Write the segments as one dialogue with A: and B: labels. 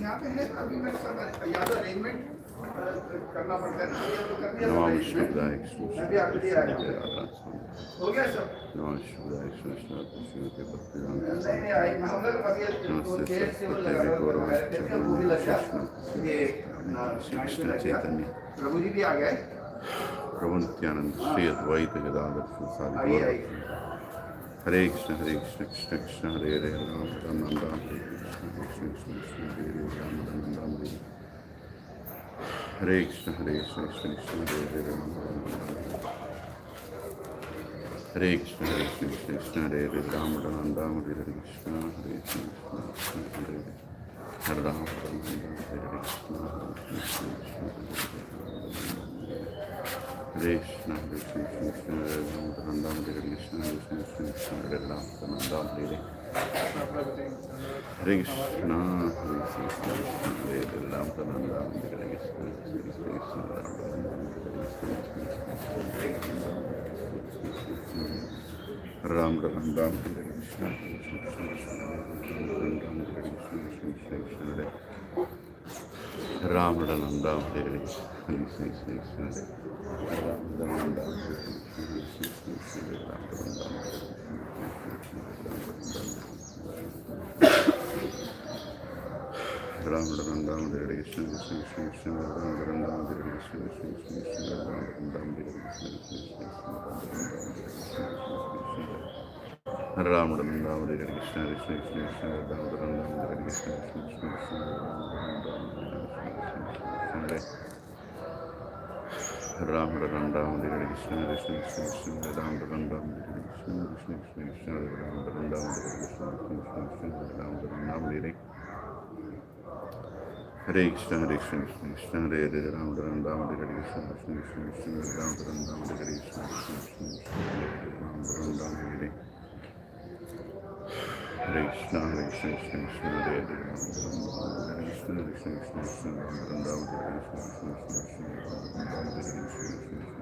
A: यहाँ पे है अभी मेरे साथ या तो अरेंजमेंट करना पड़ता है ना या तो कर दिया
B: नमः शिवाय
A: मैं भी आपके लिए आया हो गया सब
B: नमः शिवाय कृष्ण कृष्ण के भक्ति
A: नहीं आई हम लोग अभी चेयर टेबल लगा रहा है कैसे वो भी लग गया ये
B: कृष्ण चैतन्य
A: प्रभु जी भी आ गए
B: प्रभु नित्यानंद श्री अद्वैत गदाधर
A: आइए
B: साधु
A: आइए
B: हरे कृष्ण कृष्ण कृष्ण हरे हरे राम राम राम हरे कृष्ण कृष्ण कृष्ण हरे हरे राम राम राम हरे कृष्ण कृष्ण हरे हरे राम राम हरे कृष्ण कृष्ण कृष्ण हरे हरे राम राम राम हरे कृष्ण हरे कृष्ण हरे हरे राम राम राम हरे कृष्ण हरे कृष्ण कृष्ण कृष्ण हरे राम राम हरे कृष्ण कृष्ण कृष्ण हरे राम राम हरे हरे कृष्ण हरे राम राम हरे कृष्ण कृष्ण राम राम राम हरे कृष्ण राम राम राम हरे कृष्ण राम राम राम हरे कृष्ण कृष्ण कृष्ण राम राम राम हरे कृष्ण कृष्ण कृष्ण राम राम हरे कृष्ण राम राम राम हरे कृष्ण कृष्ण कृष्ण राम राम राम हरे कृष्ण कृष्ण कृष्ण राम राम राम हरे कृष्ण कृष्ण कृष्ण राम राम राम हरे कृष्ण कृष्ण कृष्ण राम राम राम हरे कृष्ण कृष्ण कृष्ण राम राम हरे हरे कृष्ण कृष्ण कृष्ण हरे हरे राम राम राम हरे कृष्ण कृष्ण कृष्ण राम राम राम हरे कृष्ण कृष्ण कृष्ण राम राम राम हरे हरे कृष्ण कृष्ण कृष्ण हरे हरे राम राम राम हरे कृष्ण कृष्ण कृष्ण राम राम राम हरे कृष्ण कृष्ण कृष्ण राम राम हरे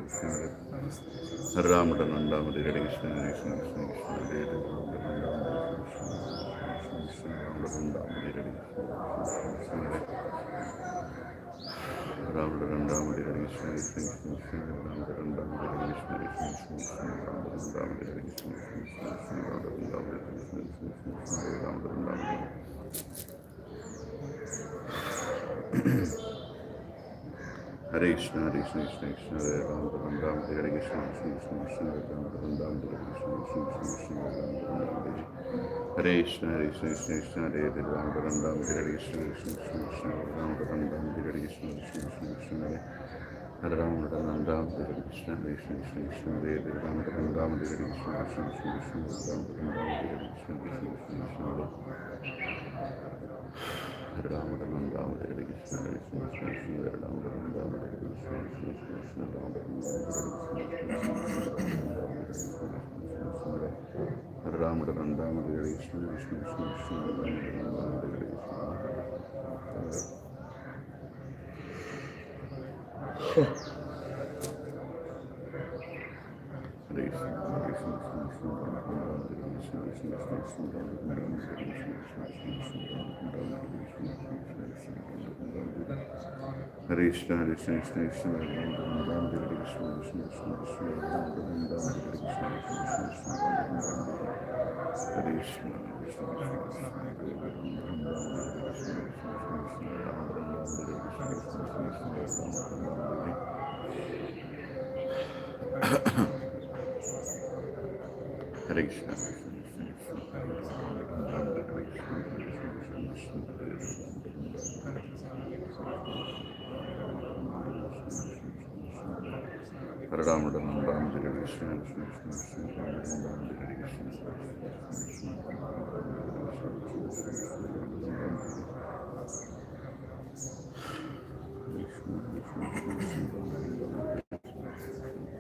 B: कृष्ण राम राम राम हरे कृष्ण कृष्ण कृष्ण हरे हरे राम राम राम हरे कृष्ण राम राम राम हरे कृष्ण राम राम राम हरे कृष्ण कृष्ण कृष्ण राम राम राम हरे कृष्ण कृष्ण कृष्ण राम राम राम हरे कृष्ण कृष्ण कृष्ण राम राम राम हरे कृष्ण कृष्ण कृष्ण राम राम राम हरे कृष्ण कृष्ण कृष्ण हरे राम राम राम हरे कृष्ण कृष्ण कृष्ण राम राम राम हरे कृष्ण कृष्ण कृष्ण राम राम राम हरे हरे कृष्ण कृष्ण कृष्ण हरे हरे राम राम राम हरे कृष्ण कृष्ण कृष्ण राम राम राम हरे कृष्ण कृष्ण कृष्ण हरे हरे राम राम राम हरे कृष्ण कृष्ण कृष्ण हरे हरे राम राम राम हरे कृष्ण कृष्ण कृष्ण राम राम राम हरे कृष्ण कृष्ण कृष्ण हरे राम राम राम हरे कृष्ण कृष्ण कृष्ण राम राम राम हरे कृष्ण कृष्ण कृष्ण राम राम राम हरे राम राम राम हरे कृष्ण कृष्ण कृष्ण राम राम राम हरे हरे कृष्ण कृष्ण कृष्ण राम राम राम हरे कृष्ण कृष्ण कृष्ण राम राम राम हरे कृष्ण कृष्ण कृष्ण राम राम राम हरे कृष्ण हरे कृष्ण कृष्ण कृष्ण राम राम राम हरे कृष्ण कृष्ण कृष्ण कृष्ण राम राम राम हरे कृष्ण कृष्ण कृष्ण राम राम राम हरे कृष्ण कृष्ण कृष्ण राम राम राम हरे कृष्ण कृष्ण कृष्ण राम राम राम हरे कृष्ण कृष्ण कृष्ण राम राम राम हरे हरे कृष्ण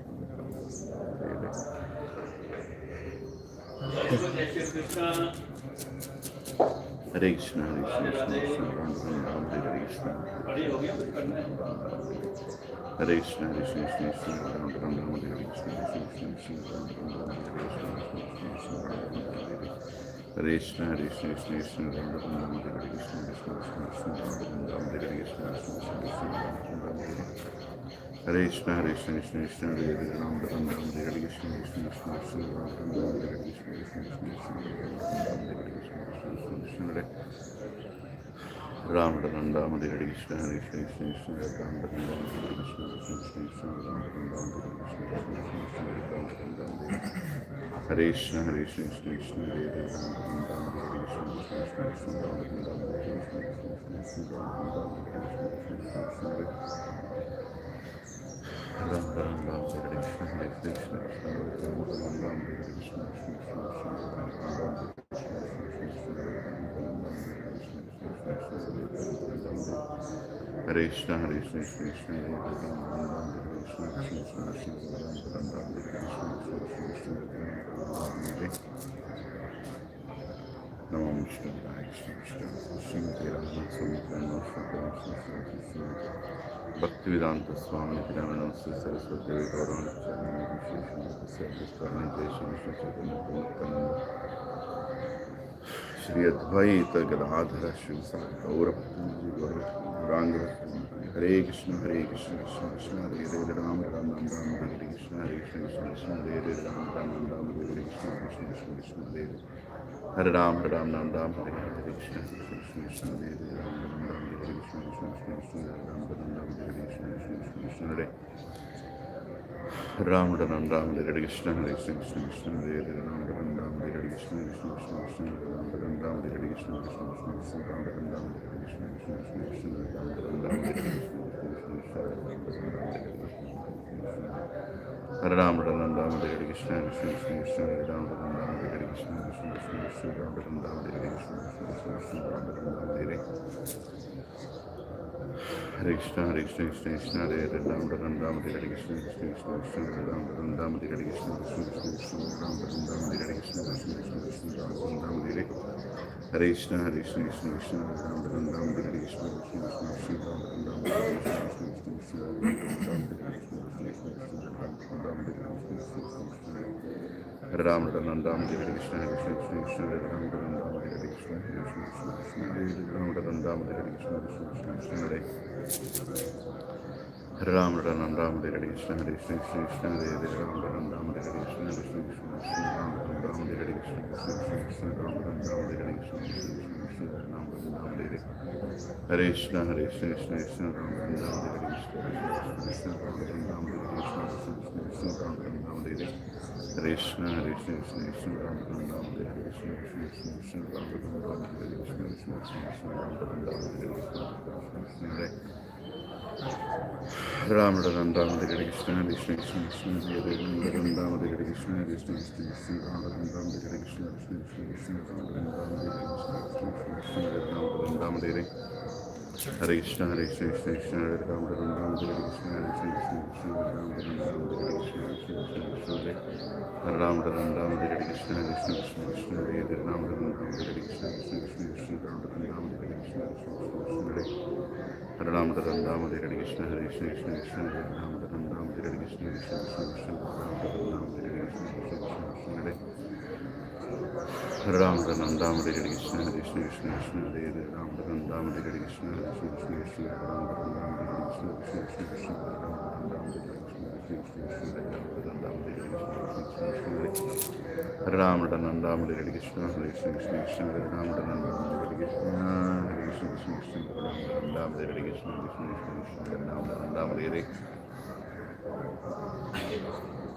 B: हरे राम राम राम हरे कृष्ण कृष्ण कृष्ण राम राम हरे कृष्ण हरे कृष्ण कृष्ण राम राम हरे कृष्ण हरे कृष्ण कृष्ण राम राम हरे कृष्ण कृष्ण कृष्ण राम राम हरे Krishna Krishna Krishna Hare Krishna, Hare Krishna, Krishna Krishna, Ram Ram, Hare Krishna, Krishna Krishna, Krishna Ram, Hare Krishna, Krishna Krishna, Krishna Ram, Hare Krishna, Hare Krishna, Krishna Krishna, Hare Ram, Hare Krishna, Krishna Krishna, Krishna Ram, Hare Krishna, Krishna Krishna, Krishna Ram, Hare Krishna, Krishna Krishna, Hare Ram Ram, Hare Krishna, Hare Krishna, Krishna Krishna, Ram Ram, Hare Krishna, Krishna Krishna, Ram Ram, Hare Krishna, Krishna Krishna, Ram Ram, Hare Krishna, Hare Krishna, Krishna Krishna, Hare Ram Ram, Hare Krishna, Krishna Krishna, Ram Ram, Hare Krishna, Krishna Krishna, Ram Ram, Hare Krishna, Krishna Krishna, Ram Ram, Hare Krishna, Hare Krishna, Ram Ram, Hare Krishna, Hare Krishna, Hare Krishna, Krishna Hare Namo Vishnu Bhaktivedanta Swami Namaste Saraswati Gauranga Charani Visheshana Sarvasthani Jai Shri Advaita Gadadhara Shiva Gaura Gauranga Hare Krishna, Hare Krishna, Krishna Krishna, Hare Hare, Ram Ram, Ram Ram, Hare Krishna, Hare Krishna, Krishna Krishna, Hare Hare, Ram Ram, Ram Ram, Hare Krishna, Krishna Krishna, Krishna Hare Hare, Hare Ram, Hare Ram, Ram Ram, Hare Krishna, Krishna Krishna, Hare Hare, Ram Ram, Ram Hare Krishna, Krishna Krishna, Hare Ram, Ram Ram, Hare Krishna, Krishna Krishna, Hare Ram, Ram Ram, Hare Krishna, Hare Krishna, Krishna Krishna, Hare Hare, Ram Ram, Ram Hare Krishna, Krishna Krishna, Krishna Ram Ram, Hare Krishna, Krishna Krishna, Krishna Ram Ram, Hare Krishna, Krishna Krishna, Krishna Ram Ram, Hare Krishna, Hare Ram, Ram Ram, Hare Krishna, Krishna Krishna, Krishna Ram Ram, Hare Krishna, Krishna Krishna, Krishna Ram Ram, Hare Krishna, Krishna Krishna, Ram Ram, Hare Hare Krishna, Hare Krishna, Krishna Krishna, Hare Hare, Ram Ram, Hare Krishna, Krishna Krishna, Krishna Ram Ram, Hare Krishna, Krishna Krishna, Krishna Ram Ram, Hare Krishna, Krishna Krishna, Krishna Ram Hare Hare Krishna, Hare Krishna, Krishna Krishna, Ram Ram, Hare Krishna, Krishna Krishna, Krishna Ram Ram, Hare Krishna, Krishna Ram Ram, Hare Krishna, Krishna Krishna, Ram Ram, Hare Krishna, Krishna Krishna, Ram Ram, Hare Krishna, Krishna Krishna, Ram Ram, Hare Krishna, Hare Krishna, Krishna Hare Ram Ram, Hare Krishna, Krishna Krishna, Ram Ram, Hare Krishna, Krishna Krishna, Ram Ram, Hare Krishna, Krishna Krishna, Ram Ram, Hare Krishna, Hare Krishna, Krishna Ram Ram, Hare Krishna, Krishna Ram Ram, Hare Krishna, Krishna Ram Ram, Hare Krishna, Hare Krishna, Krishna Ram Ram, Hare Krishna, Krishna Ram Ram, Hare Krishna, Krishna Ram Ram, Hare Krishna, Ram Ram, Hare Krishna, Krishna Krishna, Hare Ram Ram, Hare Krishna, Krishna Krishna, Ram Ram, Hare Krishna, Krishna Krishna, Ram Ram, Hare Krishna, Ram Ram, Hare Hare Krishna, Hare Krishna, Krishna Hare Ram Ram, Hare Krishna, Krishna Krishna, Ram Ram, Hare Krishna, Krishna Krishna, Hare Ram Ram, Hare Krishna, Krishna Krishna, Hare Ram Ram, Hare Krishna, Krishna Krishna, Ram Ram, Hare Krishna, Hare Ram Ram, Hare Krishna, Hare Krishna, Krishna Krishna, Hare Ram Ram, Hare Krishna, Krishna Krishna, Ram Ram, Hare Krishna, Krishna Krishna, Hare Ram Ram, Hare Krishna, Hare Krishna, Krishna Krishna, Hare Ram Ram, Hare Krishna, Krishna Krishna, Ram Ram, Hare Krishna, Krishna Krishna, Ram Ram, Hare Krishna, Krishna Krishna, Ram Ram,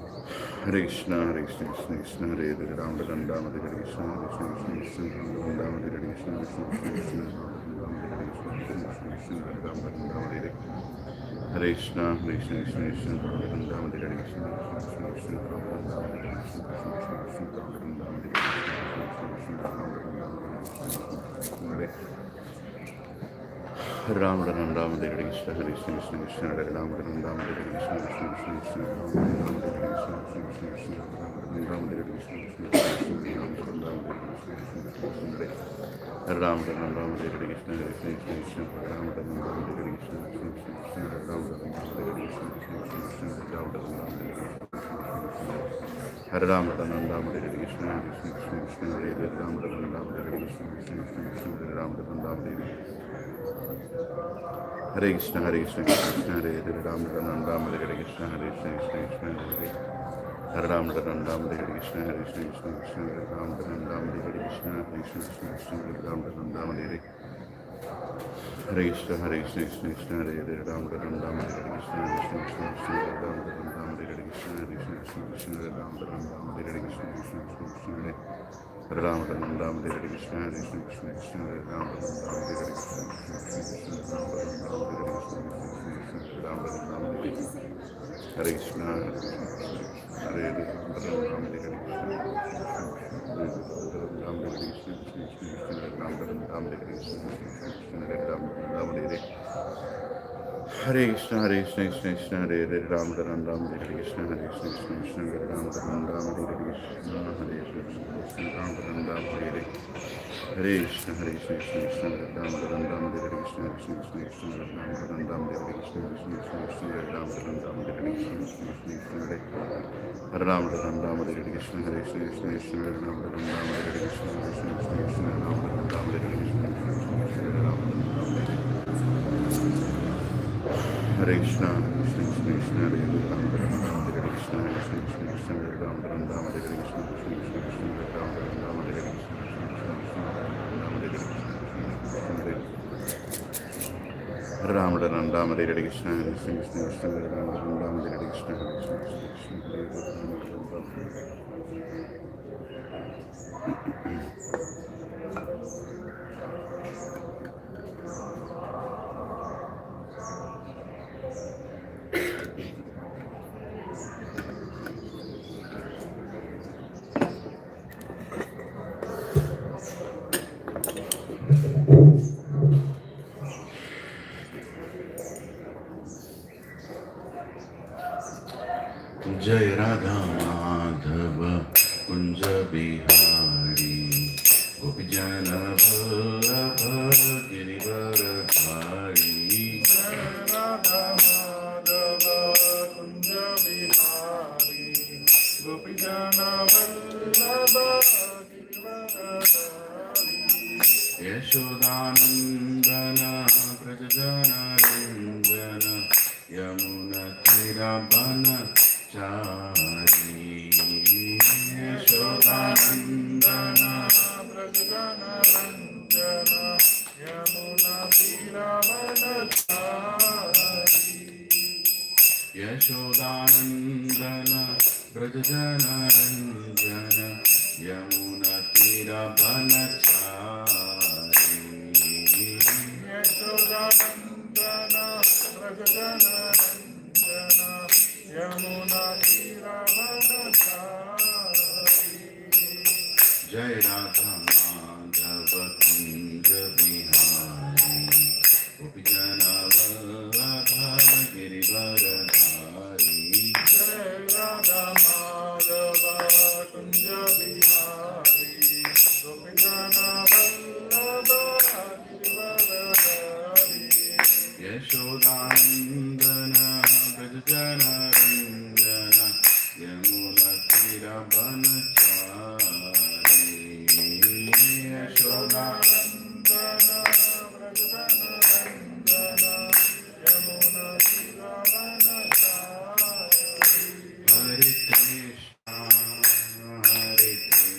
B: Hare Krishna, Hare Krishna, Krishna Hare Ram Ram, Hare Krishna, Hare Krishna, Krishna Ram Ram, Hare Krishna, Krishna Krishna, Ram Ram, Hare Hare Krishna, Hare Krishna, Krishna Krishna, Hare Ram Ram, Hare Krishna, Krishna Krishna, Ram Ram, Hare Krishna, Krishna Krishna, Ram Ram, Hare Krishna, Ram Ram, Hare Hare Krishna, Hare Krishna, Krishna Krishna, Ram Ram, Hare Krishna, Krishna Krishna, Ram Ram, Hare Krishna, Ram Ram, Hare Krishna, Hare Krishna, Krishna Krishna, Hare Ram Ram, Hare Krishna, Krishna Krishna, Ram Ram, Hare Krishna, Krishna Krishna, Ram Ram, Hare Krishna, Krishna Krishna, Ram Ram, Hare Krishna, Hare Krishna, Ram Ram, Hare Krishna, Krishna Krishna, Ram Ram, Hare Krishna, Krishna Krishna, Ram Ram, Hare Krishna, Ram Ram, Hare Krishna, Hare Ram Ram Ram Hare Krishna Krishna Krishna Krishna Hare Hare Ram Ram Ram Hare Krishna Krishna Krishna Krishna Hare Ram Ram Ram Hare Hare Krishna Hare Krishna Krishna Krishna Hare Hare Ram Ram Ram Hare Krishna Hare Krishna Krishna Krishna Hare Hare Ram Ram Ram Hare Krishna Hare Krishna Krishna Krishna Hare Ram Ram Ram Hare Krishna Krishna Krishna Krishna Hare Ram Ram Ram Hare Hare Krishna Hare Krishna Krishna Krishna Hare Hare Ram Ram Ram Hare Krishna Krishna Krishna Krishna Hare Ram Ram Ram Hare Krishna Krishna Krishna Krishna Hare Ram Ram Ram Hare Krishna Krishna Krishna Krishna Hare Ram Ram Ram Hare Krishna Krishna Krishna Krishna Hare Ram Ram Ram Hare Krishna Krishna Krishna Krishna Ram Ram Ram Hare Krishna Krishna Ram Ram Ram Hare Krishna Hare Ram Ram Ram Hare Krishna Ram Hare Krishna Ram Ram Ram Hare Krishna Hare Ram Ram Hare Hare Krishna Hare Krishna Krishna Krishna Hare Hare Ram Ram Ram Hare Krishna Hare Krishna Krishna Krishna Hare Ram Ram Ram Hare Krishna Hare Krishna Ram Ram Ram Hare Hare Krishna Hare Krishna Krishna Krishna Hare Ram Ram Ram Hare Krishna Krishna Krishna Krishna Hare Ram Ram Ram Hare Krishna Krishna Krishna Krishna Hare Ram Ram Ram Hare Krishna Krishna Krishna Hare Ram Ram Ram Hare Krishna Hare Krishna Krishna Krishna Hare Ram Ram Ram Hare Krishna Krishna Krishna Krishna Ram Ram Ram Hare Krishna Hare Krishna Krishna Krishna Hare Ram Ram Ram Hare Krishna Krishna Krishna Krishna Hare Ram Ram Ram Hare Krishna Krishna Krishna Krishna Hare Ram Ram Ram Hare Krishna Ram Ram Ram Hare Krishna Krishna Krishna Krishna Hare Ram Ram Ram Hare Krishna Krishna Krishna Jai Radha Madhava Kunja Bihari Gopijana Vallabha Girivaradhari Jai Radha Madhava Kunja Bihari Gopijana Vallabha Girivaradhari Yashodanandana Prajajana Ranjana Yamuna Tirabhana Chari Yashodanandana Prajajana Ranjana Yamuna Tirabhana Chari Yashodanandana Prajajana Ranjana Yamuna Tirabhana Chari Yashodanandana Prajajana Ranjana Yamuna Tirabhana Chari Jai Radha Madhava Kunja Bihari Gopijana Vallabha Girivaradhari Jai Radha Madhava Kunja Bihari Gopijana Vallabha Girivaradhari Yashodanandana Prajajana Ranjana Yamuna Tirabhana Chari Yashodanandana Prajajana Ranjana Yamuna Tirabhana Chari Hare Krishna Hare Krishna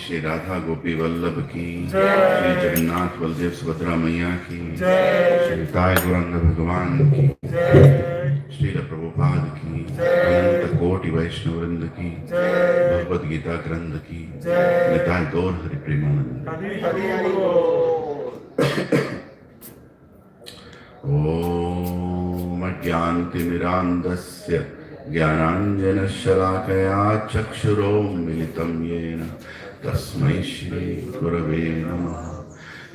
B: Shri Radha गोपी वल्लभ की, श्री जगन्नाथ बलदेव सुभद्रा मैया की, श्री ताय गौरंग भगवान की, श्री प्रभुपाद की, अनंत कोटि वैष्णव वृंद की, भगवद गीता ग्रंथ की, निताय गौर हरि प्रेमानंद। ओम अज्ञानतिमिरान्धस्य ज्ञानाञ्जनशलाकया चक्षुरोन्मिलितं येन तस्मै श्री गुरवे नमः।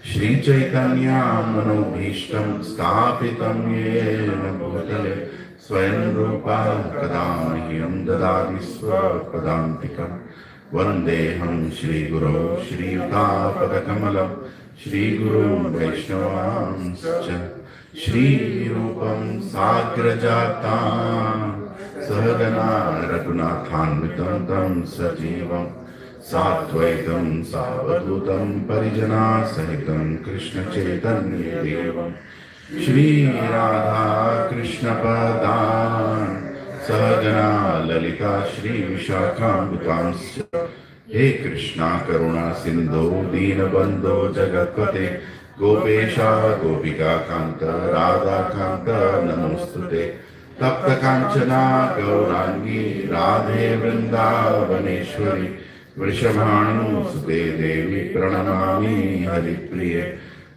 B: श्रीचैतन्यमनोभीष्टं स्थापितं येन भूतले स्वयं रूपा कदा मह्यं ददाति स्वपदान्तिकं। वन्देऽहं श्रीगुरौ श्रीयुतापदकमलं श्रीगुरुं वैष्णवांश्च श्रीरूपं साग्रजातां सहगना रघुनाथान्वितं तं सजीवं साद्वैतं सावधूतं परिजनासहितं कृष्णचैतन्यदेवं श्रीराधा कृष्णपदान् सहगना ललिता श्रीविशाखान्वितांश्च। हे कृष्णा करुणा सिन्धो दीनबन्धो जगत्पते गोपेशा गोपिका कांत राधा कांत नमोस्तुते। तप्त कांचना गौरांगी राधे वृंदावनेश्वरी वृषभानुसुते देवी प्रणमामि हरिप्रिये।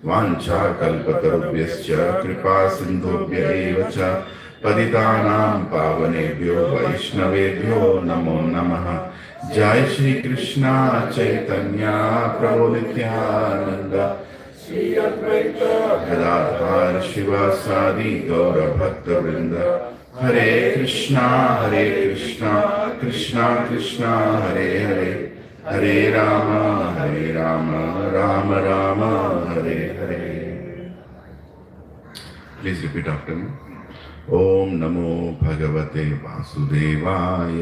B: वाञ्छाकल्पतरुभ्यश्च कृपा सिन्धुभ्य एव च पतितानां पावनेभ्यो वैष्णवेभ्यो नमो नमः। जय श्री कृष्णा चैतन्य प्रभु नित्यानंद श्री अद्वैत गदाधर शिवासादि गौर भक्त वृंद। हरे कृष्णा कृष्णा कृष्णा हरे हरे, हरे राम राम राम हरे हरे। Please repeat after me. ओम नमो भगवते वासुदेवाय।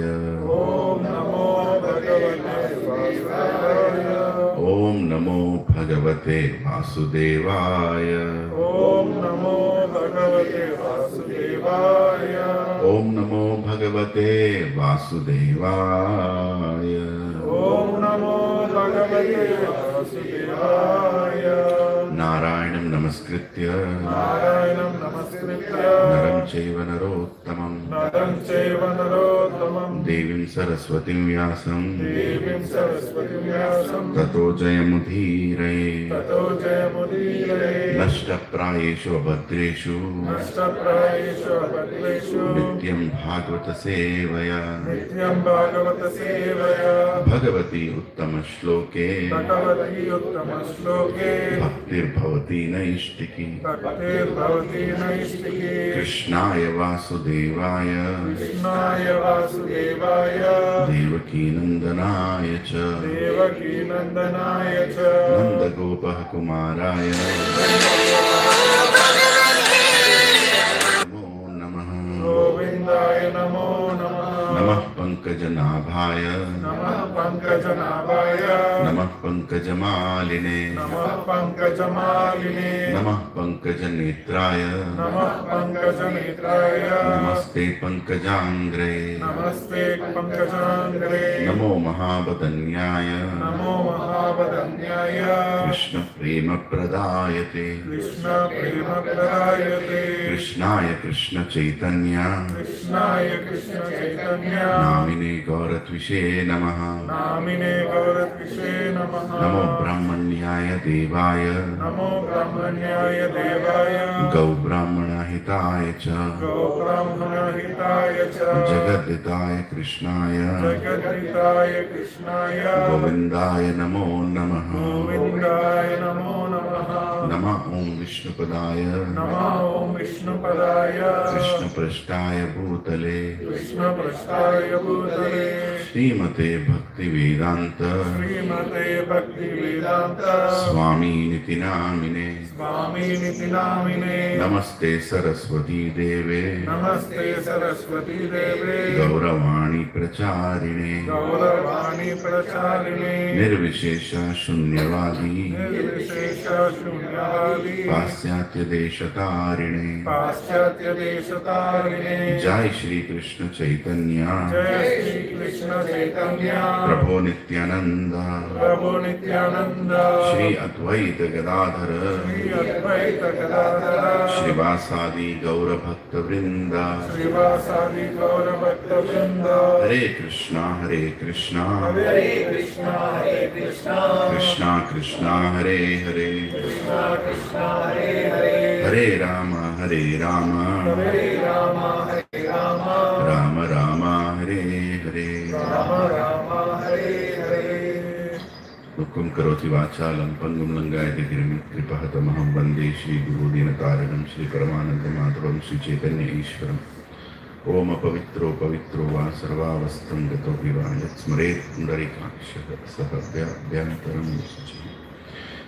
C: ओम नमो भगवते वासुदेवाय।
B: ओम नमो भगवते वासुदेवाय।
C: ओम नमो भगवते वासुदेवाय।
B: ओम नमो भगवते वासुदेवाय।
C: ओम नमो भगवते वासुदेवाय।
B: नारायणं नमस्कृत्य
C: नारायणं नमस्कृत्य
B: नरं चैव नरोत्तमं
C: नरं चैव नरोत्तमं
B: देवीं सरस्वतीं व्यासं
C: देवीं सरस्वतीं व्यासं
B: ततो जयमुदीरये।
C: ततो जयमुदीरये।
B: नष्टप्रायेषु अभद्रेषु
C: नष्टप्रायेषु अभद्रेषु
B: नित्यं भागवत सेवया
C: नित्यं भागवत सेवया
B: भगवती उत्तमश्लोके
C: भगवती उत्तमश्लोके
B: भक्तिर्भवति नैष्टिकी।
C: भक्तिर्भवति नैष्टिकी।
B: कृष्णाय वासुदेवाय
C: कृष्णाय वासुदेवाय
B: देवकी नंदनाय च
C: देवकी नंदनाय च
B: नंदगोपः कुमाराय नमो नमः।
C: गोविन्दाय नमो नमः।
B: नमः पंकजनाभाय
C: नमः पंकजनाभाय
B: नमः पंकजमालिने
C: नमः पंकजमालिने
B: नमः पंकजनेत्राय
C: नमः पंकजनेत्राय
B: नमस्ते पंकजांग्रे
C: नमस्ते पंकजांग्रे
B: नमो महावदन्याय
C: नमो महावदन्याय
B: कृष्ण प्रेम प्रदायते
C: कृष्ण प्रेम प्रदायते
B: कृष्णाय कृष्ण चैतन्य
C: कृष्णाय कृष्ण चैतन्य
B: नामिने गौरत्विषे नमः।
C: नामिने गौरत्विषे नमः।
B: नमो ब्राह्मण्याय देवाय
C: नमो ब्राह्मण्याय देवाय
B: गौ ब्राह्मणहिताय च
C: गौ ब्राह्मणहिताय च
B: जगद्दिताय कृष्णाय
C: जगद्धिताय कृष्णाय
B: गोविन्दाय नमो नमः।
C: गोविन्दाय नमो नमः।
B: नमः ओं विष्णुपदाय
C: नमः ओं विष्णुपदाय
B: कृष्णपृष्ठाय भूतले
C: कृष्णपृष्ठाय भूतले
B: श्रीमते भक्तिवेदान्त
C: श्रीमते भक्तिवेदान्त
B: स्वामीनिति नामिने
C: स्वामीनिति नामिने
B: नमस्ते सरस्वती देवे
C: नमस्ते सरस्वती देवे
B: गौरवाणी प्रचारिणे
C: गौरवाणी प्रचारिणे
B: निर्विशेष शून्यवादी
C: निर्विशेष शून्यवादी
B: पाश्चात्य देशतारिणे
C: पाश्चात्य देशतारिणे
B: जय श्री कृष्ण चैतन्य
C: जय Shri Krishna Chaitanya
B: Prabho Nityananda,
C: Prabhu Nityananda,
B: Shri Advaita Gadadhara,
C: Shri Advaita Gadadhara,
B: Shrivasadi Gaura Bhakta Vrinda,
C: Srivasadi Gaura Bhakta Vrinda,
B: Hare Krishna, Hare Krishna,
C: Hare Krishna, Hare Krishna,
B: Krishna Krishna, Hare Hare,
C: Krishna Krishna, Hare Hare,
B: Hare Rama, Hare Rama,
C: Hare Rama, Hare Rama,
B: Rama Rama, Hare Hare.
C: Rama Rama, Hare Hare.
B: Dukkam karoti vachalam pangam langayate girimi kripahatamaham vande Shri Guru Dinataranam Shri Paramananda Madhavam Shri Chaitanya Ishwaram Om Pavitro Pavitro Va Sarvavastam Gato Viva Yat Smaret Pundarikaksha Saha Vyantaram Suchi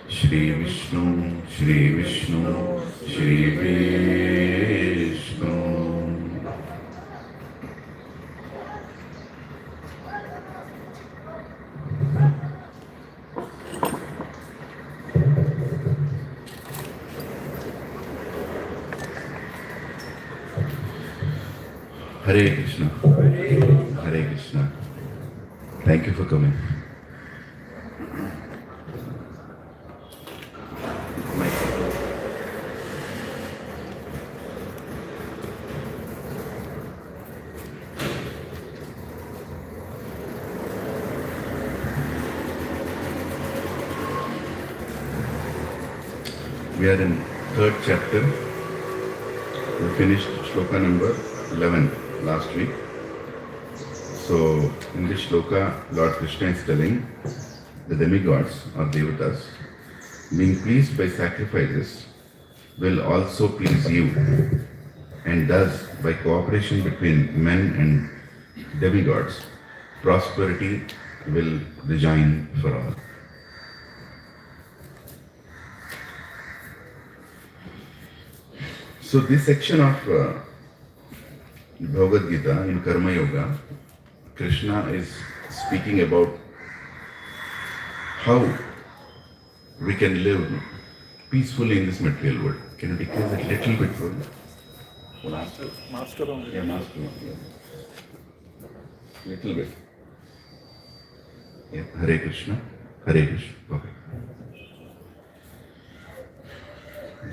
B: Shri Vishnu Shri Vishnu Shri Vishnu. Hare Krishna. Hare Krishna. Thank you for coming. We are in third chapter. We finished shloka number 11 last week. So in this shloka, Lord Krishna is telling the demigods or devatas, being pleased by sacrifices will also please you, and thus by cooperation between men and demigods, prosperity will rejoin for all. So this section of Bhagavad Gita in Karma Yoga, Krishna is speaking about how we can live peacefully in this material world. Can you decrease it a little bit for me?
C: Master only.
B: Yeah, master. Yeah. Little bit. Yeah. Hare Krishna. Hare Krishna. Okay.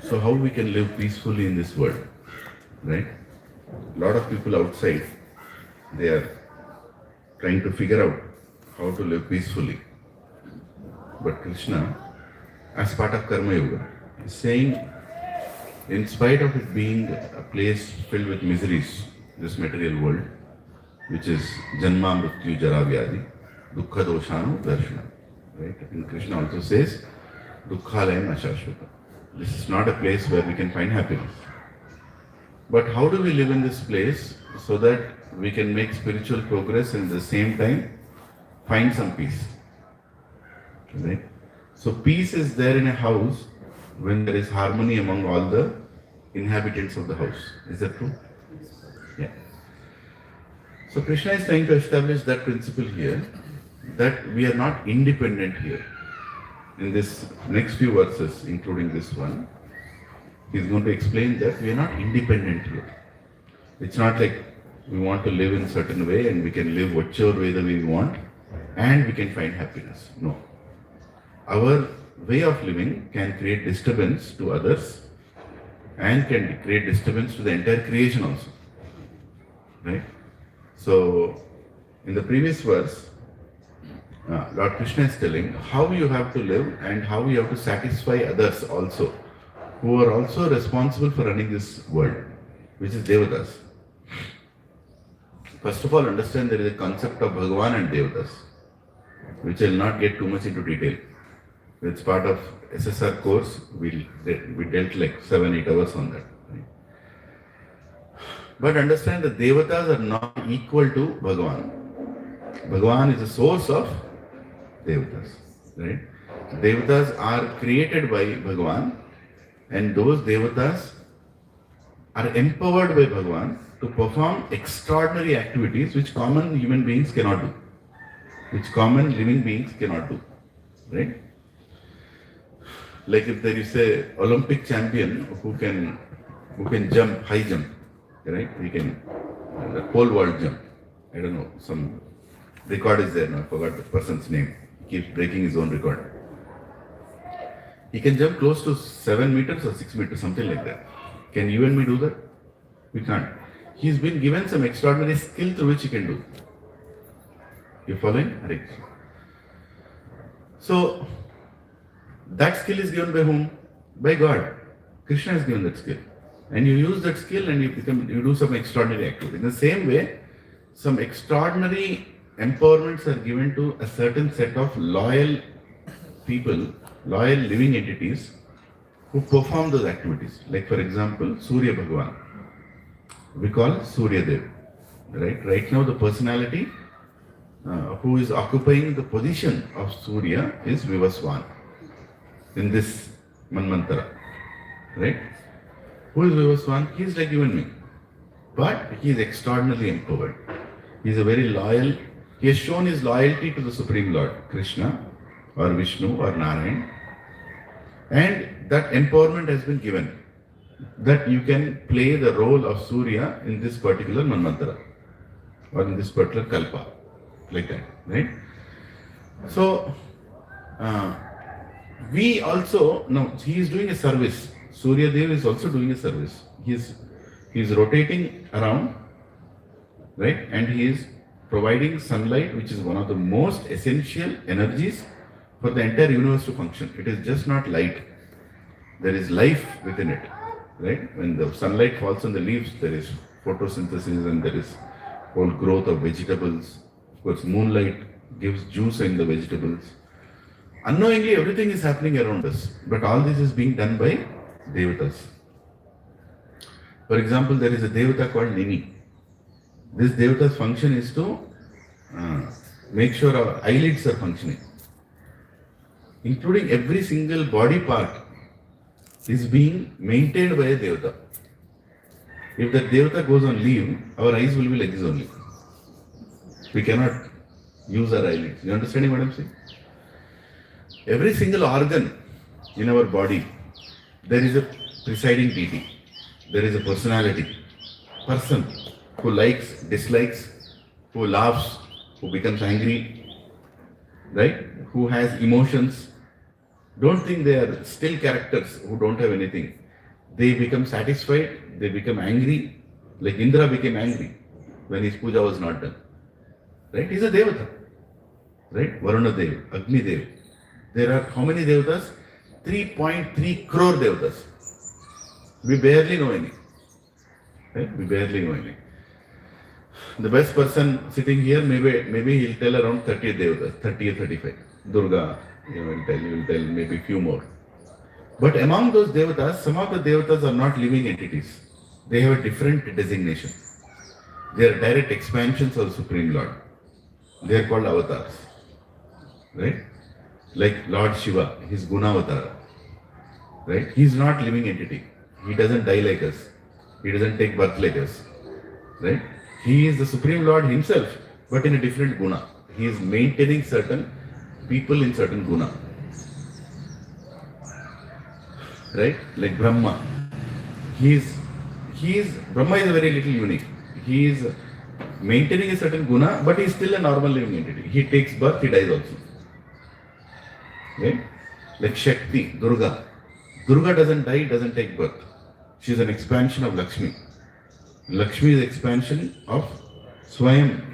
B: So how we can live peacefully in this world, right? A lot of people outside, they are trying to figure out how to live peacefully. But Krishna, as part of Karma Yoga, is saying, in spite of it being a place filled with miseries, this material world, which is Janma Mrityu Jara Vyadi, Dukkha Doshanu Darshana, right? And Krishna also says, Dukkhalayam Ashashvata. This is not a place where we can find happiness. But how do we live in this place so that we can make spiritual progress and at the same time find some peace? Right? So peace is there in a house when there is harmony among all the inhabitants of the house. Is that true? Yeah. So Krishna is trying to establish that principle here, that we are not independent here. In this next few verses, including this one, he's going to explain that we are not independent here. It's not like we want to live in a certain way and we can live whichever way that we want and we can find happiness. No. Our way of living can create disturbance to others and can create disturbance to the entire creation also. Right? So, in the previous verse, Lord Krishna is telling how you have to live and how you have to satisfy others also, who are also responsible for running this world, which is Devatas. First of all, understand there is a concept of Bhagavan and Devatas, which I will not get too much into detail. It's part of SSR course, we dealt like 7-8 hours on that. Right? But understand that Devatas are not equal to Bhagavan. Bhagavan is the source of Devatas, right? Devatas are created by Bhagavan, and those Devatas are empowered by Bhagavan to perform extraordinary activities which common human beings cannot do, which common living beings cannot do, right? Like if there is a Olympic champion who can jump, high jump, right? He can, the pole vault jump, I don't know, some record is there now, I forgot the person's name. He keeps breaking his own record. He can jump close to 7 meters or 6 meters, something like that. Can you and me do that? We can't. He's been given some extraordinary skill through which he can do. You following? Right. So, that skill is given by whom? By God. Krishna has given that skill. And you use that skill and you do some extraordinary activity. In the same way, some extraordinary empowerments are given to a certain set of loyal people, loyal living entities who perform those activities. Like for example, Surya Bhagavan. We call Surya Dev. Right now the personality who is occupying the position of Surya is Vivaswan in this Manvantara. Right? Who is Vivaswan? He is like you and me. But he is extraordinarily empowered. He is a very loyal, he has shown his loyalty to the Supreme Lord, Krishna or Vishnu or Narayan. And that empowerment has been given. That you can play the role of Surya in this particular Manvantara or in this particular Kalpa. Like that, right? So, we also, no, he is doing a service. Surya Dev is also doing a service. He is rotating around, right? And he is providing sunlight, which is one of the most essential energies for the entire universe to function. It is just not light. There is life within it, right? When the sunlight falls on the leaves, there is photosynthesis and there is whole growth of vegetables. Of course, moonlight gives juice in the vegetables. Unknowingly, everything is happening around us. But all this is being done by Devatas. For example, there is a Devata called Nini. This Devata's function is to make sure our eyelids are functioning. Including every single body part is being maintained by a Devata. If the Devata goes on leave, our eyes will be like this only. We cannot use our eyelids. You understanding what I'm saying? Every single organ in our body, there is a presiding deity. There is a personality. Person who likes, dislikes, who laughs, who becomes angry, right? Who has emotions. Don't think they are still characters who don't have anything. They become satisfied, they become angry. Like Indra became angry when his puja was not done. Right? He's a Devata. Right? Varuna Dev, Agni Dev. There are how many Devatas? 3.3 crore Devatas. We barely know any. Right? We barely know any. The best person sitting here, maybe he'll tell around 30 Devatas, 30 or 35. Durga, he will tell maybe few more. But among those Devatas, some of the Devatas are not living entities. They have a different designation. They are direct expansions of the Supreme Lord. They are called avatars. Right? Like Lord Shiva, his Guna avatar. Right? He is not living entity. He doesn't die like us. He doesn't take birth like us. Right? He is the Supreme Lord himself, but in a different Guna. He is maintaining certain people in certain Guna. Right? Like Brahma. Brahma is very little unique. He is maintaining a certain Guna, but he is still a normal living entity. He takes birth, he dies also. Right? Like Shakti, Durga. Durga doesn't die, doesn't take birth. She is an expansion of Lakshmi. Lakshmi is expansion of Swayam,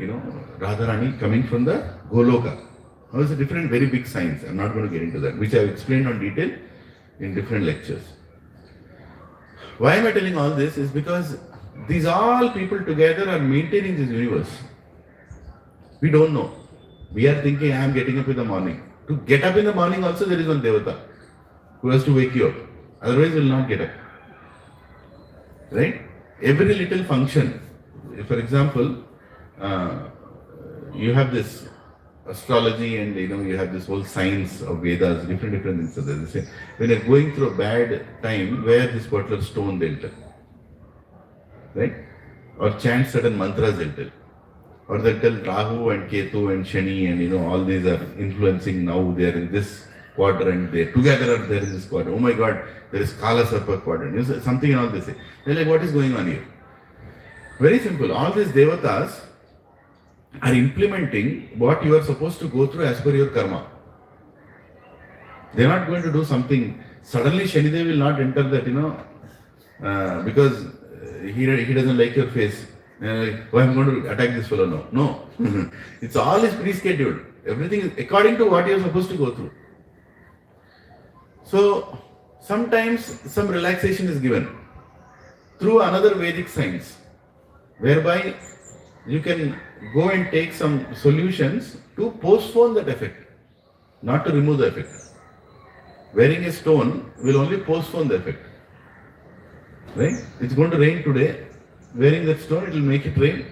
B: Radharani coming from the Goloka. Now it's a different, very big science. I'm not going to get into that, which I have explained on detail in different lectures. Why am I telling all this? Is because these all people together are maintaining this universe. We don't know. We are thinking, I am getting up in the morning. To get up in the morning also there is one Devata who has to wake you up. Otherwise you will not get up. Right? Every little function. For example, you have this astrology and you have this whole science of Vedas, different things. So they say, when you're going through a bad time, wear this particular stone, they'll tell. Right? Or chant certain mantras, they'll tell. Or they'll tell Rahu and Ketu and Shani and all these are influencing now, they are in this quadrant, they together are there in this quadrant. Oh my God, there is Kala Sarpa quadrant. Something and all they say. They're like, what is going on here? Very simple. All these Devatas are implementing what you are supposed to go through as per your karma. They are not going to do something. Suddenly Shanidev will not enter that, because he doesn't like your face. Oh, I'm going to attack this fellow. No. It's all is pre-scheduled. Everything is according to what you're supposed to go through. So sometimes some relaxation is given through another Vedic science, whereby you can go and take some solutions to postpone that effect, not to remove the effect. Wearing a stone will only postpone the effect. Right? It's going to rain today. Wearing that stone, it will make it rain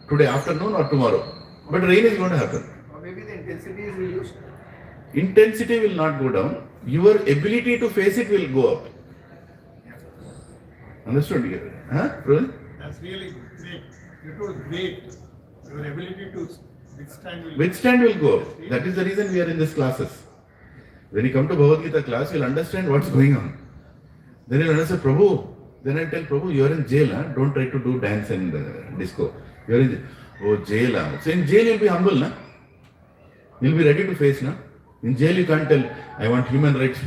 B: today afternoon or tomorrow. But rain is going to happen.
A: Or maybe the intensity is reduced.
B: Intensity will not go down. Your ability to face it will go up. Understood? Huh? Really?
C: That's really great. It was great. Your ability to
B: Withstand will go up. That is the reason we are in these classes. When you come to Bhagavad Gita class, you'll understand what's going on. Then you'll understand, Prabhu. Then I tell Prabhu, you are in jail, huh? Don't try to do dance and disco. You are in jail. Huh? So in jail you'll be humble, na? You'll be ready to face, na? In jail you can't tell, I want human rights,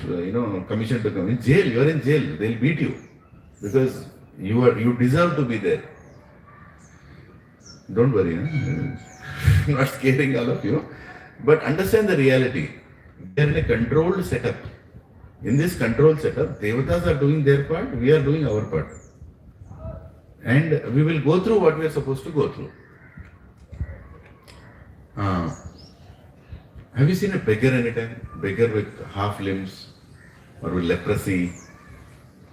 B: commission to come. In jail, you are in jail. They'll beat you because you deserve to be there. Don't worry, I'm not scaring all of you, but understand the reality. We are in a controlled setup. In this controlled setup, Devatas are doing their part, we are doing our part. And we will go through what we are supposed to go through. Have you seen a beggar anytime? Beggar with half limbs, or with leprosy,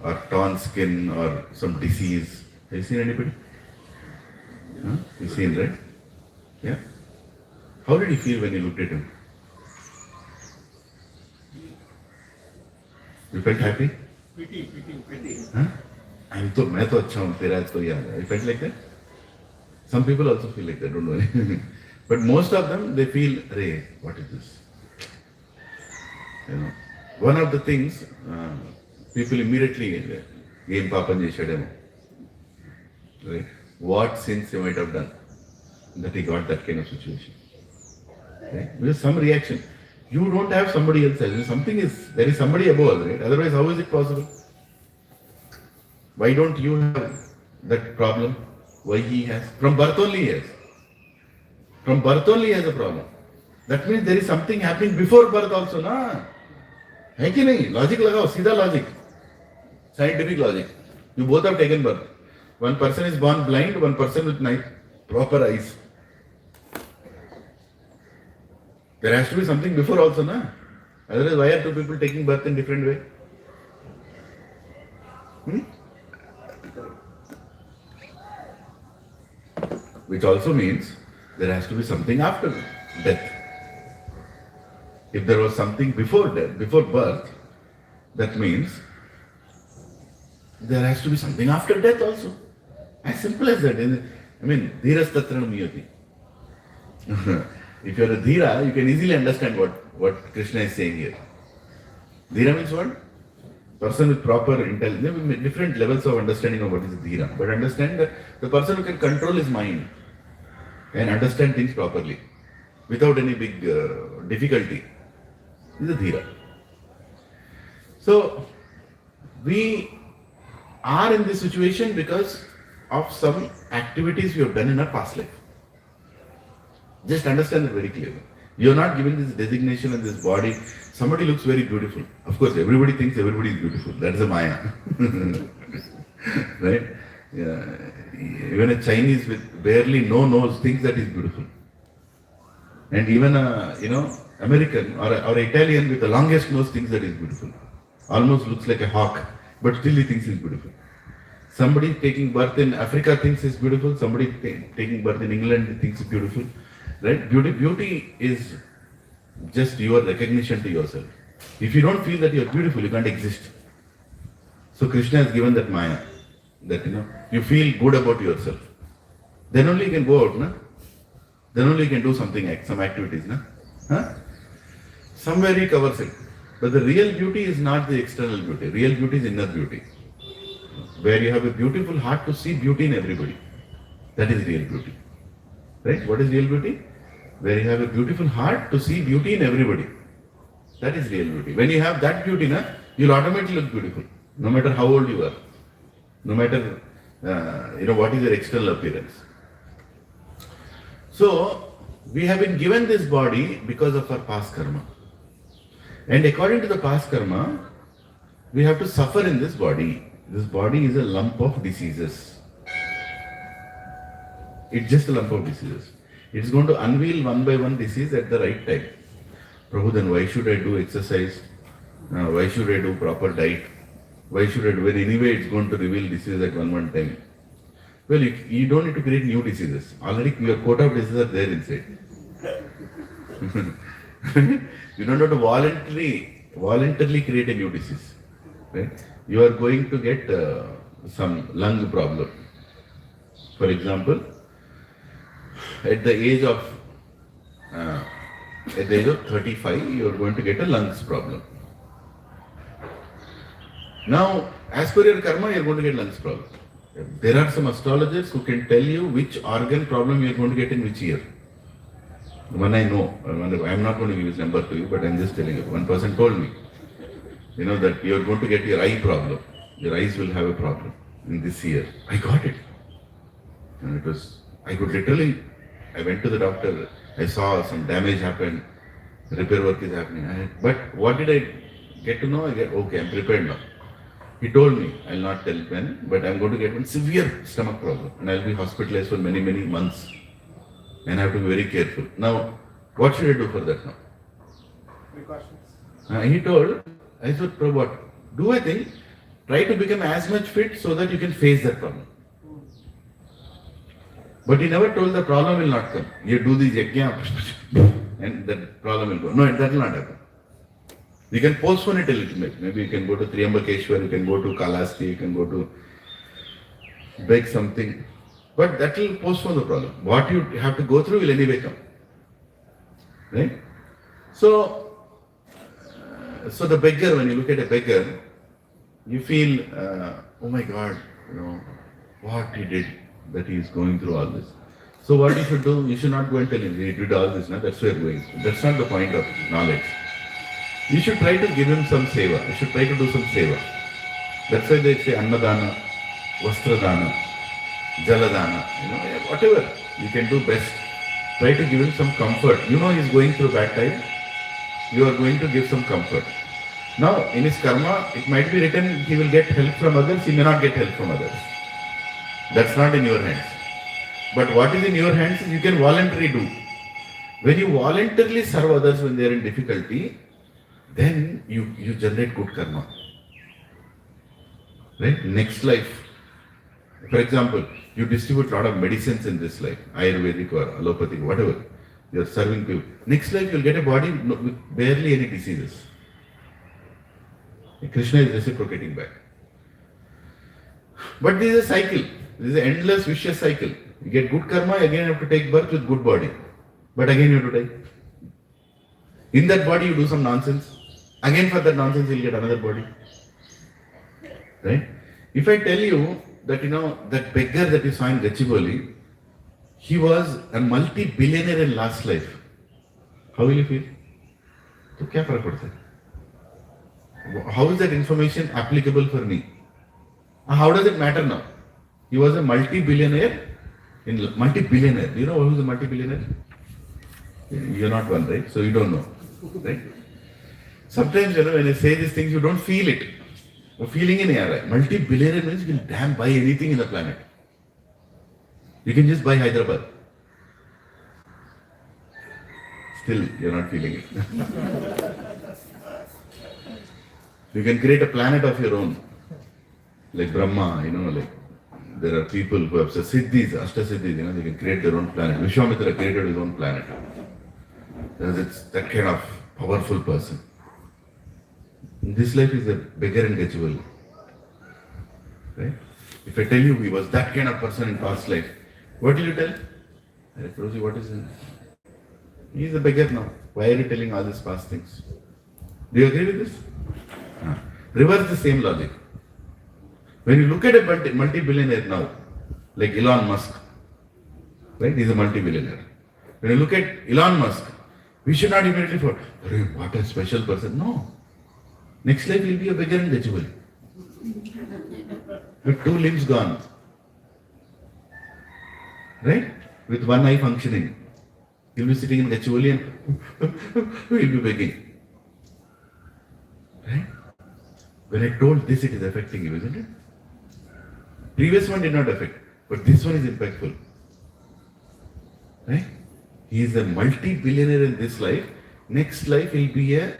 B: or torn skin, or some disease? Have you seen anybody? You seen, right? Yeah? How did he feel when you looked at him? You felt happy?
C: Pity.
B: Huh? मैं तो अच्छा हूँ, तेरा तो याद. You felt like that? Some people also feel like that, don't worry. But most of them, they feel, Arey, what is this? One of the things, people immediately gain Papan Jeshadam. Right? What sins he might have done that he got that kind of situation. Right? There is some reaction. You don't have somebody else. There is somebody above, right? Otherwise, how is it possible? Why don't you have that problem? Why he has? From birth only he has. From birth only he has a problem. That means there is something happening before birth also, na? है कि नहीं? Logic लगाओ, सीधा logic. Scientific logic. You both have taken birth. One person is born blind, one person with proper eyes. There has to be something before also, na? Otherwise, why are two people taking birth in different way? Which also means there has to be something after death. If there was something before death, before birth, that means there has to be something after death also. As simple as that. Dhiras tatranam niyati. If you are a dhira, you can easily understand what Krishna is saying here. Dhira means what? Person with proper intelligence, different levels of understanding of what is dhira. But understand that the person who can control his mind and understand things properly without any big difficulty is a dhira. So, we are in this situation because of some activities we have done in our past life. Just understand it very clearly. You are not given this designation and this body. Somebody looks very beautiful. Of course, everybody thinks everybody is beautiful. That is a Maya. Right? Yeah. Even a Chinese with barely no nose thinks that is beautiful. And even a American or Italian with the longest nose thinks that is beautiful. Almost looks like a hawk, but still he thinks he's beautiful. Somebody taking birth in Africa thinks he's beautiful. Somebody taking birth in England thinks it's beautiful. Right? Beauty is just your recognition to yourself. If you don't feel that you're beautiful, you can't exist. So Krishna has given that Maya, that you feel good about yourself. Then only you can go out, na? Then only you can do something, some activities, na? Huh? Somewhere he covers it. But the real beauty is not the external beauty. Real beauty is inner beauty. Where you have a beautiful heart to see beauty in everybody. That is real beauty. Right? What is real beauty? Where you have a beautiful heart to see beauty in everybody. That is real beauty. When you have that beauty, you'll automatically look beautiful, no matter how old you are, no matter what is your external appearance. So, we have been given this body because of our past karma. And according to the past karma, we have to suffer in this body. This body is a lump of diseases. It's just a lump of diseases. It's going to unveil one by one disease at the right time. Prabhu, then why should I do exercise? Why should I do proper diet? Why should I do it? Anyway, it's going to reveal disease at one time. Well, you don't need to create new diseases. Already your quota of diseases are there inside. You don't have to voluntarily create a new disease. Right? You are going to get some lung problem. For example, at the age of 35, you are going to get a lungs problem. Now, as per your karma, you are going to get lungs problem. There are some astrologers who can tell you which organ problem you are going to get in which year. One I know, I am not going to give his number to you, but I am just telling you. One person told me, that you are going to get your eye problem. Your eyes will have a problem in this year. I got it. And I went to the doctor, I saw some damage happen, repair work is happening. But what did I get to know? Okay, I'm prepared now. He told me, I'll not tell when, but I'm going to get one severe stomach problem and I'll be hospitalized for many months. And I have to be very careful. Now, what should I do for that now? Precautions. He told, I said, Prabhu, what? Do a thing, try to become as much fit so that you can face that problem. But he never told the problem will not come. You do this yajna and that problem will go. No, that will not happen. You can postpone it a little bit. Maybe you can go to Triambakeshwar, you can go to Kalasti, you can go to beg something. But that will postpone the problem. What you have to go through will anyway come. Right? So the beggar, when you look at a beggar, you feel, oh my God, what he did, that he is going through all this. So what you should do, you should not go and tell him, he did all this, that's where you're going. That's not the point of knowledge. You should try to give him some seva. You should try to do some seva. That's why they say Annadana, Vastradana, Jaladana, whatever you can do best. Try to give him some comfort. He's going through bad time. You are going to give some comfort. Now, in his karma, it might be written he will get help from others, he may not get help from others. That's not in your hands. But what is in your hands is you can voluntarily do. When you voluntarily serve others when they are in difficulty, then you generate good karma. Right? Next life. For example, you distribute a lot of medicines in this life, Ayurvedic or allopathic, whatever. You are serving people. Next life you will get a body with barely any diseases. Krishna is reciprocating back. But this is a cycle. This is an endless vicious cycle. You get good karma, again you have to take birth with good body. But again you have to die. In that body you do some nonsense. Again for that nonsense you will get another body. Right? If I tell you that that beggar that you saw in Gachibowli, he was a multi-billionaire in last life. How will you feel? So kya farak padta hai? How is that information applicable for me? How does it matter now? He was a multi-billionaire. Do you know who is a multi-billionaire? You're not one, right? So you don't know. Right? Sometimes, when I say these things, you don't feel it. You're feeling in air. Multi-billionaire means you can buy anything in the planet. You can just buy Hyderabad. Still, you're not feeling it. You can create a planet of your own. Like Brahma, there are people who have siddhis, ashtasiddhis, they can create their own planet. Vishwamitra created his own planet. It's that kind of powerful person. This life is a beggar in Gachibowli. Right? If I tell you he was that kind of person in past life, what will you tell? Rosie, what is it? He is a beggar now. Why are you telling all these past things? Do you agree with this? Reverse the same logic. When you look at a multi-billionaire now, like Elon Musk, Right? He's a multi-billionaire. When you look at Elon Musk, we should not immediately for what a special person. No. Next life he'll be a beggar in Gachibowli. With 2 limbs gone. Right? With 1 eye functioning. He'll be sitting in Gachibowli and he'll be begging. Right? When I told this, it is affecting you, isn't it? Previous one did not affect, but this one is impactful. Right? He is a multi-billionaire in this life. Next life he'll be a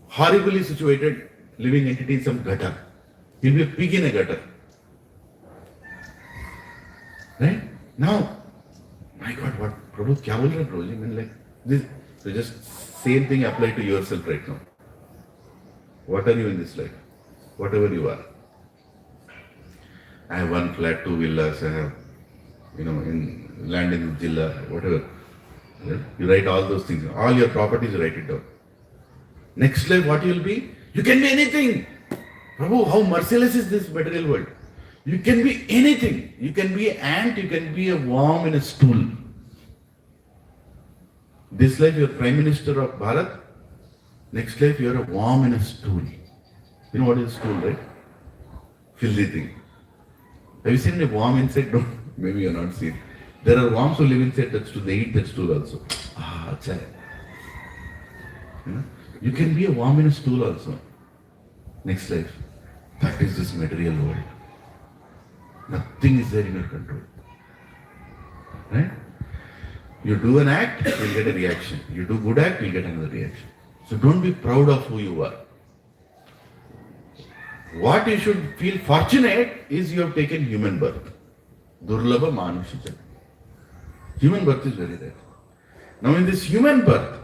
B: horribly situated living entity in some gutter. He'll be a pig in a gutter. Right? Now, my God, what Prabhu, kya bol rahe Prabhu? I mean, like this. So just same thing apply to yourself right now. What are you in this life? Whatever you are. I have 1 flat, 2 villas, I have, in land in Jilla, whatever. Yeah? You write all those things. All your properties, you write it down. Next life, what you will be? You can be anything. Prabhu, how merciless is this material world? You can be anything. You can be an ant, you can be a worm in a stool. This life, you are Prime Minister of Bharat. Next life, you are a worm in a stool. You know what is a stool, right? Filthy thing. Have you seen a worm inside? No, maybe you are not seen. There are worms who live inside that stool. They eat that stool also. Achha. You can be a worm in a stool also. Next life. That is this material world. Nothing is there in your control. Right? You do an act, you'll get a reaction. You do good act, you'll get another reaction. So don't be proud of who you are. What you should feel fortunate is you have taken human birth. Durlabha Manusha. Human birth is very rare. Now in this human birth,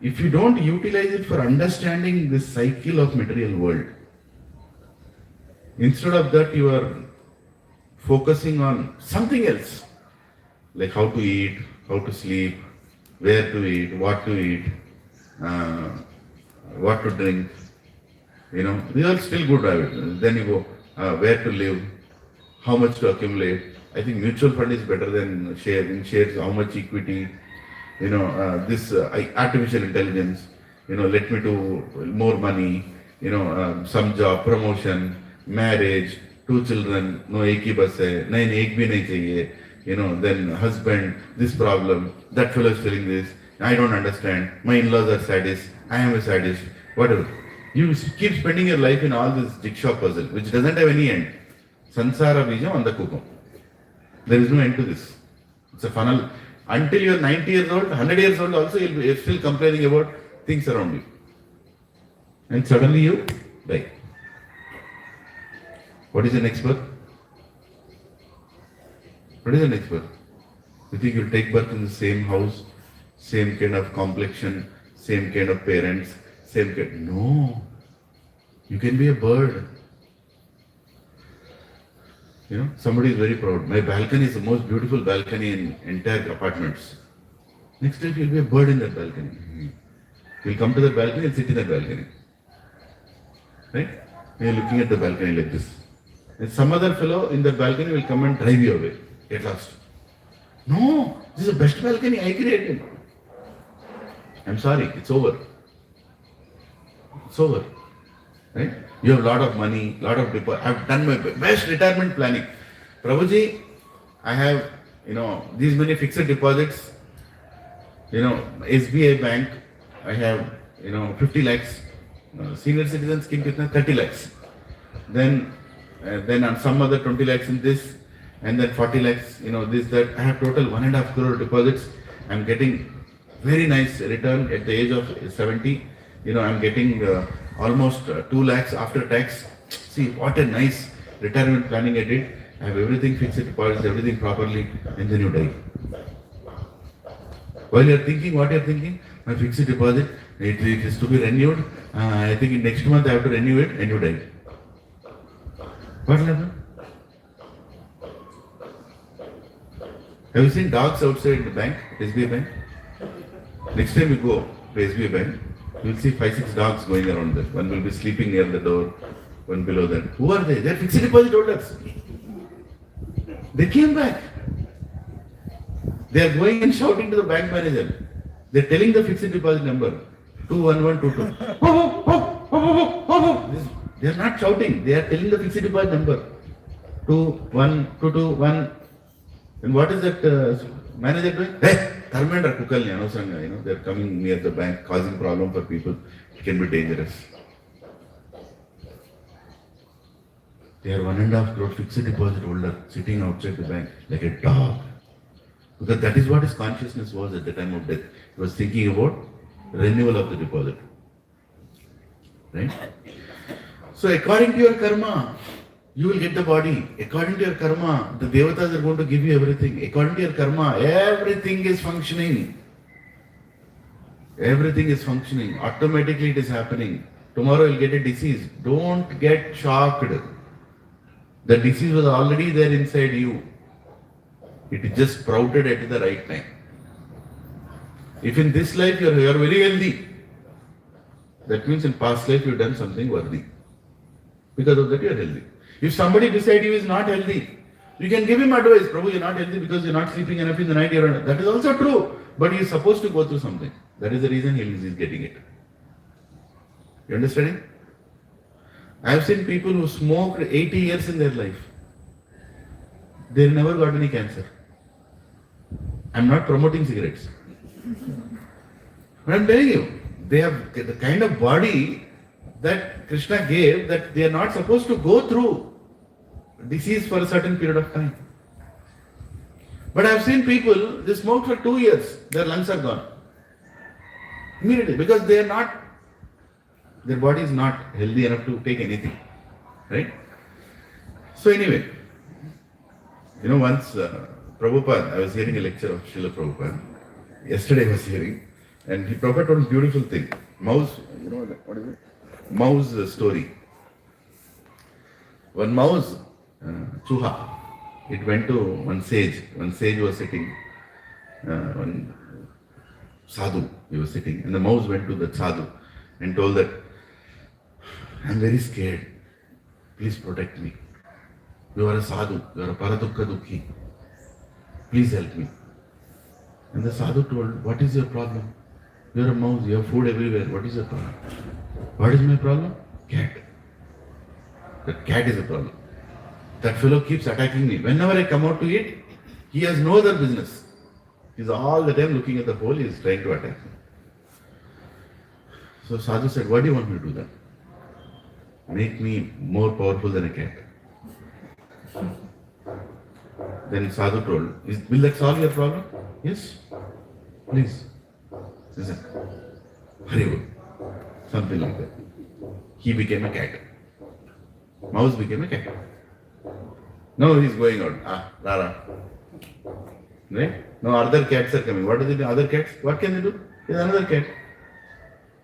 B: if you don't utilize it for understanding this cycle of material world, instead of that you are focusing on something else, like how to eat, how to sleep, where to eat, what to eat, what to drink. These are still good. Then you go, where to live, how much to accumulate. I think mutual fund is better than share. In shares, how much equity, this artificial intelligence, let me do more money, some job, promotion, marriage, 2 children, no ek hi bas hai, nahin ek bhi nahi chahiye, then husband, this problem, that fellow is telling this, I don't understand, my in-laws are sadists, I am a sadist, whatever. You keep spending your life in all this jigsaw puzzle, which doesn't have any end. Sansara bijam on the kupam. There is no end to this. It's a funnel. Until you are 90 years old, 100 years old also, you'll be still complaining about things around you. And suddenly you die. What is the next birth? What is the next birth? You think you'll take birth in the same house, same kind of complexion, same kind of parents, same kind. No. You can be a bird. Somebody is very proud. My balcony is the most beautiful balcony in entire apartments. Next time you'll be a bird in that balcony. You'll come to the balcony and sit in that balcony. Right? You're looking at the balcony like this. And some other fellow in that balcony will come and drive you away. Get lost. No, this is the best balcony I created. I'm sorry, it's over. It's over. Right? You have a lot of money, lot of deposit. I've done my best retirement planning. Prabhuji, I have, these many fixed deposits. SBI Bank, I have, 50 lakhs. Senior citizen scheme, 30 lakhs. Then on some other 20 lakhs in this, and then 40 lakhs, this, that. I have total 1.5 crore deposits. I'm getting very nice return at the age of 70. I'm getting almost 2 lakhs after tax. See, what a nice retirement planning I did. I have everything fixed deposits, everything properly, and then you die. While you're thinking, what you're thinking? My fixed deposit, it is to be renewed. I think in next month I have to renew it, and you die. What will happen? Have you seen dogs outside the bank, SBI Bank? Next time you go to SBI Bank, you will see 5-6 dogs going around there. One will be sleeping near the door, one below that. Who are they? They are fixed deposit holders. They came back. They are going and shouting to the bank manager. They are telling the fixed deposit number 21122. They are not shouting. They are telling the fixed deposit number 21221. And what is that manager doing? Hey, Tharmendra Kukalni Anusanga, they are coming near the bank, causing problem for people. It can be dangerous. They are 1.5 crore fixed deposit holder sitting outside the bank like a dog. Because that is what his consciousness was at the time of death. He was thinking about renewal of the deposit. Right? So according to your karma, you will get the body. According to your karma, the devatas are going to give you everything. According to your karma, everything is functioning. Everything is functioning. Automatically it is happening. Tomorrow you'll get a disease. Don't get shocked. The disease was already there inside you. It just sprouted at the right time. If in this life you are very healthy, that means in past life you have done something worthy. Because of that you are healthy. If somebody beside you is not healthy, you can give him advice. Prabhu, you are not healthy because you are not sleeping enough in the night. That is also true. But he is supposed to go through something. That is the reason he is getting it. You understanding? I have seen people who smoked 80 years in their life. They never got any cancer. I am not promoting cigarettes. But I am telling you, they have the kind of body that Krishna gave that they are not supposed to go through disease for a certain period of time. But I have seen people, they smoked for 2 years, their lungs are gone. Immediately, because they are not, their body is not healthy enough to take anything. Right? So anyway, once Prabhupada, I was hearing a lecture of Srila Prabhupada. Yesterday I was hearing, and Prabhupada told a beautiful thing. Mouse, what is it? Mouse story. One mouse, Chuha, it went to one sage. One sage was sitting, one sadhu, he was sitting, and the mouse went to the sadhu and told that, I am very scared. Please protect me. You are a sadhu, you are a paradukha dukhi. Please help me. And the sadhu told, what is your problem? You are a mouse, you have food everywhere. What is your problem? What is my problem? Cat. That cat is a problem. That fellow keeps attacking me. Whenever I come out to eat, he has no other business. He is all the time looking at the hole, he is trying to attack me. So sadhu said, what do you want me to do then? Make me more powerful than a cat. Then sadhu told, will that solve your problem? Yes. Please. Listen. Haribol. Something like that. He became a cat. Mouse became a cat. Now he is going out. Rara. Right? Now other cats are coming. What do they do? Other cats? What can they do? There is another cat.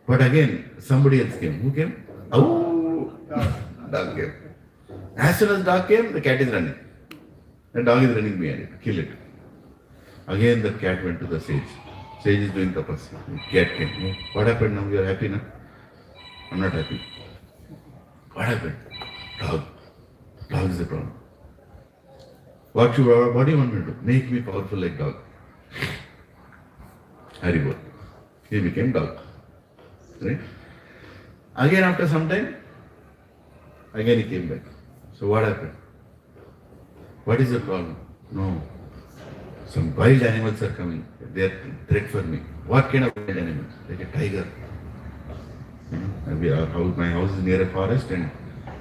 B: But again, somebody else came. Who came? Oh, dog came. As soon as dog came, the cat is running. The dog is running behind it. Kill it. Again the cat went to the sage. Sage is doing tapasya. Cat came. What happened now? You are happy now? I am not happy. What happened? Dog. Dog is the problem. What do you want me to do? Make me powerful like dog. Haribol. He became dog. Right? Again after some time, again he came back. So what happened? What is the problem? No. Some wild animals are coming. They are threat for me. What kind of wild animals? Like a tiger. My house is near a forest and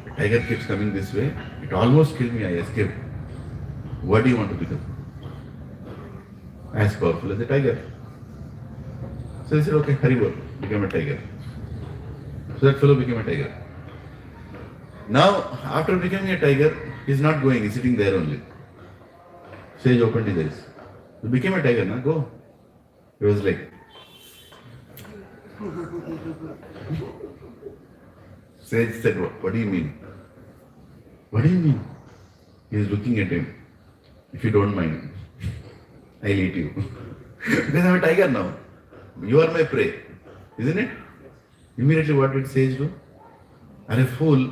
B: a tiger keeps coming this way. It almost killed me. I escaped. What do you want to become? As powerful as a tiger. So he said, okay, Haribol, become a tiger. So that fellow became a tiger. Now, after becoming a tiger, he is not going, he is sitting there only. Sage opened his eyes. You became a tiger, now go. He was like, Sage said, what do you mean? What do you mean? He is looking at him. If you don't mind, I'll eat you. Because I'm a tiger now. You are my prey. Isn't it? Immediately what did Sage do? And a fool,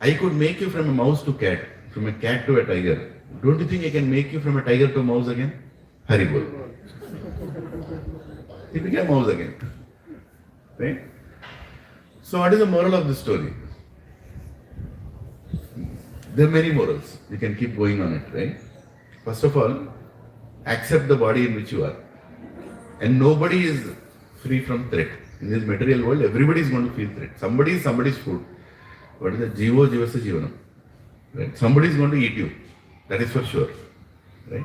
B: I could make you from a mouse to cat, from a cat to a tiger. Don't you think I can make you from a tiger to a mouse again? Haribol. He became a mouse again. Right? So what is the moral of the story? There are many morals. You can keep going on it, right? First of all, accept the body in which you are. And nobody is free from threat. In this material world, everybody is going to feel threat. Somebody is somebody's food. What is it? Jivo jivasya jivanam. Right? Somebody is going to eat you. That is for sure. Right?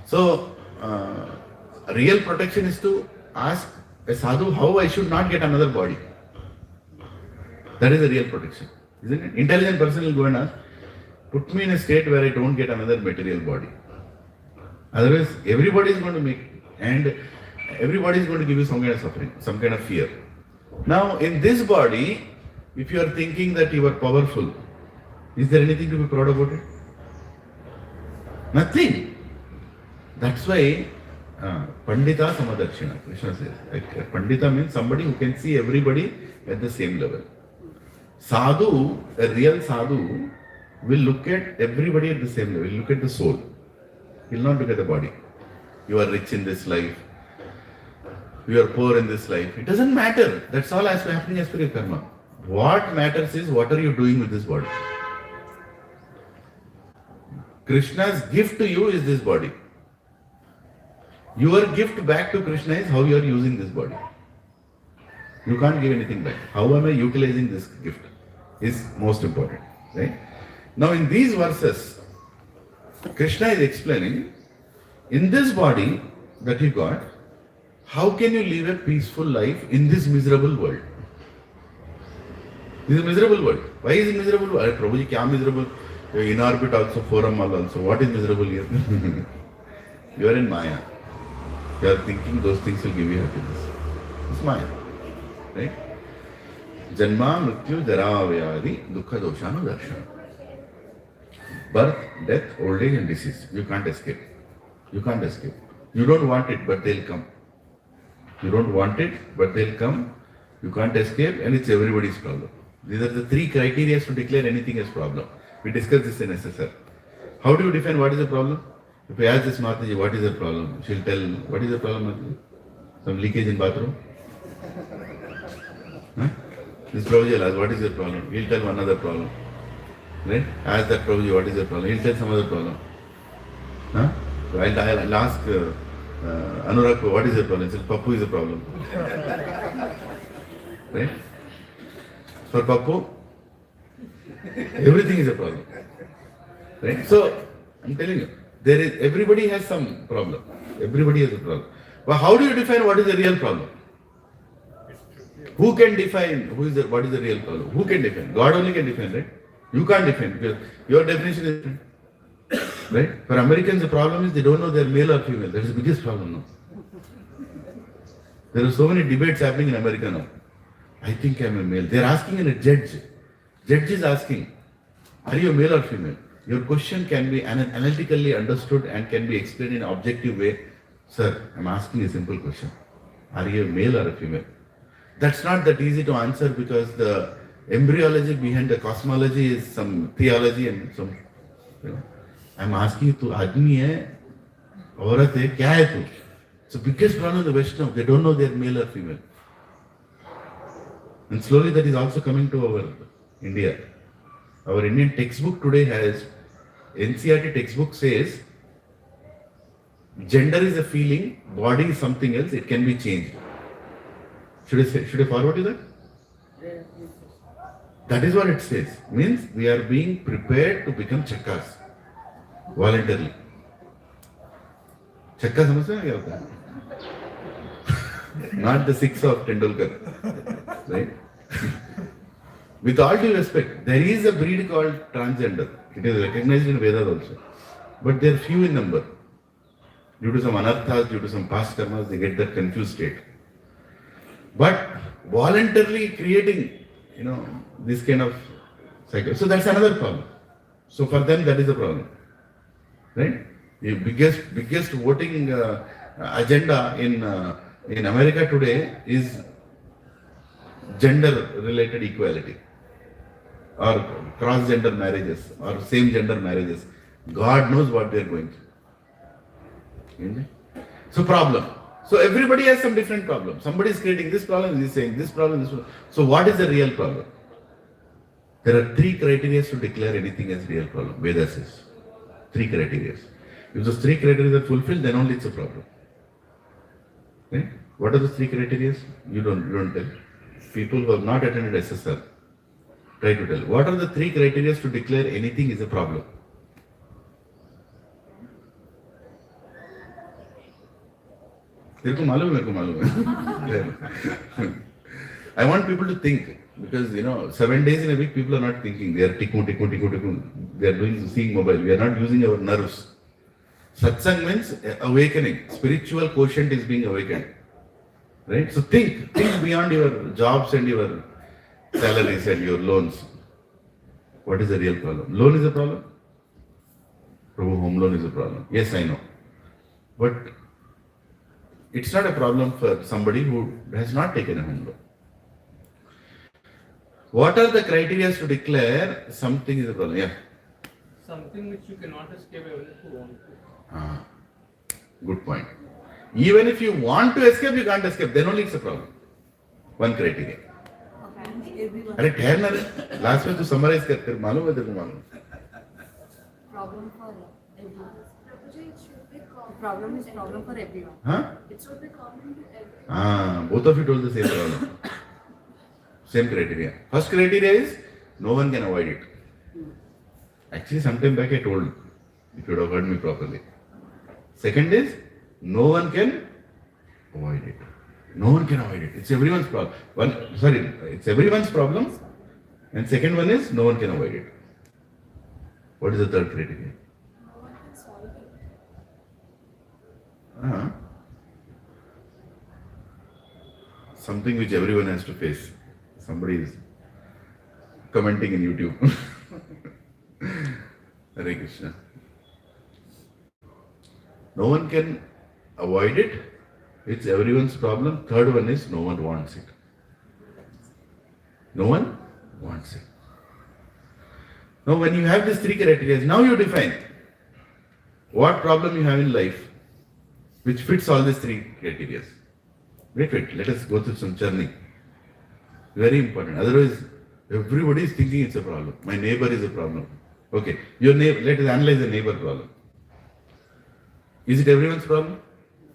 B: So, real protection is to ask a sadhu how I should not get another body. That is the real protection. Isn't it? Intelligent person will go and ask, put me in a state where I don't get another material body. Otherwise, everybody is going to make, and everybody is going to give you some kind of suffering, some kind of fear. Now, in this body, if you are thinking that you are powerful, is there anything to be proud about it? Nothing. That's why Pandita Samadarshina, Krishna says. Like, Pandita means somebody who can see everybody at the same level. Sadhu, a real sadhu, will look at everybody at the same level. He will look at the soul. He will not look at the body. You are rich in this life. You are poor in this life. It doesn't matter. That's all happening as per your karma. What matters is what are you doing with this body. Krishna's gift to you is this body. Your gift back to Krishna is how you are using this body. You can't give anything back. How am I utilizing this gift is most important. Right? Now in these verses, Krishna is explaining, in this body that you got, how can you live a peaceful life in this miserable world? This is a miserable world. Why is it miserable? Prabhuji, kya miserable? You're in orbit also, forum also. What is miserable here? You are in Maya. You are thinking those things will give you happiness. It's Maya. Right? Janma, Mrityu, Jara, Vyadi, Dukkha, Doshanu, Darshana. Birth, death, old age and disease. You can't escape. You can't escape. You don't want it, but they'll come. You don't want it, but they'll come. You can't escape, and it's everybody's problem. These are the three criteria to declare anything as problem. We discussed this in SSR. How do you define what is the problem? If I ask this Mataji, what is the problem? She'll tell, what is the problem, Mataji? Some leakage in bathroom? Huh? This Prabhuji will ask, what is the problem? He'll tell one other problem. Right? Ask that Prabhuji, what is the problem? He'll tell some other problem. Huh? So I'll ask Anurag, what is the problem? He says, Pappu is the problem. Right? For Pappu, everything is a problem. Right? So, I'm telling you, everybody has some problem. Everybody has a problem. But how do you define what is the real problem? Who can define what is the real problem? Who can define? God only can define, right? You can't define because your definition is different. Right? For Americans, the problem is they don't know they're male or female. That is the biggest problem now. There are so many debates happening in America now. I think I'm a male. They're asking a judge. Judge is asking, are you a male or female? Your question can be analytically understood and can be explained in an objective way. Sir, I'm asking a simple question. Are you a male or a female? That's not that easy to answer because the embryology behind the cosmology is some theology and some, I'm asking you, tu aadmi hai, aurat hai, kya hai tu? It's the biggest problem in the West now. They don't know they're male or female. And slowly that is also coming to our India. Our Indian textbook today has, NCERT textbook says, gender is a feeling, body is something else, it can be changed. Should I forward you that? That is what it says. Means we are being prepared to become chakkas. Voluntarily. Chakka samajhte kya hota hai? Not the six of Tendulkar. Right? With all due respect, there is a breed called transgender. It is recognized in Vedas also. But they are few in number. Due to some anarthas, due to some past karmas, they get that confused state. But voluntarily creating, this kind of cycle. So that's another problem. So for them, that is a problem. Right? The biggest voting agenda in America today is gender-related equality. or cross-gender marriages or same-gender marriages. God knows what they are going through. So problem. So everybody has some different problem. Somebody is creating this problem, he is saying this problem, this problem. So what is the real problem? There are 3 criteria to declare anything as real problem. Veda says 3 criteria. If those 3 criteria are fulfilled, then only it's a problem. Okay? What are the 3 criteria? You don't tell. People who have not attended SSR, try to tell. What are the 3 criteria to declare anything is a problem? I want people to think, because 7 days in a week people are not thinking. They are tikku. They are seeing mobile. We are not using our nerves. Satsang means awakening. Spiritual quotient is being awakened. Right? So think beyond your jobs and your salaries and your loans. What is the real problem? Loan is a problem? Prabhu, home loan is a problem. Yes, I know. But it's not a problem for somebody who has not taken a home loan. What are the criteria to declare something is a problem? Yeah.
D: Something which you cannot escape even if you want to.
B: Good point. Even if you want to escape, you can't escape. Then only it's a problem. One criteria. अरे ठहरना रे. Last में तू summarize कर. तेरे मालूम है तेरे को मालूम.
E: Problem for everyone. Problem is problem for everyone.
B: Huh?
E: It should be common to everyone.
B: Both of you told the same problem. Same criteria. First criteria is no one can avoid it. Actually, sometime back I told, if you would have heard me properly. Second is no one can avoid it. No one can avoid it. It's everyone's problem. It's everyone's problem. And second one is no one can avoid it. What is the third criteria?
E: No one can solve it.
B: Something which everyone has to face. Somebody is commenting in YouTube. Hare Krishna. No one can avoid it. It's everyone's problem. Third one is no one wants it. No one wants it. Now when you have these 3 criteria, now you define what problem you have in life which fits all these 3 criteria. Wait, let us go through some journey. Very important. Otherwise, everybody is thinking it's a problem. My neighbor is a problem. Okay, your neighbor, let us analyze the neighbor problem. Is it everyone's problem?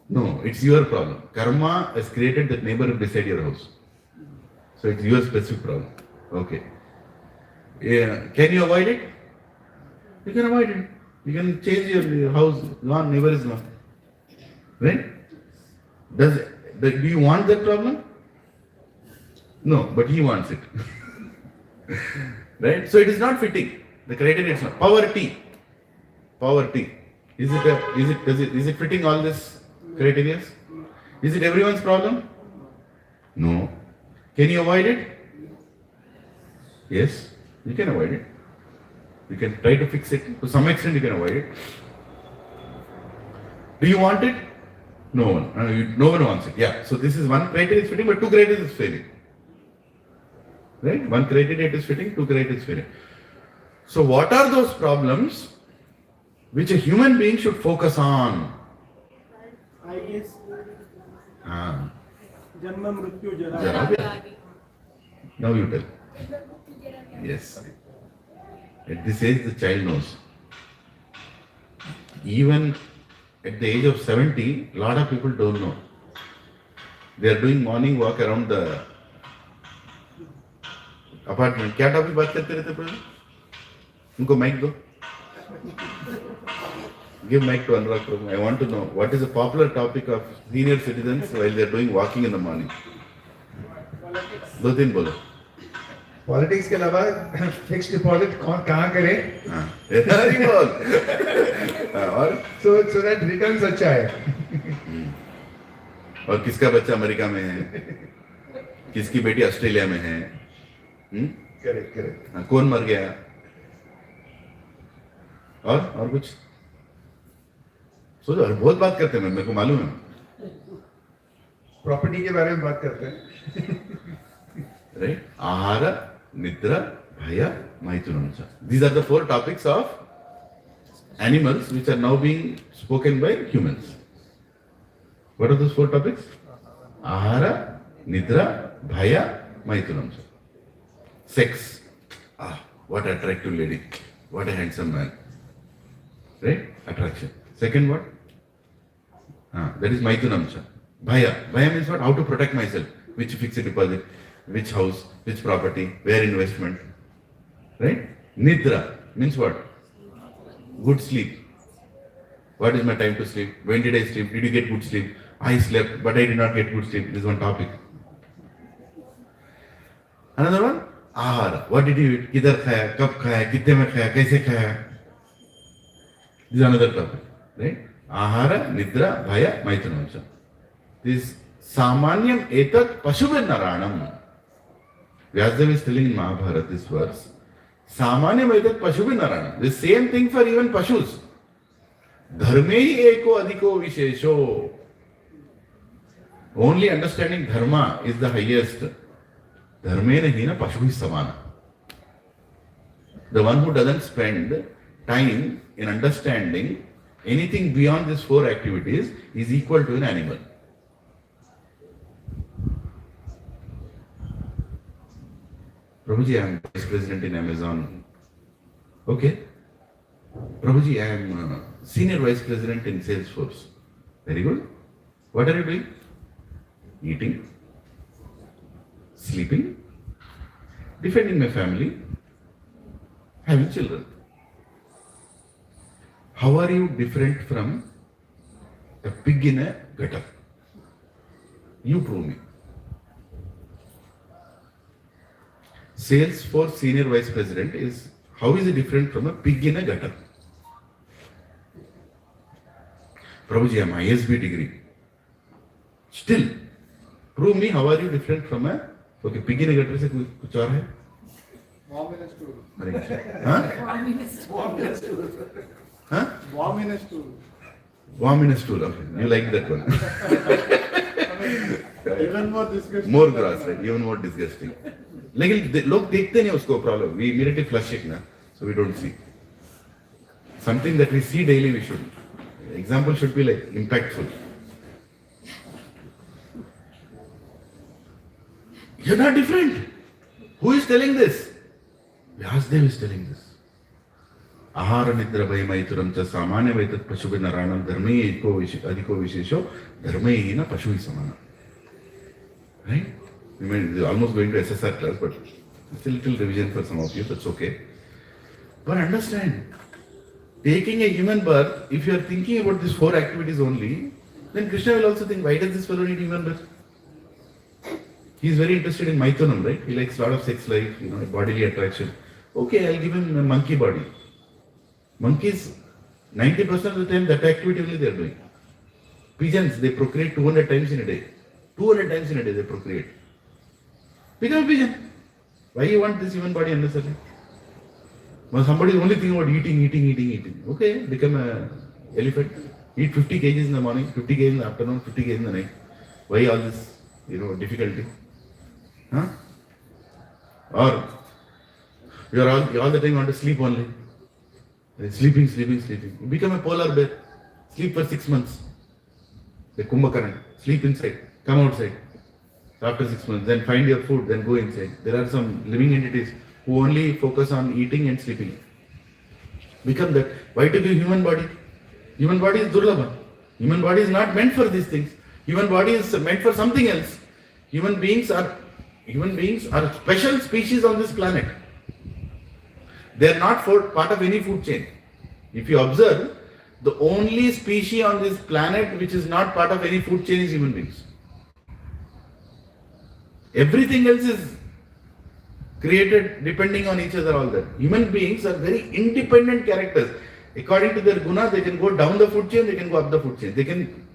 B: No, it's your problem. Karma has created that neighbor beside your house. So it's your specific problem. Okay. Yeah. Can you avoid it? You can avoid it. You can change your house. Gone, neighbor is gone. Right? Do you want that problem? No, but he wants it. Right? So it is not fitting. The criteria is not. Poverty. Is it fitting all this criteria? Is it everyone's problem? No. Can you avoid it? Yes, you can avoid it. You can try to fix it. To some extent you can avoid it. Do you want it? No one. No one wants it. Yeah. So this is one criteria is fitting, but 2 criteria is failing. Right? 1 criteria is fitting, 2 criteria is failing. So what are those problems which a human being should focus on?
F: I guess
B: Ah.
F: Janma Mrityu Jara.
B: Jara. Now you tell. Yes. At this age, the child knows. Even at the age of 70, a lot of people don't know. They are doing morning walk around the apartment. क्या topic बात करते रहते प्रभु? उनको mic दो. Give mic to Anurag Prabhu. I want to know what is the popular topic of senior citizens while they are doing walking in the morning. दो तीन बोलो.
A: Politics के अलावा फिक्स्ड डिपॉजिट कौन कहाँ करे?
B: और
A: so that returns अच्छा है.
B: और किसका बच्चा अमेरिका में है, किसकी बेटी ऑस्ट्रेलिया में है,
A: करेक्ट.
B: कौन मर गया, और कुछ सोचो. बहुत बात करते हैं, मेरे को मालूम है.
A: प्रॉपर्टी के बारे में बात करते हैं.
B: राइट. आहार, निद्रा, Bhaya, Maithunam cha. These are the 4 topics of animals which are now being spoken by humans. What are those 4 topics? Ahara, Nidra, Bhaya, Maithunam cha. Sex. What attractive lady. What a handsome man. Right? Attraction. Second what? That is Maithunam cha. Bhaya. Bhaya means what? How to protect myself. Which fixed deposit, which house, which property, where investment. Right? Nidra means what? Good sleep. What is my time to sleep? When did I sleep? Did you get good sleep? I slept, but I did not get good sleep. This is one topic. Another one? Ahara. What did you eat? Kidhar khaya, kab khaya, kitne mein khaya, kaise khaya? This is another topic. Right? Ahara, Nidra, Bhaya, Maithunam cha. This Samanyam etat pashubir naranam. Vyasadeva is telling in Mahabharata this verse. Samanyam etat pashubir naranam. The same thing for even pashus. Dharme eko adhiko vishesho. Only understanding dharma is the highest. Dharmena hina pashuhi samana. The one who doesn't spend time in understanding anything beyond these 4 activities is equal to an animal. Prabhuji, I am Vice President in Amazon. Okay. Prabhuji, I am Senior Vice President in Salesforce. Very good. What are you doing? Eating, sleeping, defending my family, having children. How are you different from a pig in a gutter? You prove me. Salesforce Senior Vice President is, how is it different from a pig in a gutter? Prabhuji, I am ISB degree. Still, prove me how are you different from a, okay, pig in a gutter se kuch aur hai?
A: Bomb in a stool.
B: Huh?
A: Bomb in a stool.
B: Huh?
A: Bomb in a stool.
B: Bomb in a stool, okay. You like that one.
A: Even more disgusting.
B: More gross, right? Even more disgusting. लेकिन लोग देखते नहीं उसको problem. We immediately flush it ना, so we don't see. Something that we see daily, we should. Example should be like impactful. You're not different. Who is telling this? Vyasadeva is telling this. Ahara nidra bhaya maithuram cha samanya vaitat pashubi naranam dharme eko adhiko vishesho dharme hina pashuhi samana. Right? We mean, almost going to SSR class, but it's a little revision for some of you, that's okay. But understand, taking a human birth, if you are thinking about these 4 activities only, then Krishna will also think, why does this fellow need human birth? He is very interested in Maithunam, right? He likes a lot of sex life, bodily attraction. Okay, I'll give him a monkey body. Monkeys, 90% of the time, that activity only they are doing. Pigeons, they procreate 200 times in a day. 200 times in a day they procreate. Become a pigeon. Why you want this human body unnecessarily? Well, somebody is only thinking about eating. Okay, become an elephant. Eat 50 kgs in the morning, 50 kgs in the afternoon, 50 kgs in the night. Why all this, difficulty? Huh? Or you are all the time want to sleep only. Sleeping. You become a polar bear. Sleep for 6 months. The Kumbhakarna. Sleep inside. Come outside. After 6 months, then find your food, then go inside. There are some living entities who only focus on eating and sleeping. Become that. Why to give human body? Human body is durlabha. Human body is not meant for these things. Human body is meant for something else. Human beings are special species on this planet. They are not part of any food chain. If you observe, the only species on this planet which is not part of any food chain is human beings. Everything else is created depending on each other, all that. Human beings are very independent characters. According to their guna, they can go down the food chain, they can go up the food chain. They can,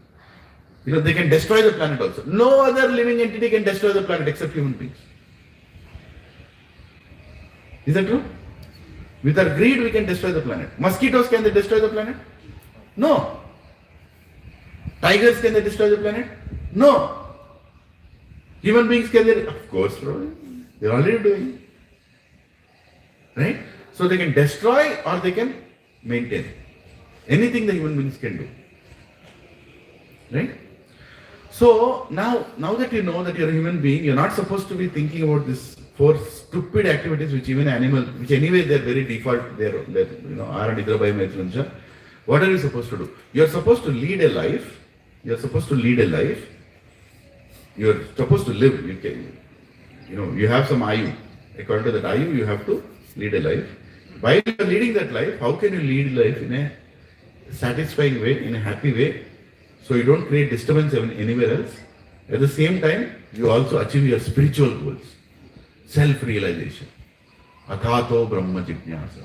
B: they can destroy the planet also. No other living entity can destroy the planet except human beings. Is that true? With our greed, we can destroy the planet. Mosquitoes, can they destroy the planet? No. Tigers, can they destroy the planet? No. Human beings, can they? Of course, bro. They're already doing. Right? So they can destroy or they can maintain. Anything the human beings can do. Right? So now that you know that you're a human being, you're not supposed to be thinking about this 4 stupid activities which even animal, which anyway they're very default, they're are nidra bhayam etuncha. What are you supposed to do? You're supposed to lead a life. You're supposed to live. You have some ayu. According to that ayu, you have to lead a life. While you're leading that life, how can you lead life in a satisfying way, in a happy way, so you don't create disturbance anywhere else? At the same time, you also achieve your spiritual goals. Self-realization. Athato Brahma Jijnasa.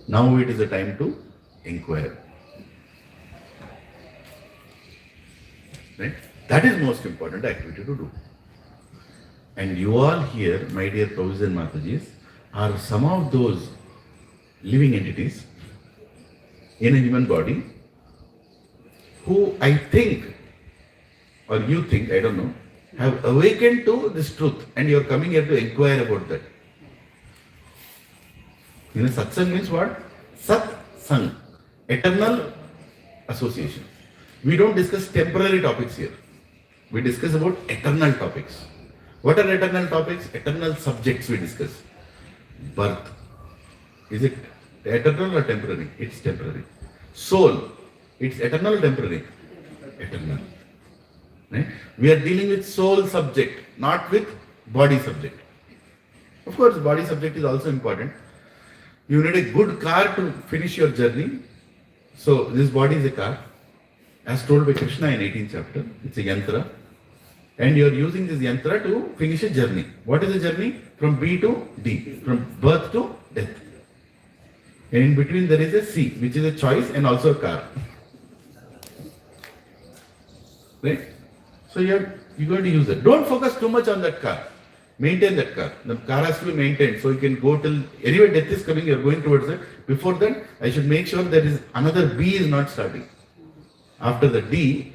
B: Now it is the time to inquire. Right? That is most important activity to do. And you all here, my dear Prabhus and Matajis, are some of those living entities in a human body who I think, or you think, I don't know, have awakened to this truth, and you are coming here to inquire about that. Satsang means what? Satsang, eternal association. We don't discuss temporary topics here. We discuss about eternal topics. What are eternal topics? Eternal subjects we discuss. Birth. Is it eternal or temporary? It's temporary. Soul. It's eternal or temporary? Eternal. Right? We are dealing with soul subject, not with body subject. Of course, body subject is also important. You need a good car to finish your journey. So, this body is a car. As told by Krishna in 18th chapter, it's a yantra. And you are using this yantra to finish a journey. What is the journey? From B to D. From birth to death. And in between there is a C, which is a choice and also a car. Right? So you're going to use it. Don't focus too much on that car. Maintain that car. The car has to be maintained so you can go till, anyway death is coming, you're going towards it. Before that, I should make sure there is another B is not starting. After the D,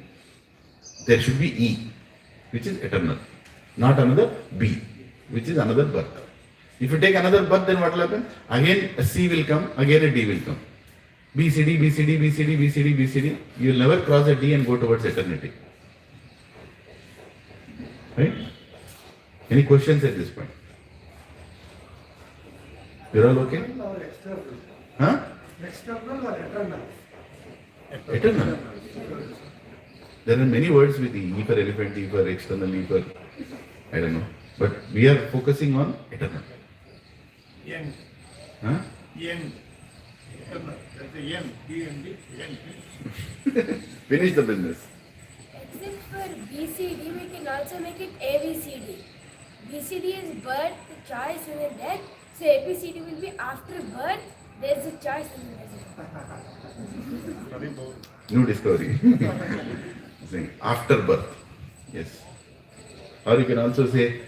B: there should be E, which is eternal. Not another B, which is another birth. If you take another birth, then what will happen? Again a C will come, again a D will come. B, C, D, B, C, D, B, C, D, B, C, D, B, C, D. You will never cross a D and go towards eternity. Right? Any questions at this point? You're all okay?
A: Or external?
B: Huh?
A: External or eternal?
B: Eternal. There are many words with E for elephant, E for external, E for I don't know. But we are focusing on eternal.
C: Yen.
B: Huh?
C: Yen. Eternal. That's a yen. D-N-D. Yen.
B: Finish the business.
G: Except for BCD, we can also make it ABCD. BCD is birth, choice, and then death. So ABCD will be after birth, there's a choice and then
B: New discovery. Saying after birth. Yes. Or you can also say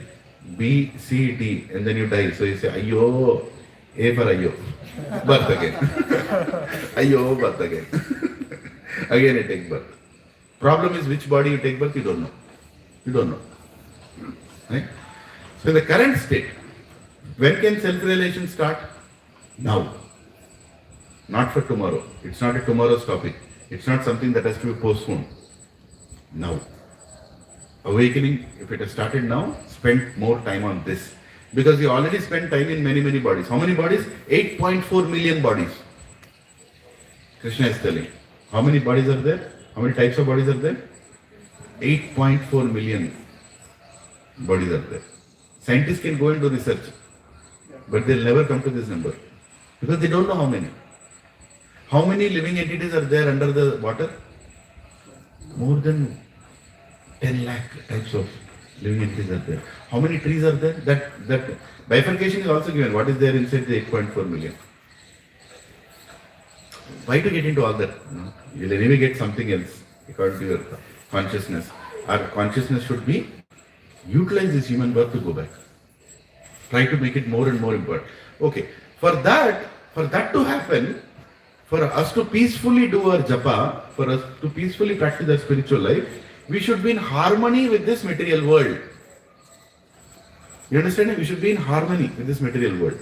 B: B, C, D, and then you die. So you say Ayyo, A for Ayyo. Birth again. Ayyo, birth again. Again you take birth. Problem is which body you take birth, you don't know. You don't know. Right? So in the current state, when can self-realization start? Now. Not for tomorrow. It's not a tomorrow's topic. It's not something that has to be postponed. Now. Awakening, if it has started now, spend more time on this. Because you already spent time in many, many bodies. How many bodies? 8.4 million bodies. Krishna is telling. How many bodies are there? How many types of bodies are there? 8.4 million bodies are there. Scientists can go and do research, but they'll never come to this number because they don't know how many. How many living entities are there under the water? More than 10 lakh types of living entities are there. How many trees are there? That bifurcation is also given. What is there inside the 8.4 million? Why to get into all that? No? You'll anyway get something else according to your consciousness. Our consciousness should be utilize this human birth to go back. Try to make it more and more important. Okay. For that to happen, for us to peacefully do our japa, for us to peacefully practice our spiritual life, we should be in harmony with this material world. You understand? We should be in harmony with this material world.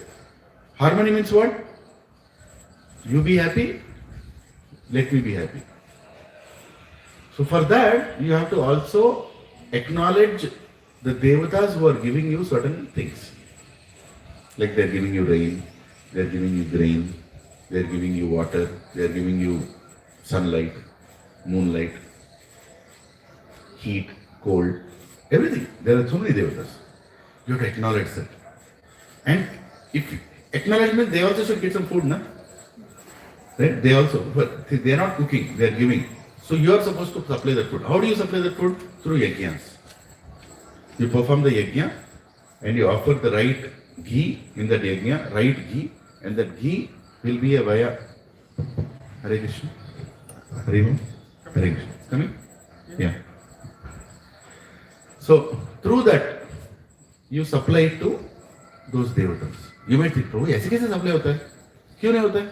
B: Harmony means what? You be happy, let me be happy. So for that, you have to also acknowledge the devatas who are giving you certain things. Like they are giving you rain, they are giving you grain, they are giving you water, they are giving you sunlight, moonlight, heat, cold, everything. There are so many devatas. You have to acknowledge that. And if acknowledgement, they also should get some food, na? Right? They also, but they are not cooking, they are giving. So you are supposed to supply that food. How do you supply that food? Through yajnas. You perform the yajna and you offer the right ghee in that yajna, right ghee, and that ghee will be a vaya. Hare Krishna. Hare Om. Hare Krishna. Coming? Yeah. So through that, you supply it to those devatas. You might think, "Oh, ऐसे कैसे supply होता है? क्यों नहीं होता है?"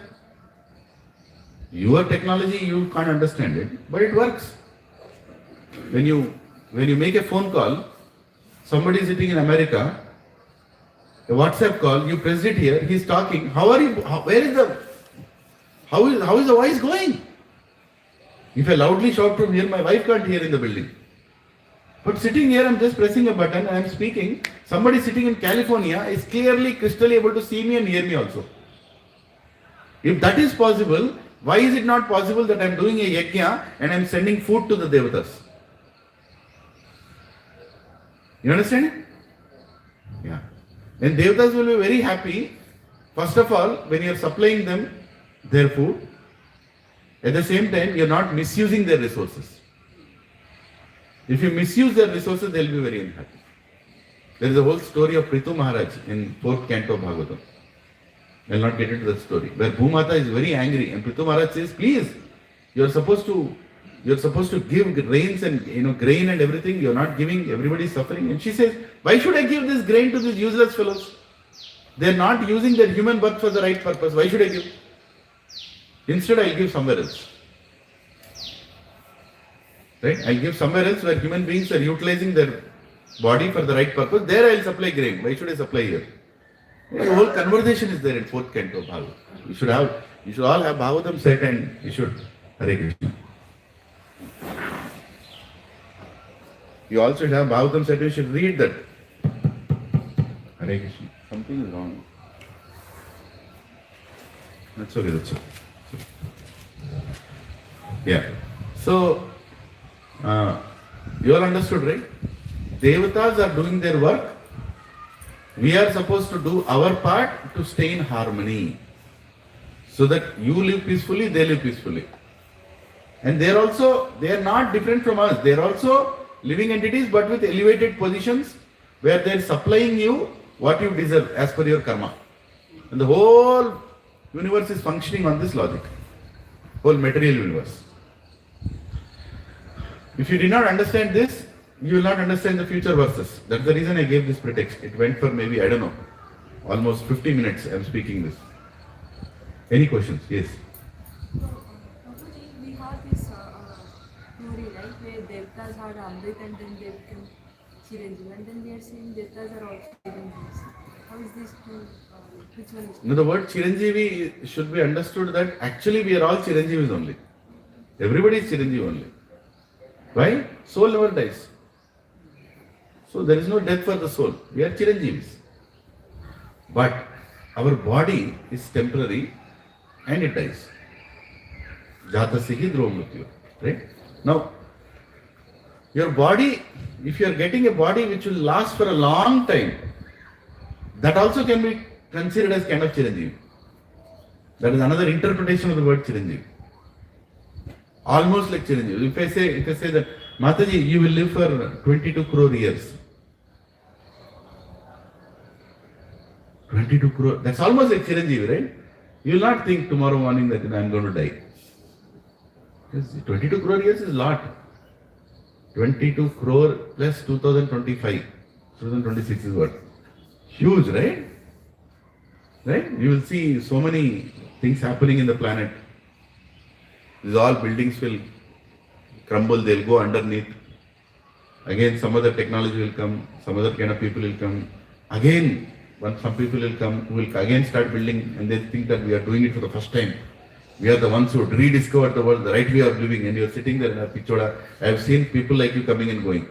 B: Your technology, you can't understand it, but it works. When you make a phone call, somebody sitting in America, a WhatsApp call, you press it here, he's talking. How is the voice going? If I loudly shout from here, my wife can't hear in the building. But sitting here, I'm just pressing a button, I'm speaking. Somebody sitting in California is clearly, crystal able to see me and hear me also. If that is possible, why is it not possible that I'm doing a yajna and I'm sending food to the devatas? You understand it? Yeah. And devatas will be very happy, first of all, when you're supplying them their food. At the same time, you're not misusing their resources. If you misuse their resources, they'll be very unhappy. There is a whole story of Prithu Maharaj in 4th canto of Bhagavad. I will not get into that story. Where Bhumata is very angry and Prithu Maharaj says, "Please, you're supposed to give rains and grain and everything. You're not giving. Everybody is suffering." And she says, "Why should I give this grain to these useless fellows? They're not using their human birth for the right purpose. Why should I give? Instead, I'll give somewhere else. Right? I'll give somewhere else where human beings are utilizing their body for the right purpose. There I'll supply grain. Why should I supply here?" The whole conversation is there in 4th canto of Bhagavad. You should all have Bhagavatam set and you should Hare Krishna. You also should have Bhagavatam set and you should read that. Hare Krishna. Something is wrong. That's okay. Yeah. So, you all understood, right? Devatas are doing their work. We are supposed to do our part to stay in harmony. So that you live peacefully, they live peacefully. And they are not different from us. They are also living entities but with elevated positions where they are supplying you what you deserve as per your karma. And the whole universe is functioning on this logic. Whole material universe. If you did not understand this, you will not understand the future verses. That's the reason I gave this pretext. It went for maybe, almost 50 minutes I am speaking this. Any questions? Yes.
E: Prabhuji, we have this theory, right, where Devtas had Amrit and then they became Chiranjeev, and then we are saying Devtas are also Chiranjeevs. How is this two? Which one is?
B: No, the word Chiranjeevi should be understood that actually we are all Chiranjeevis only. Everybody is Chiranjeev only. Why? Soul never dies. So there is no death for the soul. We are Chiranjeevis. But our body is temporary and it dies. Jatasya dhruva mrityu. Right? Now, your body, if you are getting a body which will last for a long time, that also can be considered as kind of Chiranjeevi. That is another interpretation of the word Chiranjeevi. Almost like Chiranjeevi. If I say that, Mataji, you will live for 22 crore years. 22 crore, that's almost like Chiranjeevi, right? You will not think tomorrow morning that I am going to die. Because 22 crore years is a lot. 22 crore plus 2025. 2026 is what? Huge, right? Right? You will see so many things happening in the planet. These all buildings will crumble, they'll go underneath. Again, some other technology will come, some other kind of people will come. Again, Once some people will come who will again start building and they think that we are doing it for the first time. We are the ones who rediscovered the world, the right way of living, and you are sitting there in a pichoda. I have seen people like you coming and going.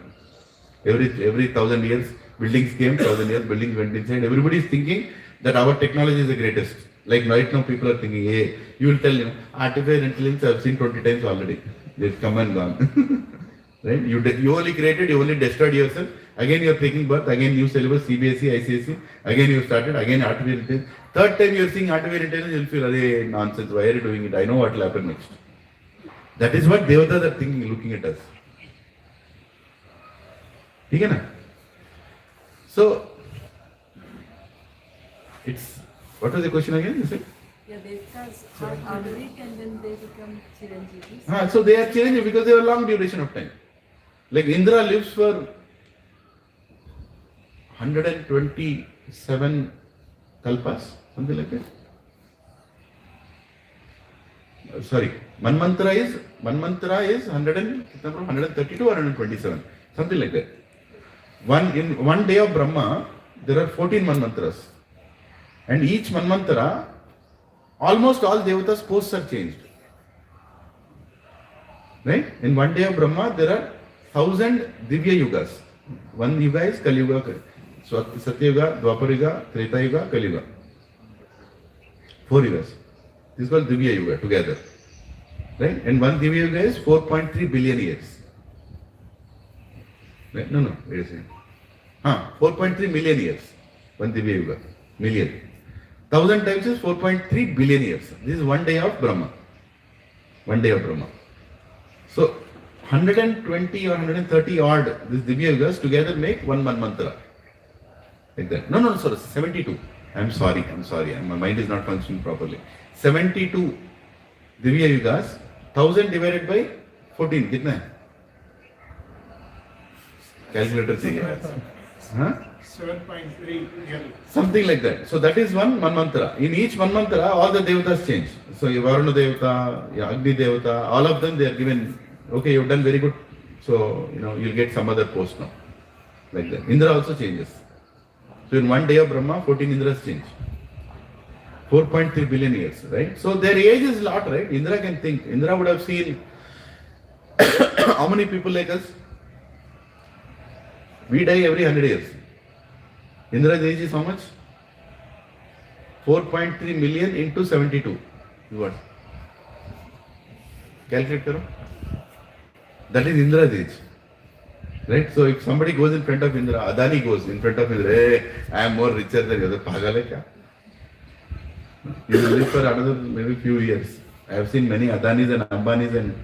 B: Every 1,000 years, buildings came, 1,000 years, buildings went inside. Everybody is thinking that our technology is the greatest. Like right now, people are thinking, hey, you will tell, artificial intelligence I have seen 20 times already. They've come and gone. Right? You only created, you only destroyed yourself. Again you are taking birth, again new syllabus, CBSE, ICSE. Again you started, again artificial intelligence. Third time you are seeing artificial intelligence, you will feel, hey, nonsense, why are you doing it? I know what will happen next. That is what Devatas are thinking, looking at us. Okay? So, it's, what was the question again? You said?
E: Yeah, Devtas are weak and then they become Chiranjeevis.
B: So they are changing because they have a long duration of time. Like Indra lives for 127 kalpas, something like that. Sorry, Manmantra is 132 or 127, something like that. In one day of Brahma, there are 14 Manmantras. And each Manmantara, almost all Devatas' posts are changed. Right? In one day of Brahma, there are 1,000 Divya Yugas. One Yuga is Kali Yuga, Satya Yuga, Dwapar Yuga, Treta Yuga, Kali Yuga. 4 Yugas. This is called Divya Yuga together. Right? And one Divya Yuga is 4.3 billion years. Right? No, wait a second. 4.3 million years. One Divya Yuga. Million. 1,000 times is 4.3 billion years. This is one day of Brahma. One day of Brahma. So, 120 or 130 odd, these Divya Yugas together make one Manmantara. Like that. No, sorry, 72. I'm sorry. My mind is not functioning properly. 72 Divya Yugas, 1,000 divided by 14. Kitna hai? Calculator चाहिए.
C: 7.3 yearly.
B: Something like that. So that is one Manmantara. In each Manmantara, all the Devatas change. So Varuna Devata, Agni Devata, all of them they are given, okay, you've done very good. So, you'll get some other post now. Like that. Indra also changes. So in one day of Brahma, 14 Indras change. 4.3 billion years, right? So their age is a lot, right? Indra can think. Indra would have seen how many people like us? We die every 100 years. Indra's age is how much? 4.3 million into 72. What? Calculate karo. That is Indra's age. Right? So if somebody goes in front of Indra, Adani goes in front of Indra, hey, I am more richer than you. Pagal hai kya? You will live for another maybe few years. I have seen many Adanis and Ambanis and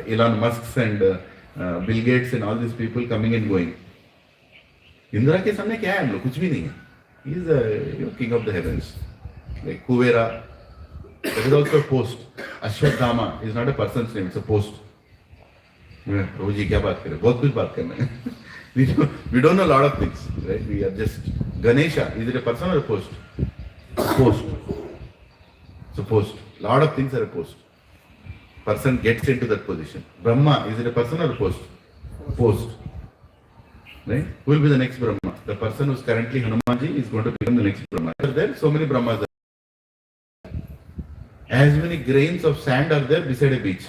B: Elon Musks and Bill Gates and all these people coming and going. Indra के सामने क्या है हम लोग कुछ भी नहीं है. He is the king of the heavens. Like Kuvera, that is also a post. Ashwatthama is not a person's name; it's a post. प्रभु जी क्या बात करें? बहुत कुछ बात करना है. We don't know a lot of things, right? We are just Ganesha. Is it a person or a post? Post. It's a post. Lot of things are a post. Person gets into that position. Brahma, is it a person or a post? Post. Right? Who will be the next Brahma? The person who is currently Hanumanji is going to become the next Brahma. Are there so many Brahmas? As many grains of sand are there beside a beach.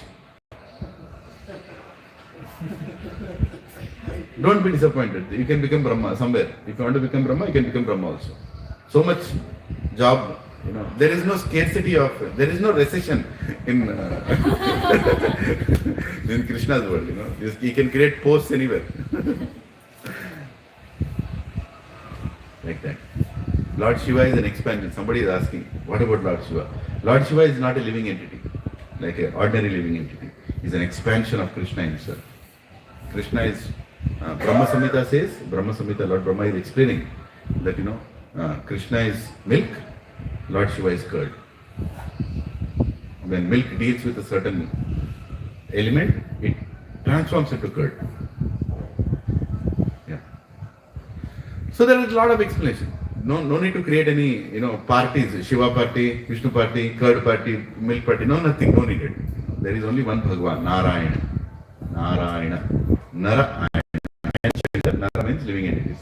B: Don't be disappointed. You can become Brahma somewhere. If you want to become Brahma, you can become Brahma also. So much job. There is no scarcity of, there is no recession in in Krishna's world. He can create posts anywhere. Like that. Lord Shiva is an expansion. Somebody is asking, what about Lord Shiva? Lord Shiva is not a living entity, like an ordinary living entity. He is an expansion of Krishna himself. Krishna is, Brahma Samhita says, Lord Brahma is explaining that, Krishna is milk, Lord Shiva is curd. When milk deals with a certain element, it transforms into curd. Yeah. So there is a lot of explanation. No need to create any, parties, Shiva party, Vishnu party, curd party, milk party. No, nothing, no needed. There is only one Bhagwan, Narayana. Nara means living entities.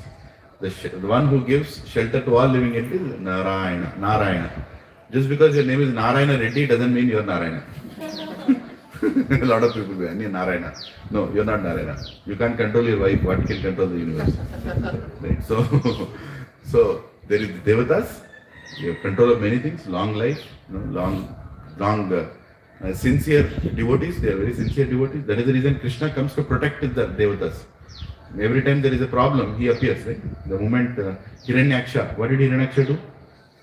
B: The one who gives shelter to all living entities is Narayana. Just because your name is Narayana Reddy doesn't mean you're Narayana. A lot of people go, you're Narayana. No, you're not Narayana. You can't control your wife. What can control the universe? Right? So there is Devatas. You have control of many things. Long life, sincere devotees. They are very sincere devotees. That is the reason Krishna comes to protect the Devatas. Every time there is a problem, he appears. Right? The moment Hiranyaksha, what did Hiranyaksha do?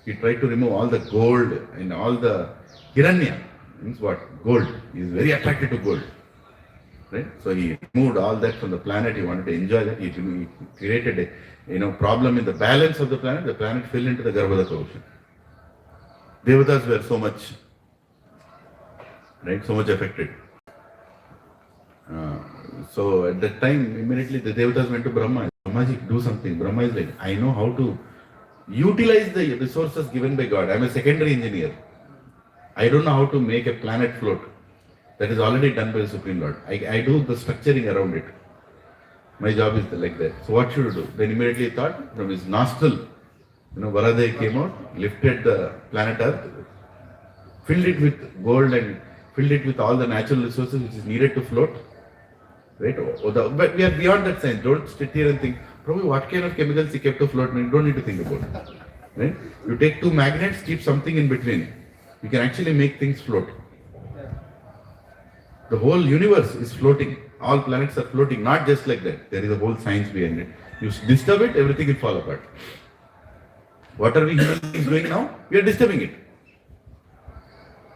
B: He tried to remove all the gold and all the Hiranya. Means what? Gold. He is very attracted to gold. Right? So he removed all that from the planet. He wanted to enjoy that. He created a problem in the balance of the planet. The planet fell into the Garbhodaka ocean. Devatas were so much affected. So at that time, immediately the Devatas went to Brahma. Brahmaji, do something. Brahma is like, I know how to utilize the resources given by God. I am a secondary engineer. I don't know how to make a planet float. That is already done by the Supreme Lord. I do the structuring around it. My job is like that. So what should I do? Then immediately thought from his nostril, Varadev came out, lifted the planet Earth, filled it with gold and filled it with all the natural resources which is needed to float. Right? But we are beyond that science. Don't sit here and think, probably what kind of chemicals he kept to float. You don't need to think about it. Right? You take two magnets, keep something in between. You can actually make things float. The whole universe is floating. All planets are floating, not just like that. There is a whole science behind it. You disturb it, everything will fall apart. What are we human beings doing now? We are disturbing it.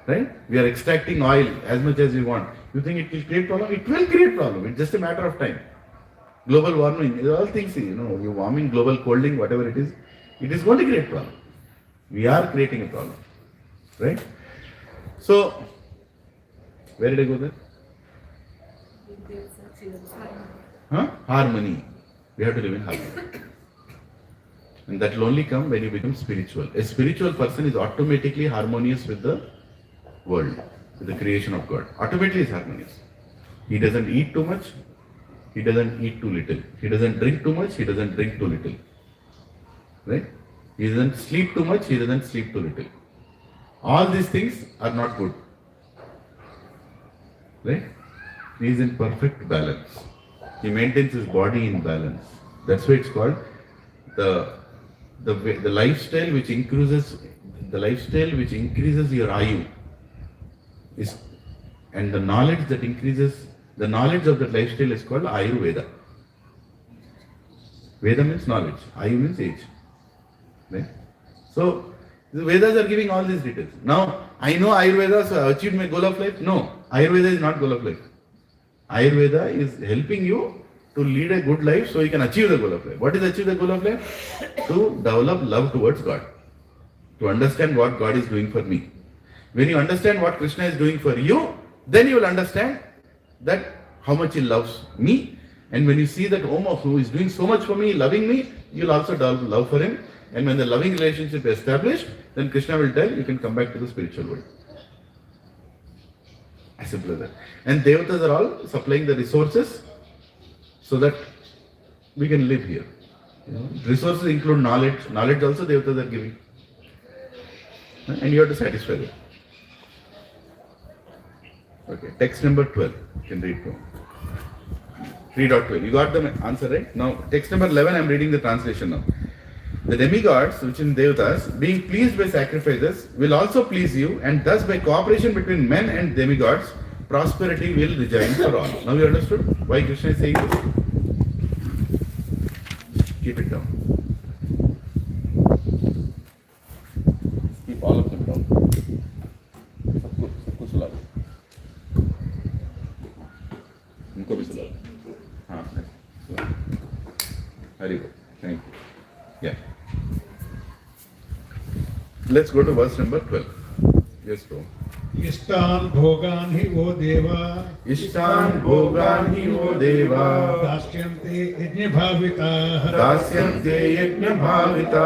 B: Right? We are extracting oil as much as we want. You think it will create problem? It will create problem. It's just a matter of time. Global warming, all things, you warming, global colding, whatever it is going to create problem. We are creating a problem. Right? So, where did I go there? Harmony. We have to live in harmony. And that will only come when you become spiritual. A spiritual person is automatically harmonious with the world, with the creation of God. Automatically is harmonious. He doesn't eat too much. He doesn't eat too little. He doesn't drink too much. He doesn't drink too little. Right? He doesn't sleep too much. He doesn't sleep too little. All these things are not good. Right? He is in perfect balance. He maintains his body in balance. That's why it's called the lifestyle which increases your ayu is, and the knowledge of that lifestyle is called Ayurveda. Veda means knowledge. Ayu means age. Right? So the Vedas are giving all these details. Now, I know Ayurveda, so I achieved my goal of life. No, Ayurveda is not goal of life. Ayurveda is helping you to lead a good life so you can achieve the goal of life. What is achieve the goal of life? To develop love towards God. To understand what God is doing for me. When you understand what Krishna is doing for you, then you will understand that how much he loves me. And when you see that who is doing so much for me, loving me, you will also develop love for him. And when the loving relationship is established, then Krishna will tell you can come back to the spiritual world. As simple as that. And Devatas are all supplying the resources so that we can live here. Resources include knowledge. Knowledge also Devatas are giving. And you have to satisfy them. Okay, text number 12. You can read from 3.12. You got the answer, right? Now, text number 11, I am reading the translation now. The demigods, which in Devatas, being pleased by sacrifices, will also please you, and thus by cooperation between men and demigods, prosperity will rejoin for all. Now you understood why Krishna is saying this? Keep it down. Keep all of them down. सबको सुला दो. उनको भी सुला दो. हाँ, very good. Thank you. Yeah. Let's go to verse number 12. Yes, bro.
C: Ishtan bhogan hi wo deva.
B: Ishtan bhogan hi wo deva.
C: Dasyante yajna bhavita.
B: Dasyante yajna bhavita.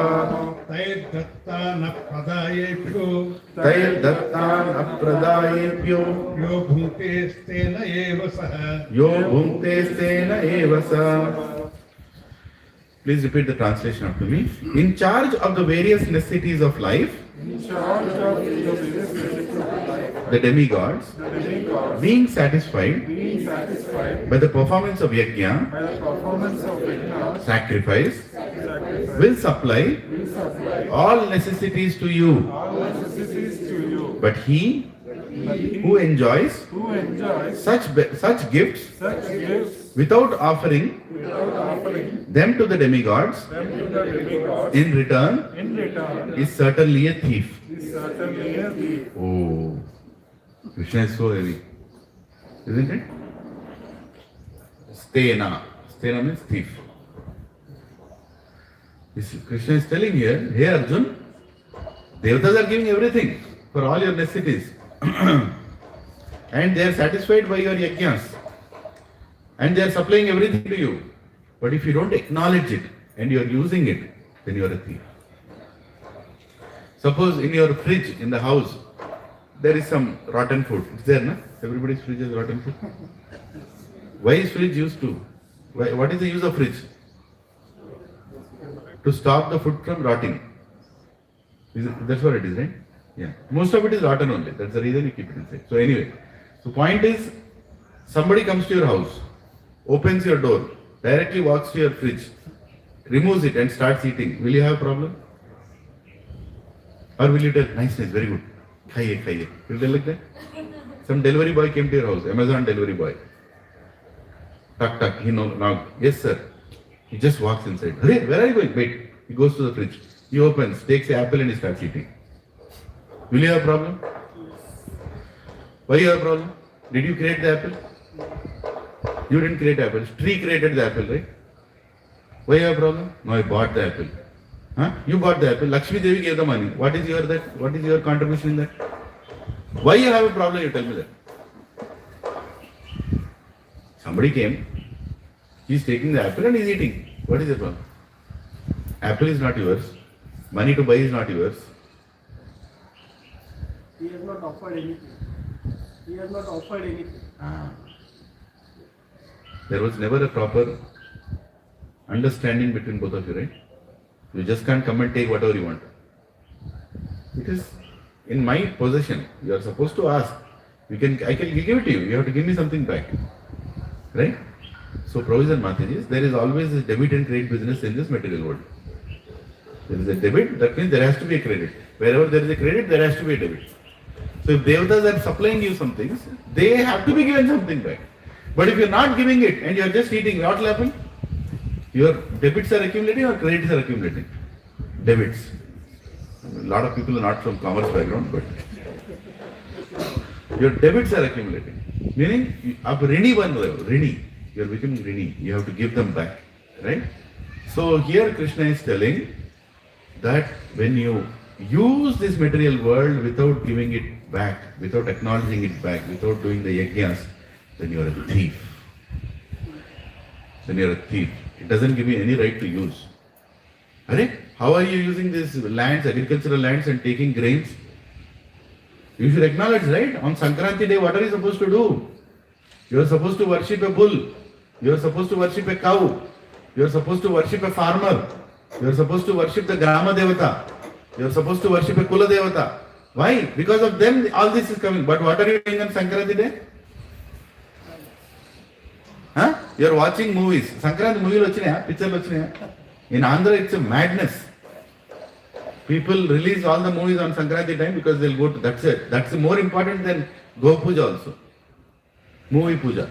C: Tayad dattan apradayebhyo.
B: Tayad dattan apradayebhyo.
C: Yo bhunte stena eva saha.
B: Yo bhunte stena eva saha. Please repeat the translation after me. In charge of the various necessities of life, the demigods, being satisfied by the performance of yajna, sacrifice, will supply all necessities to you. But he who enjoys such gifts without offering them to the demigods in return is certainly a thief. Oh, Krishna is so heavy, isn't it? Stena means thief. Krishna is telling here, hey Arjun, Devatas are giving everything for all your necessities. And they are satisfied by your yajnas. And they are supplying everything to you. But if you don't acknowledge it and you are using it, then you are a thief. Suppose in your fridge in the house, there is some rotten food. It's there, no? Everybody's fridge has rotten food. Why is fridge used to? What is the use of fridge? To stop the food from rotting. That's what it is, right? Yeah. Most of it is rotten only. That's the reason you keep it inside. So anyway, the point is, somebody comes to your house, opens your door, directly walks to your fridge, removes it and starts eating. Will you have a problem? Or will you tell, nice, very good. Khaiye. Will you tell like that? Some delivery boy came to your house, Amazon delivery boy. Tuck, he knocked. Yes, sir. He just walks inside. Hey, where are you going? Wait. He goes to the fridge. He opens, takes an apple and he starts eating. Will you have a problem? Why you have a problem? Did you create the apple? You didn't create the apple. Tree created the apple, right? Why you have a problem? No, I bought the apple. Huh? You bought the apple. Lakshmi Devi gave the money. What is your contribution in that? Why you have a problem? You tell me that. Somebody came. He's taking the apple and he's eating. What is the problem? Apple is not yours. Money to buy is not yours.
F: He has not offered anything.
B: There was never a proper understanding between both of you, right? You just can't come and take whatever you want. It is in my possession. You are supposed to ask. I can give it to you. You have to give me something back. Right? So, Prabhuji and Mataji, there is always a debit and credit business in this material world. There is a debit, that means there has to be a credit. Wherever there is a credit, there has to be a debit. So if Devatas are supplying you some things, they have to be given something back. But if you are not giving it and you are just eating, what will happen? Your debits are accumulating or credits are accumulating? Debits. A lot of people are not from commerce background, but your debits are accumulating. Meaning, you are becoming rini. You have to give them back. Right? So here Krishna is telling that when you use this material world without giving it back, without acknowledging it back, without doing the yajnas, then you are a thief. It doesn't give you any right to use. How are you using these lands, agricultural lands, and taking grains? You should acknowledge, right? On Sankranti day, what are you supposed to do? You are supposed to worship a bull. You are supposed to worship a cow. You are supposed to worship a farmer. You are supposed to worship the Grama Devata. You are supposed to worship a Kula Devata. Why? Because of them all this is coming. But what are you doing on Sankranti day? You are watching movies. Sankranti movie picture. In Andhra it's a madness. People release all the movies on Sankranti time because they'll go to, that's it. That's more important than Go Puja also. Movie Puja.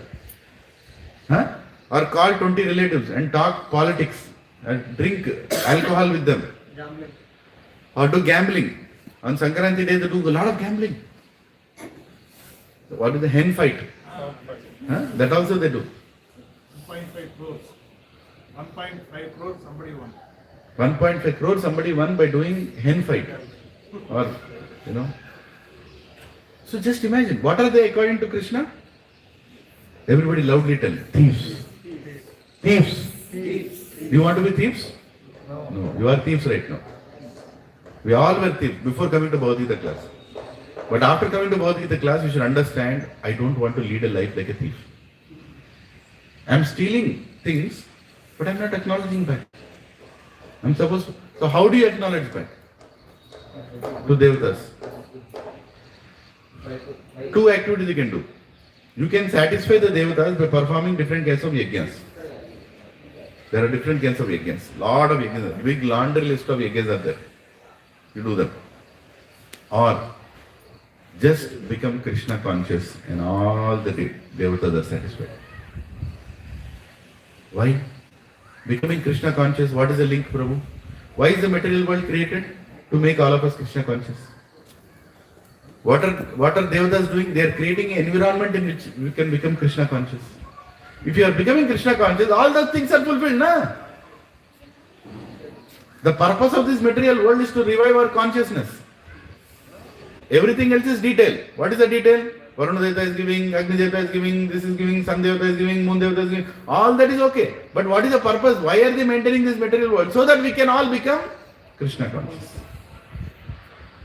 B: Or call 20 relatives and talk politics and drink alcohol with them.
F: Gambling.
B: Or do gambling. On Sankranti day they do a lot of gambling. What is the hen fight? That also they do.
C: 1.5 crores. 1.5 crores somebody won.
B: 1.5 crore somebody won by doing hen fight. Or, So just imagine, what are they according to Krishna? Everybody loudly tell, thieves. Thieves. Do you want to be thieves? No, you are thieves right now. We all were thieves before coming to Bhagavad Gita class. But after coming to Bhagavad Gita class, you should understand, I don't want to lead a life like a thief. I am stealing things, but I am not acknowledging back. I'm supposed to. So how do you acknowledge back to devatas? Two activities you can do. You can satisfy the devatas by performing different kinds of yajnas. There are different kinds of yajnas. Lot of yajnas. Big laundry list of yajnas are there. You do them. Or just become Krishna conscious and all the devatas are satisfied. Why? Becoming Krishna conscious, what is the link, Prabhu? Why is the material world created? To make all of us Krishna conscious. What are devatas doing? They are creating an environment in which we can become Krishna conscious. If you are becoming Krishna conscious, all those things are fulfilled, na? The purpose of this material world is to revive our consciousness. Everything else is detail. What is the detail? Varuna Devata is giving, Agni Devata is giving, this is giving, Sun Devata is giving, Moon Devata is giving. All that is okay. But what is the purpose? Why are they maintaining this material world? So that we can all become Krishna conscious.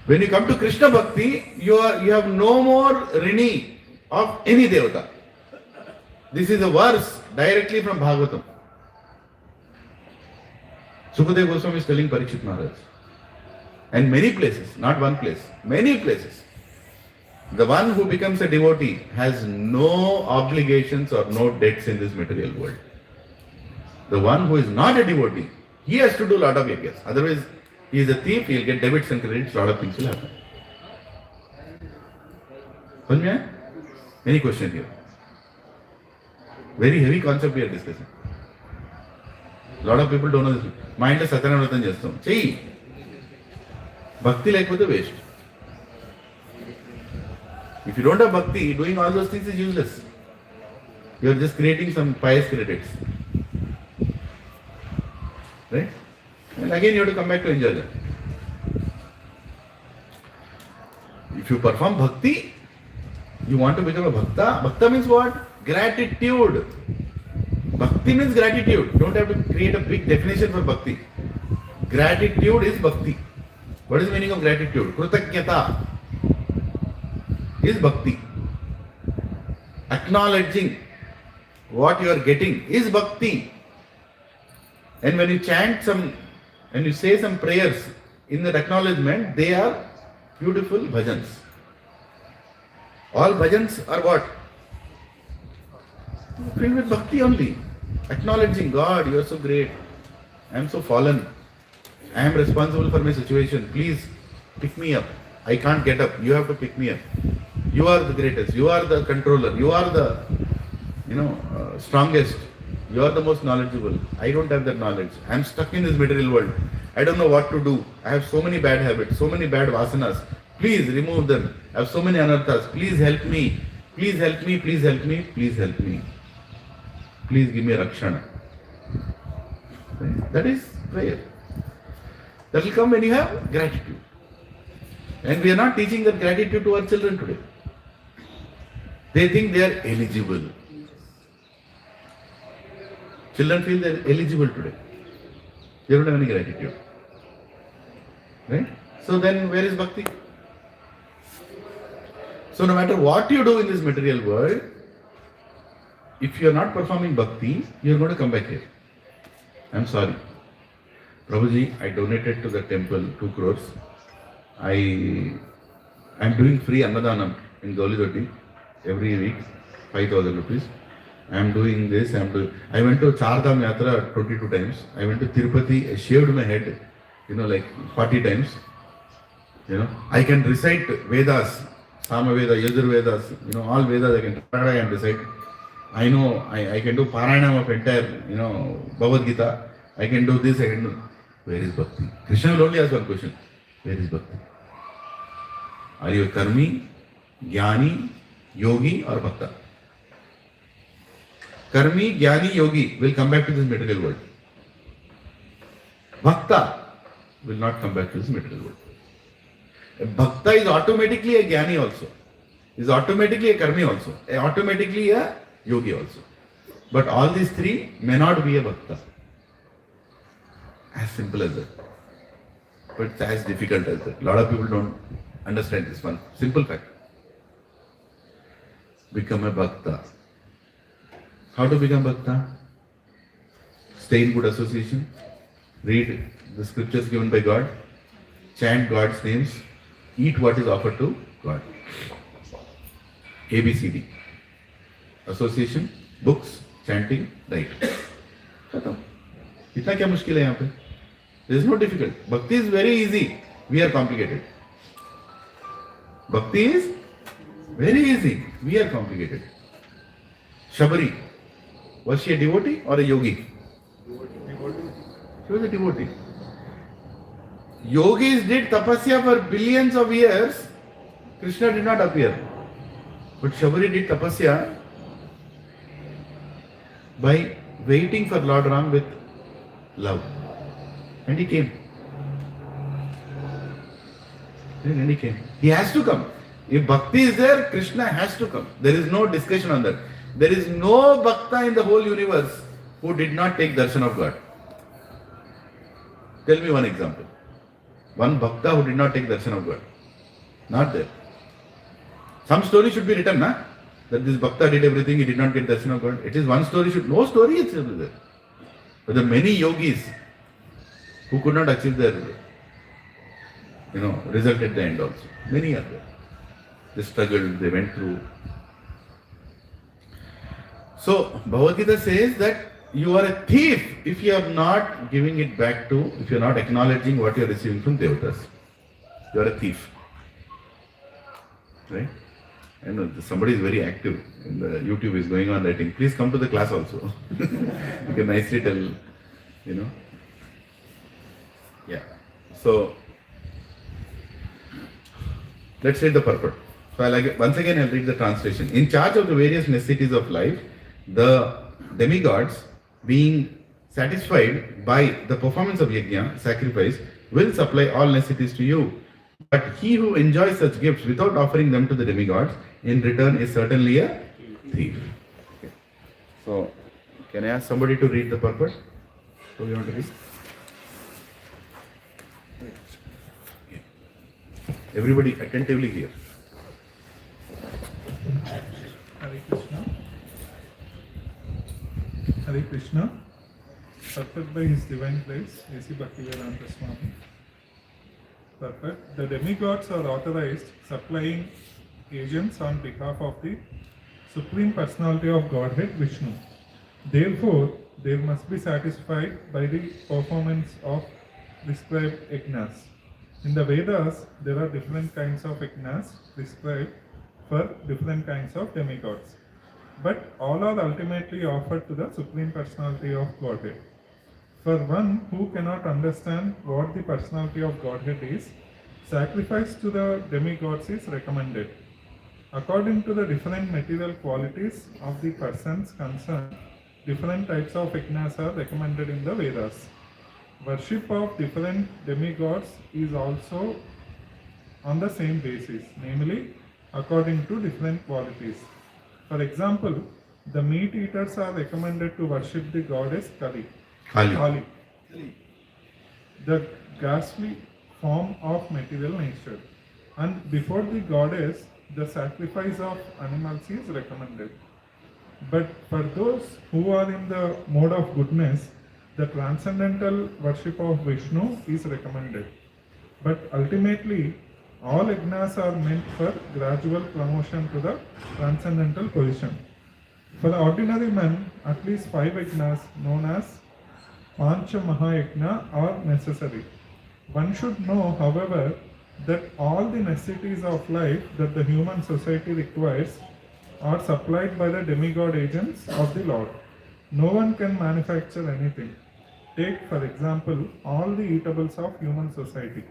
B: When you come to Krishna Bhakti, you have no more rini of any Devata. This is a verse directly from Bhagavatam. Sukadeva Goswami is telling Parikshit Maharaj. And many places, not one place, many places. The one who becomes a devotee has no obligations or no debts in this material world. The one who is not a devotee, he has to do a lot of yajnas. Otherwise, he is a thief, he will get debits and credits, a lot of things will happen. Samjha? Any question here? Very heavy concept we are discussing. A lot of people don't know this. Mind is Satsang Vratan Jastam. Chai. Bhakti lekapothe waste. If you don't have bhakti, doing all those things is useless. You are just creating some pious credits. Right? And again you have to come back to enjoy that. If you perform bhakti, you want to become a bhakta. Bhakta means what? Gratitude. Bhakti means gratitude. You don't have to create a big definition for bhakti. Gratitude is bhakti. What is the meaning of gratitude? Krutaknyata is bhakti. Acknowledging what you are getting is bhakti. And when you chant and you say some prayers in that acknowledgement, they are beautiful bhajans. All bhajans are what? Filled with bhakti only. Acknowledging God, you are so great. I am so fallen. I am responsible for my situation. Please pick me up. I can't get up. You have to pick me up. You are the greatest. You are the controller. You are the, strongest. You are the most knowledgeable. I don't have that knowledge. I am stuck in this material world. I don't know what to do. I have so many bad habits, so many bad vasanas. Please remove them. I have so many anarthas. Please help me. Please help me. Please help me. Please help me. Please give me a rakshana. That is prayer. That will come when you have gratitude. And we are not teaching that gratitude to our children today. They think they are eligible. Children feel they are eligible today. They don't have any gratitude. Right? So then where is bhakti? So no matter what you do in this material world, if you are not performing bhakti, you are going to come back here. I am sorry. Prabhuji, I donated to the temple 2 crores. I am doing free Annadanam in Gaulidoti every week, 5,000 rupees. I am doing this, I went to Chardham Yatra 22 times. I went to Tirupati, I shaved my head, like 40 times. I can recite Vedas, Sama Veda, Yajur Vedas, all Vedas I can recite. I know, I can do Paranam of entire, Bhagavad Gita. I can do this, I can do. Where is bhakti? Krishna will only ask one question. Where is bhakti? Are you a karmi, jnani, yogi or bhakta? Karmi, jnani, yogi will come back to this material world. Bhakta will not come back to this material world. A bhakta is automatically a jnani also. Is automatically a karmi also. Automatically a yogi also. But all these three may not be a bhakta. As simple as that. But it's as difficult as that. A lot of people don't understand this one. Simple fact. Become a bhakta. How to become bhakta? Stay in good association. Read the scriptures given by God, chant God's names, eat what is offered to God. ABCD. Association, books, chanting, right. खत्म. इतना क्या मुश्किल है यहाँ पे? There is no difficult. Bhakti is very easy. We are complicated. Bhakti is very easy. We are complicated. Shabari, was she a devotee or a yogi? She was a devotee. Yogis did tapasya for billions of years. Krishna did not appear. But Shabari did tapasya by waiting for Lord Ram with love. And he came. And he came. He has to come. If bhakti is there, Krishna has to come. There is no discussion on that. There is no bhakta in the whole universe who did not take darshan of God. Tell me one example. One bhakta who did not take darshan of God. Not there. Some story should be written, na? That this bhakta did everything, he did not get darshan of God. It is one story, no story is there. But there are many yogis who could not achieve their, result at the end also. Many are there. They struggled, they went through. So, Bhagavad Gita says that you are a thief if you are not giving it back to, if you are not acknowledging what you are receiving from Devatas. You are a thief. Right? And somebody is very active in the YouTube is going on writing, please come to the class also. You can nicely tell, Yeah. So, let's read the purport. So, once again I'll read the translation. In charge of the various necessities of life, the demigods, being satisfied by the performance of yajna, sacrifice, will supply all necessities to you. But he who enjoys such gifts without offering them to the demigods, in return is certainly a thief. Okay. So, can I ask somebody to read the purport? So, you want to read? Everybody attentively hear.
H: Hare Krishna. Hare Krishna. Perfect by His divine grace, A.C. Bhaktivedanta Swami. Perfect. The demigods are authorized supplying agents on behalf of the Supreme Personality of Godhead, Vishnu. Therefore, they must be satisfied by the performance of prescribed yajnas. In the Vedas, there are different kinds of yajnas prescribed for different kinds of demigods. But all are ultimately offered to the Supreme Personality of Godhead. For one who cannot understand what the Personality of Godhead is, sacrifice to the demigods is recommended. According to the different material qualities of the persons concerned, different types of yajnas are recommended in the Vedas. Worship of different demigods is also on the same basis, namely according to different qualities. For example, the meat eaters are recommended to worship the goddess Kali, the ghastly form of material nature. And before the goddess, the sacrifice of animals is recommended. But for those who are in the mode of goodness, the transcendental worship of Vishnu is recommended. But ultimately, all yajnas are meant for gradual promotion to the transcendental position. For the ordinary man, at least 5 yajnas known as Pancha Mahayajna are necessary. One should know, however, that all the necessities of life that the human society requires are supplied by the demigod agents of the Lord. No one can manufacture anything. Take, for example, all the eatables of human society.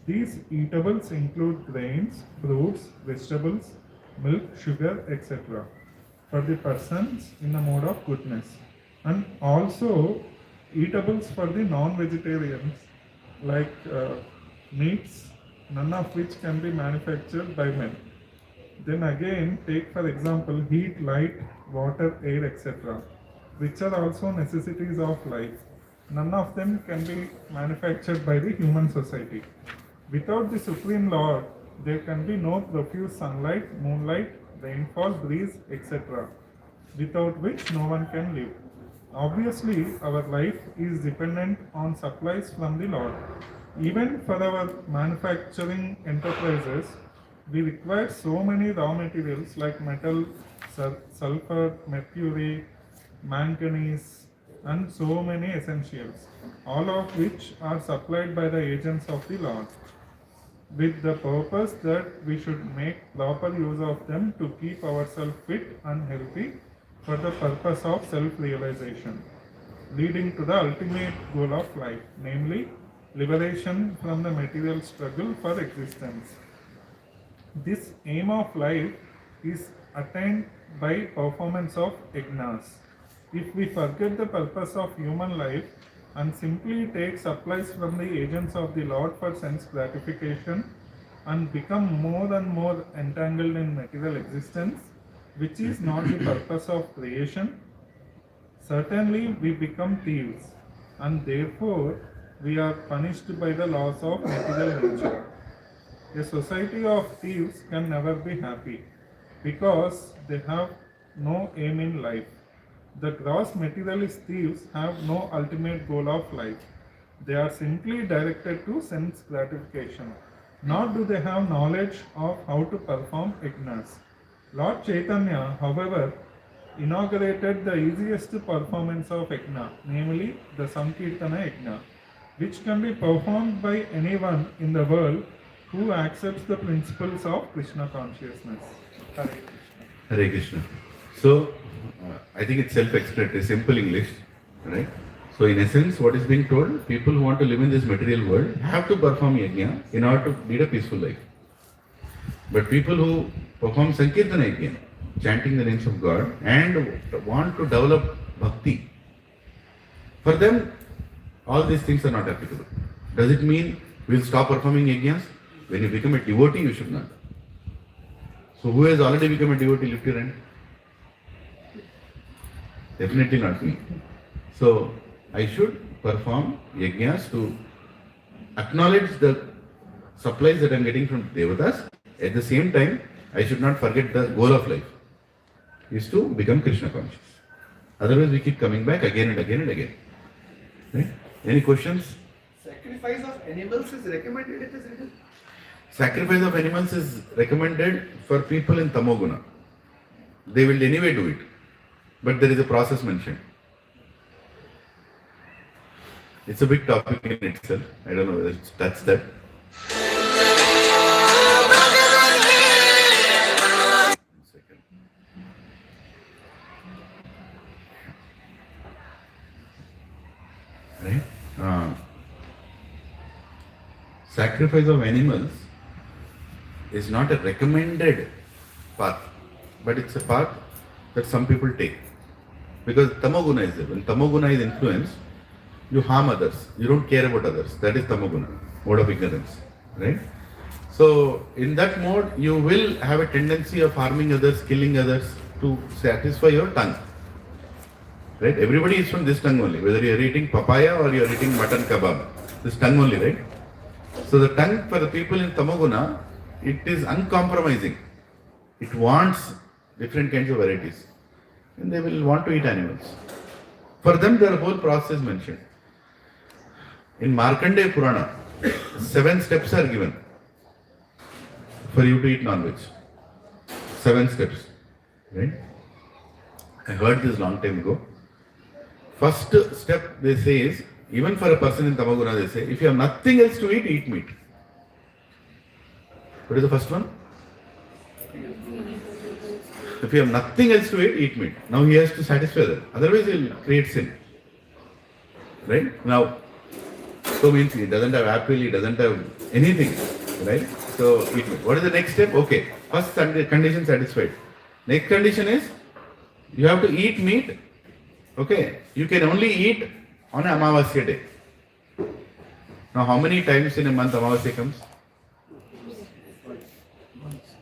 H: These eatables include grains, fruits, vegetables, milk, sugar, etc. for the persons in the mode of goodness, and also eatables for the non-vegetarians like meats, none of which can be manufactured by men. Then again, take for example heat, light, water, air, etc., which are also necessities of life. None of them can be manufactured by the human society. Without the Supreme Lord, there can be no profuse sunlight, moonlight, rainfall, breeze, etc., without which no one can live. Obviously, our life is dependent on supplies from the Lord. Even for our manufacturing enterprises, we require so many raw materials like metal, sulfur, mercury, manganese, and so many essentials, all of which are supplied by the agents of the Lord, with the purpose that we should make proper use of them to keep ourselves fit and healthy for the purpose of self-realization, leading to the ultimate goal of life, namely liberation from the material struggle for existence. This aim of life is attained by performance of yajnas. If we forget the purpose of human life and simply take supplies from the agents of the Lord for sense gratification and become more and more entangled in material existence, which is not the purpose of creation, certainly we become thieves, and therefore we are punished by the laws of material nature. A society of thieves can never be happy because they have no aim in life. The gross materialist thieves have no ultimate goal of life. They are simply directed to sense gratification, nor do they have knowledge of how to perform yajnas. Lord Chaitanya, however, inaugurated the easiest performance of yajna, namely the Sankirtana yajna, which can be performed by anyone in the world who accepts the principles of Krishna consciousness. Hare Krishna.
B: Hare Krishna. So, I think it's self-explanatory, simple English, right? So, in essence, what is being told, people who want to live in this material world have to perform yajna in order to lead a peaceful life. But people who perform Sankirtana yajna, chanting the names of God, and want to develop bhakti, for them, all these things are not applicable. Does it mean we'll stop performing yajnas? When you become a devotee, you should not. So who has already become a devotee? Lift your hand. Definitely not me. So I should perform yajnas to acknowledge the supplies that I am getting from Devatas. At the same time, I should not forget the goal of life is to become Krishna conscious. Otherwise, we keep coming back again and again and again. Right? Any questions?
A: Sacrifice of animals is recommended, it is written.
B: Sacrifice of animals is recommended for people in Tamoguna. They will anyway do it. But there is a process mentioned. It's a big topic in itself. I don't know whether it's touched that. Right? Sacrifice of animals is not a recommended path, but it's a path that some people take. Because Tamoguna is there. When Tamoguna is influenced, you harm others. You don't care about others. That is Tamoguna, mode of ignorance. Right? So, in that mode, you will have a tendency of harming others, killing others to satisfy your tongue. Right? Everybody is from this tongue only. Whether you are eating papaya or you are eating mutton kebab. This tongue only, right? So, the tongue for the people in Tamoguna, it is uncompromising. It wants different kinds of varieties. And they will want to eat animals. For them, their whole process is mentioned. In Markandeya Purana, 7 steps are given for you to eat non-veg. 7 steps. Right? I heard this long time ago. First step they say is, even for a person in Tamoguna, they say, if you have nothing else to eat, eat meat. What is the first one? If you have nothing else to eat meat. Now he has to satisfy that. Otherwise he will create sin. Right? Now, so means he doesn't have apple, he doesn't have anything. Right? So eat meat. What is the next step? Okay. First condition satisfied. Next condition is, you have to eat meat. Okay. You can only eat on an Amavasya day. Now how many times in a month Amavasya comes?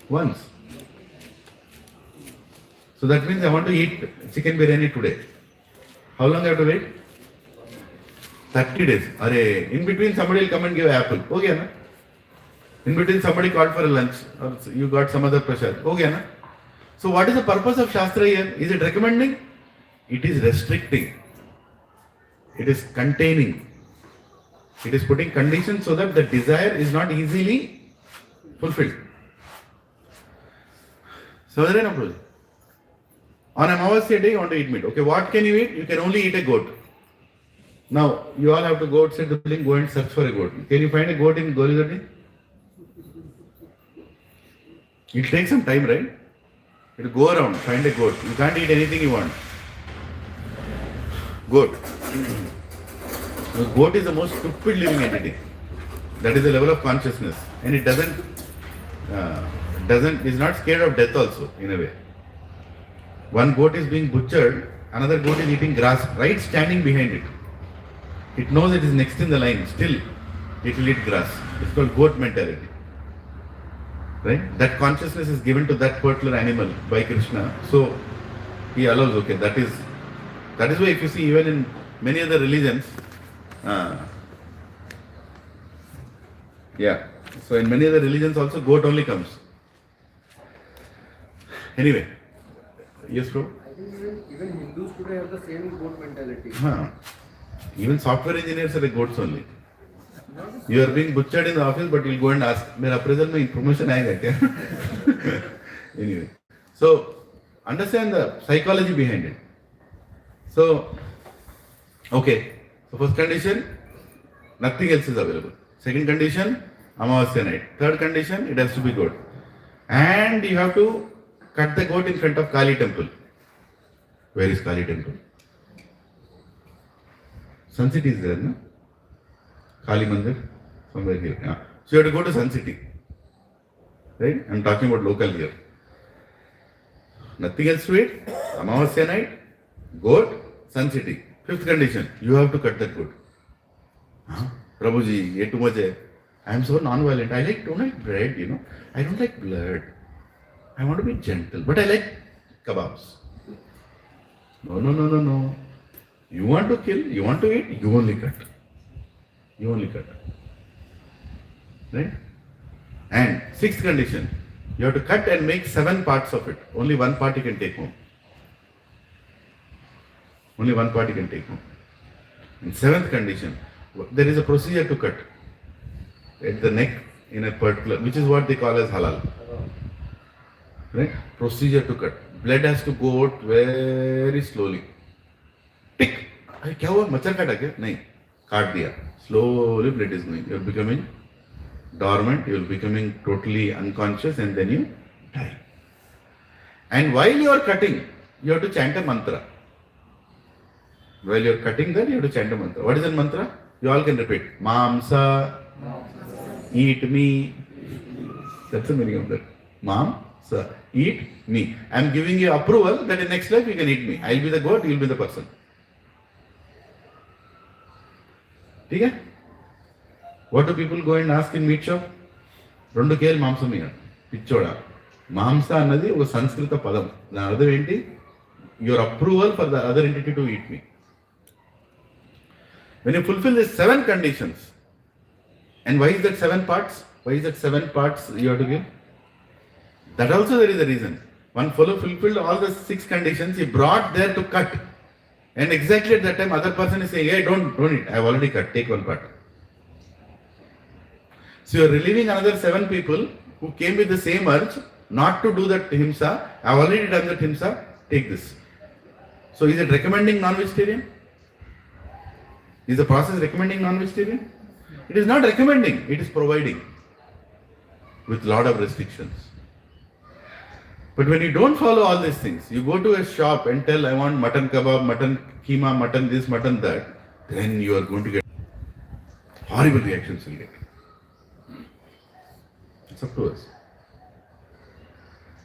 B: Once. So that means I want to eat chicken biryani today. How long I have to wait? 30 days. In between somebody will come and give apple. Okay, na? In between somebody called for a lunch. Or you got some other pressure. Okay, na? So what is the purpose of Shastra here? Is it recommending? It is restricting. It is containing. It is putting conditions so that the desire is not easily fulfilled. So, on Amavasya day, you want to eat meat. Okay, what can you eat? You can only eat a goat. Now, you all have to go outside the building, go and search for a goat. Can you find a goat in Golizati? It takes some time, right? You have to go around, find a goat. You can't eat anything you want. Goat. The goat is the most stupid living entity. That is the level of consciousness. And it is not scared of death also, in a way. One goat is being butchered, another goat is eating grass, right standing behind it. It knows it is next in the line, still it will eat grass. It's called goat mentality. Right? That consciousness is given to that particular animal by Krishna. So he allows, okay, that is why if you see even in many other religions, so in many other religions also goat only comes. Anyway, yes bro?
A: I think even Hindus today have the same goat mentality.
B: Even software engineers are the goats only. You are being butchered in the office, but you'll go and ask, मेरा appraisal में promotion आएगा क्या? Anyway, so understand the psychology behind it. So, okay. So first condition, nothing else is available. Second condition, Amavasya night. Third condition, it has to be goat. And you have to cut the goat in front of Kali temple. Where is Kali temple? Sun City is there, no? Kali Mandir, somewhere here. Yeah. So you have to go to Sun City. Right? I'm talking about local here. Nothing else to it. Amavasya night, goat, Sun City. Fifth condition, you have to cut that goat. Prabhuji, ye too much hai. I am so non-violent. Don't like bread, you know. I don't like blood. I want to be gentle, but I like kebabs. No. You want to kill, you want to eat, you only cut. You only cut. Right? And sixth condition, you have to cut and make 7 parts of it. Only one part you can take home. Only one part you can take home. In seventh condition, there is a procedure to cut at the neck in a particular, which is what they call as halal. Right? Procedure to cut. Blood has to go out very slowly. Tick. क्या हुआ? मच्छर काटा क्या? नहीं. काट दिया. Slowly blood is going. You are becoming dormant. You are becoming totally unconscious, and then you die. And while you are cutting, you have to chant a mantra. While you are cutting that, you have to chant a mantra. What is that mantra? You all can repeat. Mamsa, eat me. That's the meaning of that. Mamsa, eat me. I am giving you approval that in next life you can eat me. I will be the goat, you will be the person. Okay? What do people go and ask in meat shop? Rendu kl mamsamiya. Pichoda. Mamsa annadi oka Sanskrita padam. Dani ardham enti? Your approval for the other entity to eat me. When you fulfill these 7 conditions, and why is that 7 parts? Why is that 7 parts you have to give? That also there is a reason. One fellow fulfilled all the 6 conditions, he brought there to cut. And exactly at that time, other person is saying, hey, don't eat. I have already cut. Take 1 part. So you are relieving another 7 people who came with the same urge not to do that himsa. I have already done that himsa. Take this. So is it recommending non-vegetarian? Is the process recommending non-vegetarian? It is not recommending. It is providing with lot of restrictions. But when you don't follow all these things, you go to a shop and tell, I want mutton kebab, mutton keema, mutton this, mutton that, then you are going to get horrible reactions will get. It's up to us.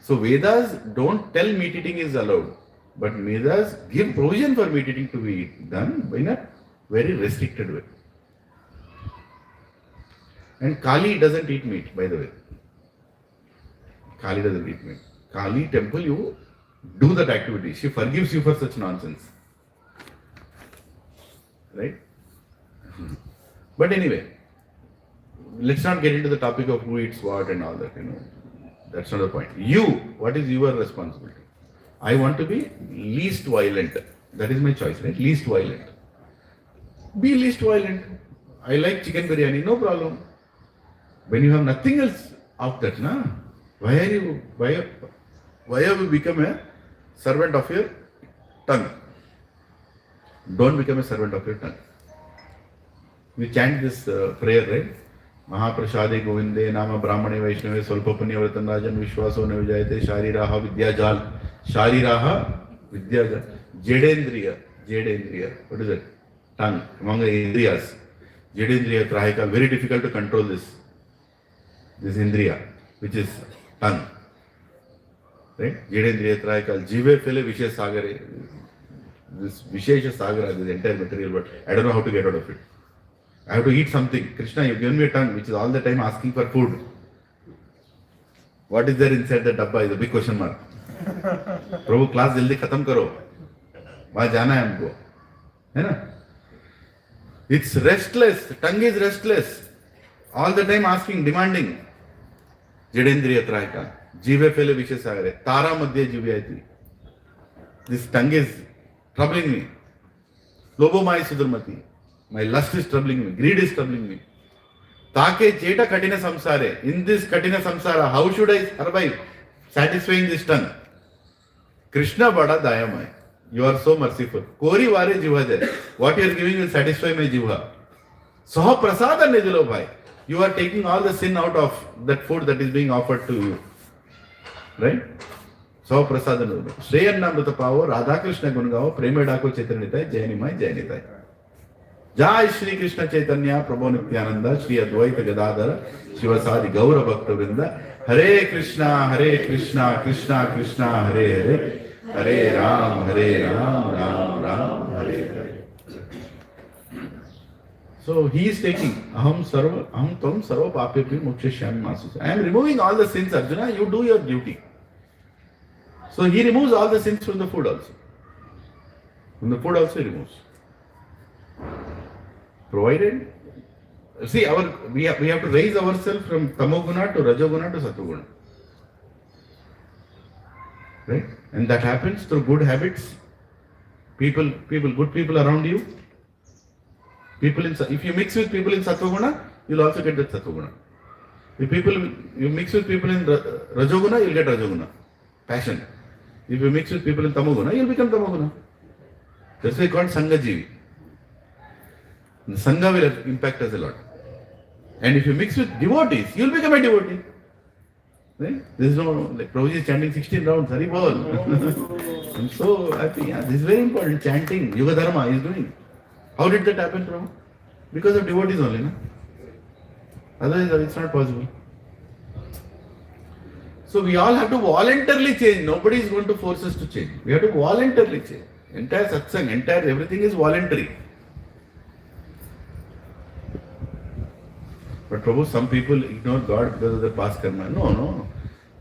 B: So Vedas don't tell meat eating is allowed, but Vedas give provision for meat eating to be done in a very restricted way. And Kali doesn't eat meat, by the way. Kali doesn't eat meat. Kali temple, you do that activity. She forgives you for such nonsense. Right? But anyway, let's not get into the topic of who eats what and all that, That's not the point. What is your responsibility? I want to be least violent. That is my choice, right? Least violent. be least violent. I like chicken biryani, no problem. When you have nothing else of that, why have you become a servant of your tongue? Don't become a servant of your tongue. We chant this prayer, right? Mahaprasade Govinde Nama Brahmane Vaishnave Solpapani Avratan Rajan Vishwaso Navijayate Shariraha Vidyajal Shariraha Vidyajal Jedendriya. What is it? Tongue. Among the Indriyas. Jedendriya Trahika. Very difficult to control this Indriya, which is tongue. Right? Jedendriya Trahika. Jive Fele Vishesh Sagare. This Vishesha Sagara, this entire material, but I don't know how to get out of it. I have to eat something. Krishna, you've given me a tongue which is all the time asking for food. What is there inside the dabba is a big question mark. Prabhu, class jaldi khatam karo. Wahan jana hai humko. Hai na? It's restless. The tongue is restless. All the time asking, demanding. Jedendriya Trahika. Jive Fele Vishe Sagare. Tara Madhya Jivyati. This tongue is troubling me. Lobo Mai Sudurmati. My lust is troubling me. Greed is troubling me. Take Cheta Katina Samsare. In this Katina Samsara, how should I survive? Satisfying this tongue. Krishna Bada Dayamai. You are so merciful. Kori Vare Jivha. What you are giving will satisfy my Jivha. Saha Prasada Nidilo Bhai. You are taking all the sin out of that food that is being offered to you. Right? Saha Prasada Nidilo. Shreyannamrita Pavo, Radha Krishna Gungao, Premedako Chaitanitai, Jainimai, Jainitai. Jai Shri Krishna Chaitanya Prabhu Nityananda Shri Advaita Gadadhara Shivasadi Gaura Bhakta Vrinda Hare Krishna Krishna Krishna Hare Hare Ram Ram Ram Hare Hare. So he is taking Aham Tvam Sarva Papyapi Mokshashyami Masus. I am removing all the sins, Arjuna. You do your duty. So he removes all the sins from the food also. From the food also he removes. Provided, see, we have to raise ourselves from Tamoguna to Rajoguna to Satoguna. Right? And that happens through good habits, good people around you. If you mix with people in Satoguna, you'll also get that Satoguna. If you mix with people in Rajoguna, you'll get Rajoguna. Passion. If you mix with people in Tamoguna, you'll become Tamoguna. That's why called Sangajivi. The Sangha will impact us a lot. And if you mix with devotees, you'll become a devotee. Right? There is no, like Prabhuji is chanting 16 rounds, Hari Bol. I'm so happy. Yeah, this is very important. Chanting, Yuga Dharma is doing. How did that happen, Prabhu? Because of devotees only, no? Otherwise, it's not possible. So we all have to voluntarily change. Nobody is going to force us to change. We have to voluntarily change. Entire satsang, everything is voluntary. But Prabhu, some people ignore God because of their past karma. No.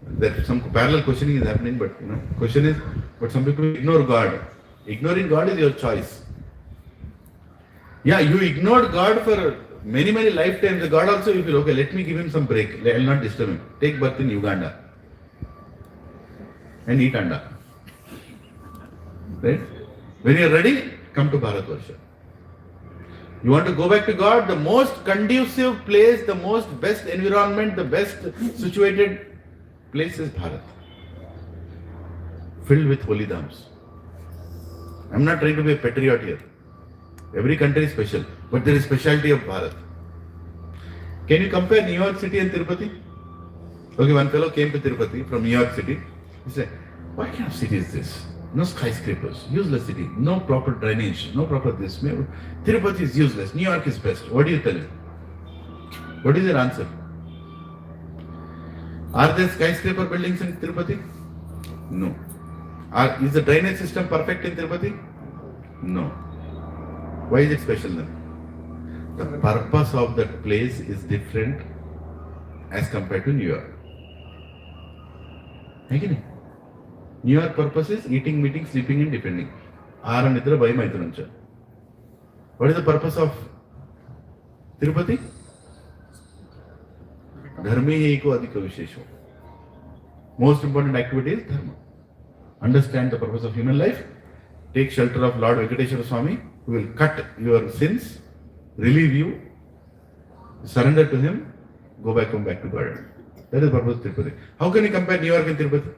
B: There some parallel questioning is happening, but question is, but some people ignore God. Ignoring God is your choice. Yeah, you ignored God for many lifetimes. The God also, you feel, okay, let me give him some break. I will not disturb him. Take birth in Uganda and eat anda. Right? When you are ready, come to Bharatvarsha. You want to go back to God, the most conducive place, the most best environment, the best situated place is Bharat. Filled with holy dhams. I'm not trying to be a patriot here. Every country is special, but there is specialty of Bharat. Can you compare New York City and Tirupati? Okay, one fellow came to Tirupati from New York City. He said, what kind of city is this? No skyscrapers, useless city, no proper drainage, no proper this. Tirupati is useless, New York is best. What do you tell him? What is your answer? Are there skyscraper buildings in Tirupati? No. Is the drainage system perfect in Tirupati? No. Why is it special then? The purpose of that place is different as compared to New York. New York purpose is eating, meeting, sleeping and depending. What is the purpose of Tirupati? Dharma hi eko adhika vishesho. Most important activity is dharma. Understand the purpose of human life. Take shelter of Lord Venkateshwara Swami, who will cut your sins relieve you, surrender to Him, go back home, back to God. That is the purpose of Tirupati. How can you compare New York and Tirupati?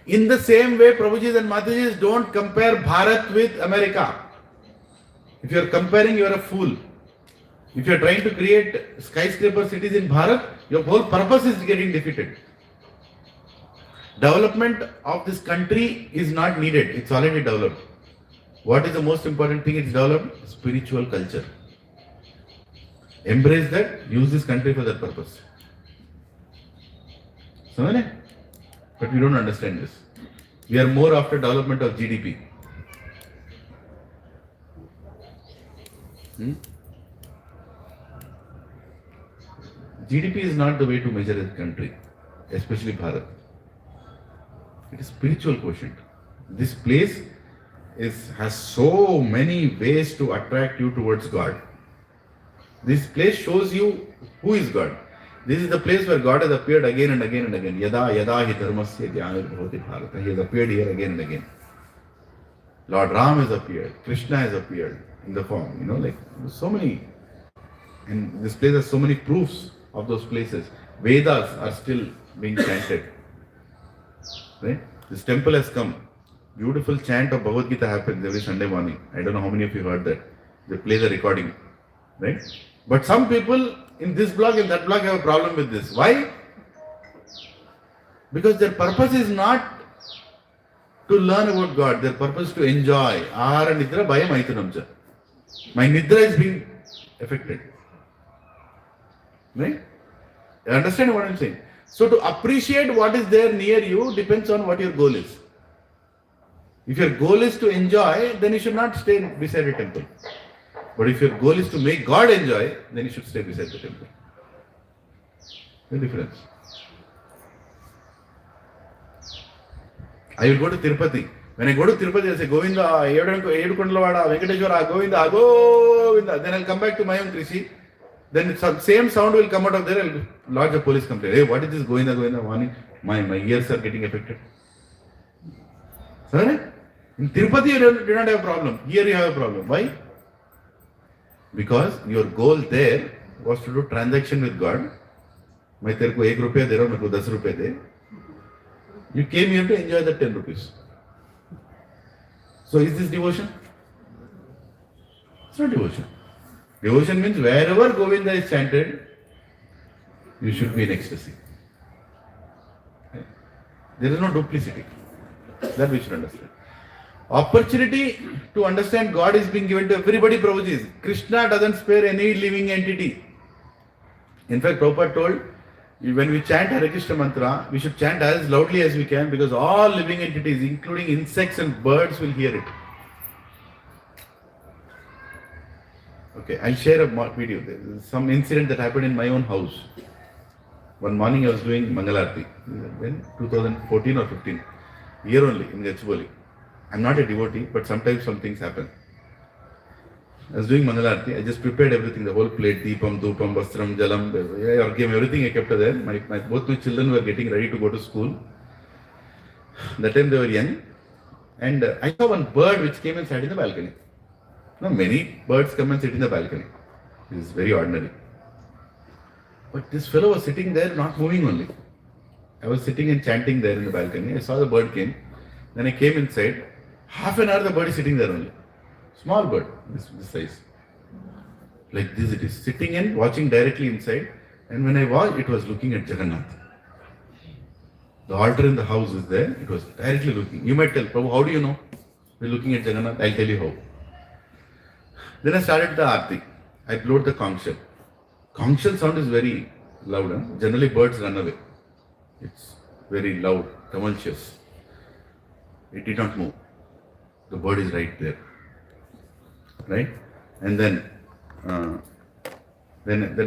B: In the same way, Prabhujis and Matajis, don't compare Bharat with America. If you are comparing, you are a fool. If you are trying to create skyscraper cities in Bharat, your whole purpose is getting defeated. Development of this country is not needed. It's already developed. What is the most important thing it's developed? Spiritual culture. Embrace that, use this country for that purpose. But we don't understand this. We are more after development of GDP. GDP is not the way to measure a country, especially Bharat. It is spiritual quotient. This place has so many ways to attract you towards God. This place shows you who is God. This is the place where God has appeared again and again and again. Yada yada hi dharmasya gyanirabhavati bharata. He has appeared here again and again. Lord Ram has appeared. Krishna has appeared in the form. Like so many. And this place has so many proofs of those places. Vedas are still being chanted. Right? This temple has come. Beautiful chant of Bhagavad Gita happens every Sunday morning. I don't know how many of you heard that. They play the recording. Right? But some people in this block and that block have a problem with this. Why? Because their purpose is not to learn about God. Their purpose is to enjoy. Ahara nidra bhayam aitanamcha. My nidra is being affected. Right? You understand what I'm saying? So to appreciate what is there near you depends on what your goal is. If your goal is to enjoy, then you should not stay beside a temple. But if your goal is to make God enjoy, then you should stay beside the temple. The difference. I will go to Tirupati. When I go to Tirupati, I say, Govinda, Edukundlavada, Venkateshwara, Govinda, Govinda. Then I'll come back to my own Krishe. Then same sound will come out of there. I'll lodge a police complaint. Hey, what is this Govinda, Govinda warning? My ears are getting affected. Sorry? In Tirupati, you do not have a problem. Here you have a problem. Why? Because your goal there was to do transaction with God. मैं तेरे को 1 रुपया दे रहा हूँ, मेरे को 10 रुपये दे. You came here to enjoy the 10 rupees. So is this devotion? It's not devotion. Devotion means wherever Govinda is chanted, you should be in ecstasy. There is no duplicity. That we should understand. Opportunity to understand God is being given to everybody, Prabhuji. Krishna doesn't spare any living entity. In fact, Prabhupada told, when we chant Hare Krishna mantra, we should chant as loudly as we can because all living entities, including insects and birds, will hear it. Okay, I'll share a video. There is some incident that happened in my own house. One morning I was doing Mangalarti. When? 2014 or 15. Year only in Gachiboli. I'm not a devotee, but sometimes some things happen. I was doing Mangalarti. I just prepared everything, the whole plate, Deepam, Dupam, Vastram, Jalam, Orgam, everything I kept there. Both my children were getting ready to go to school. That time they were young. And I saw one bird which came and sat in the balcony. Now many birds come and sit in the balcony. It is very ordinary. But this fellow was sitting there, not moving only. I was sitting and chanting there in the balcony. I saw the bird came. Then I came inside. Half an hour the bird is sitting there only. Small bird, this size. Like this it is. Sitting and watching directly inside. And when I watched, it was looking at Jagannath. The altar in the house is there. It was directly looking. You might tell, Prabhu, how do you know? We're looking at Jagannath. I'll tell you how. Then I started the Aarti. I blowed the conch shell. Conch shell sound is very loud. Huh? Generally birds run away. It's very loud, tumultuous. It did not move. The bird is right there. Right? And then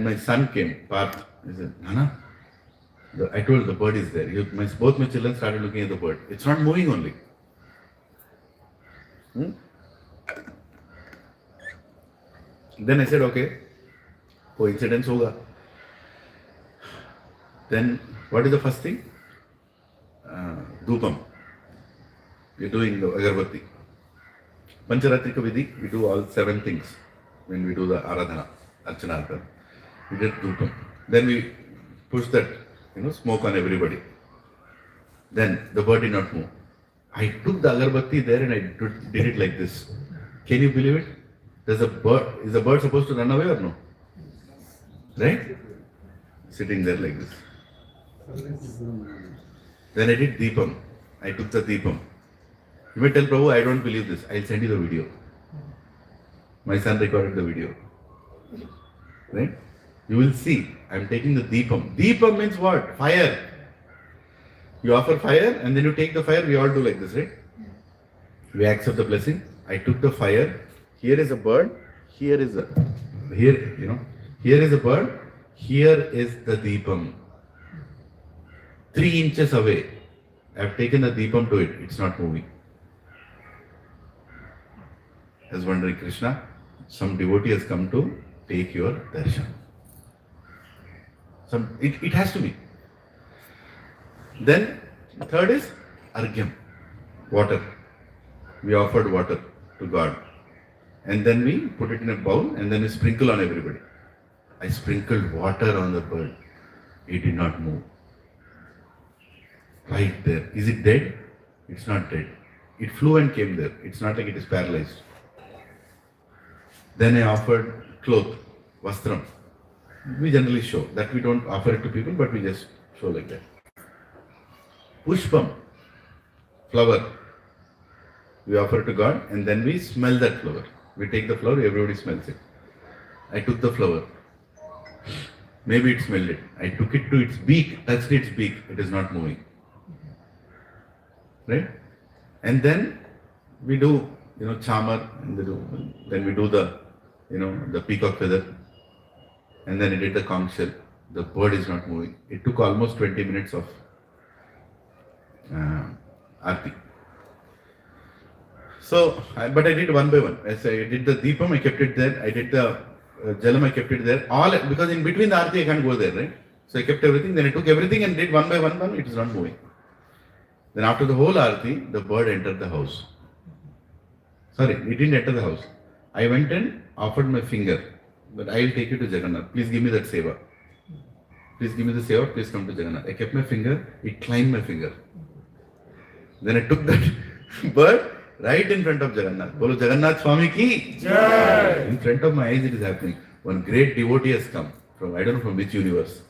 B: my son came, Parth. He said, Nana, I told the bird is there. Both my children started looking at the bird. It's not moving only. Then I said, okay, coincidence hoga. Then what is the first thing? Dhupam. We're doing the agarbatti. Pancharatrika Vidhi, we do all 7 things. when we do the Aradhana, Archanartha. We did Dhupam. Then we push that, smoke on everybody. Then the bird did not move. I took the agarbatti there and I did it like this. Can you believe it? Is the bird supposed to run away or no? Right? Sitting there like this. Then I did Deepam. I took the Deepam. You may tell Prabhu, I don't believe this. I'll send you the video. My son recorded the video. Right? You will see. I'm taking the Deepam. Deepam means what? Fire. You offer fire and then you take the fire. We all do like this, right? We accept the blessing. I took the fire. Here is a bird. Here is a bird. Here is the Deepam. 3 inches away. I have taken the Deepam to it. It's not moving. I was wondering, Krishna, some devotee has come to take your darshan. It has to be. Then, third is Argyam, water. We offered water to God. And then we put it in a bowl and then we sprinkle on everybody. I sprinkled water on the bird. It did not move. Right there. Is it dead? It's not dead. It flew and came there. It's not like it is paralyzed. Then I offered cloth, vastram. We generally show. That we don't offer it to people, but we just show like that. Pushpam, flower. We offer it to God and then we smell that flower. We take the flower, everybody smells it. I took the flower. Maybe it smelled it. I took it to its beak, touched its beak. It is not moving. Right? And then we do, chamar, and then we do the peacock feather. And then I did the conch shell. The bird is not moving. It took almost 20 minutes of Aarti. So, but I did one by one. As I did the Deepam, I kept it there. I did the Jalam, I kept it there. Because in between the Aarti, I can't go there, right? So I kept everything. Then I took everything and did one by one. It is not moving. Then after the whole Aarti, the bird entered the house. Sorry, it didn't enter the house. I went and offered my finger. But I will take you to Jagannath. Please give me that seva. Please give me the seva. Please come to Jagannath. I kept my finger. It climbed my finger. Then I took that bird right in front of Jagannath. Bolo Jagannath Swami ki Jai. In front of my eyes it is happening. One great devotee has come from, I don't know from which universe.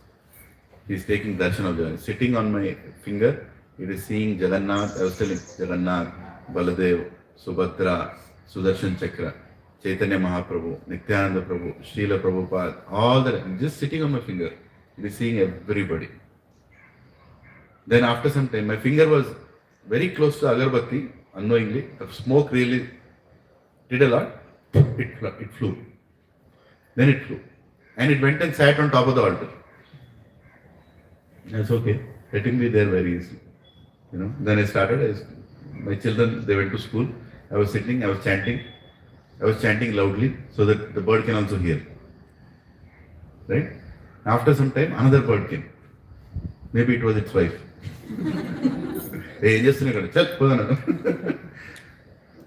B: He is taking darshan of Jagannath. Sitting on my finger, it is seeing Jagannath. I was telling Jagannath, Baladev, Subhadra, Sudarshan Chakra, Chaitanya Mahaprabhu, Nityananda Prabhu, Srila Prabhupada, all that, just sitting on my finger. It is seeing everybody. Then after some time, my finger was very close to agarbatti, unknowingly. The smoke really did a lot. It flew. Then it flew. And it went and sat on top of the altar. That's okay. Letting me there very easy. Then I started. My children, they went to school. I was sitting, I was chanting. I was chanting loudly so that the bird can also hear. Right? After some time, another bird came. Maybe it was its wife.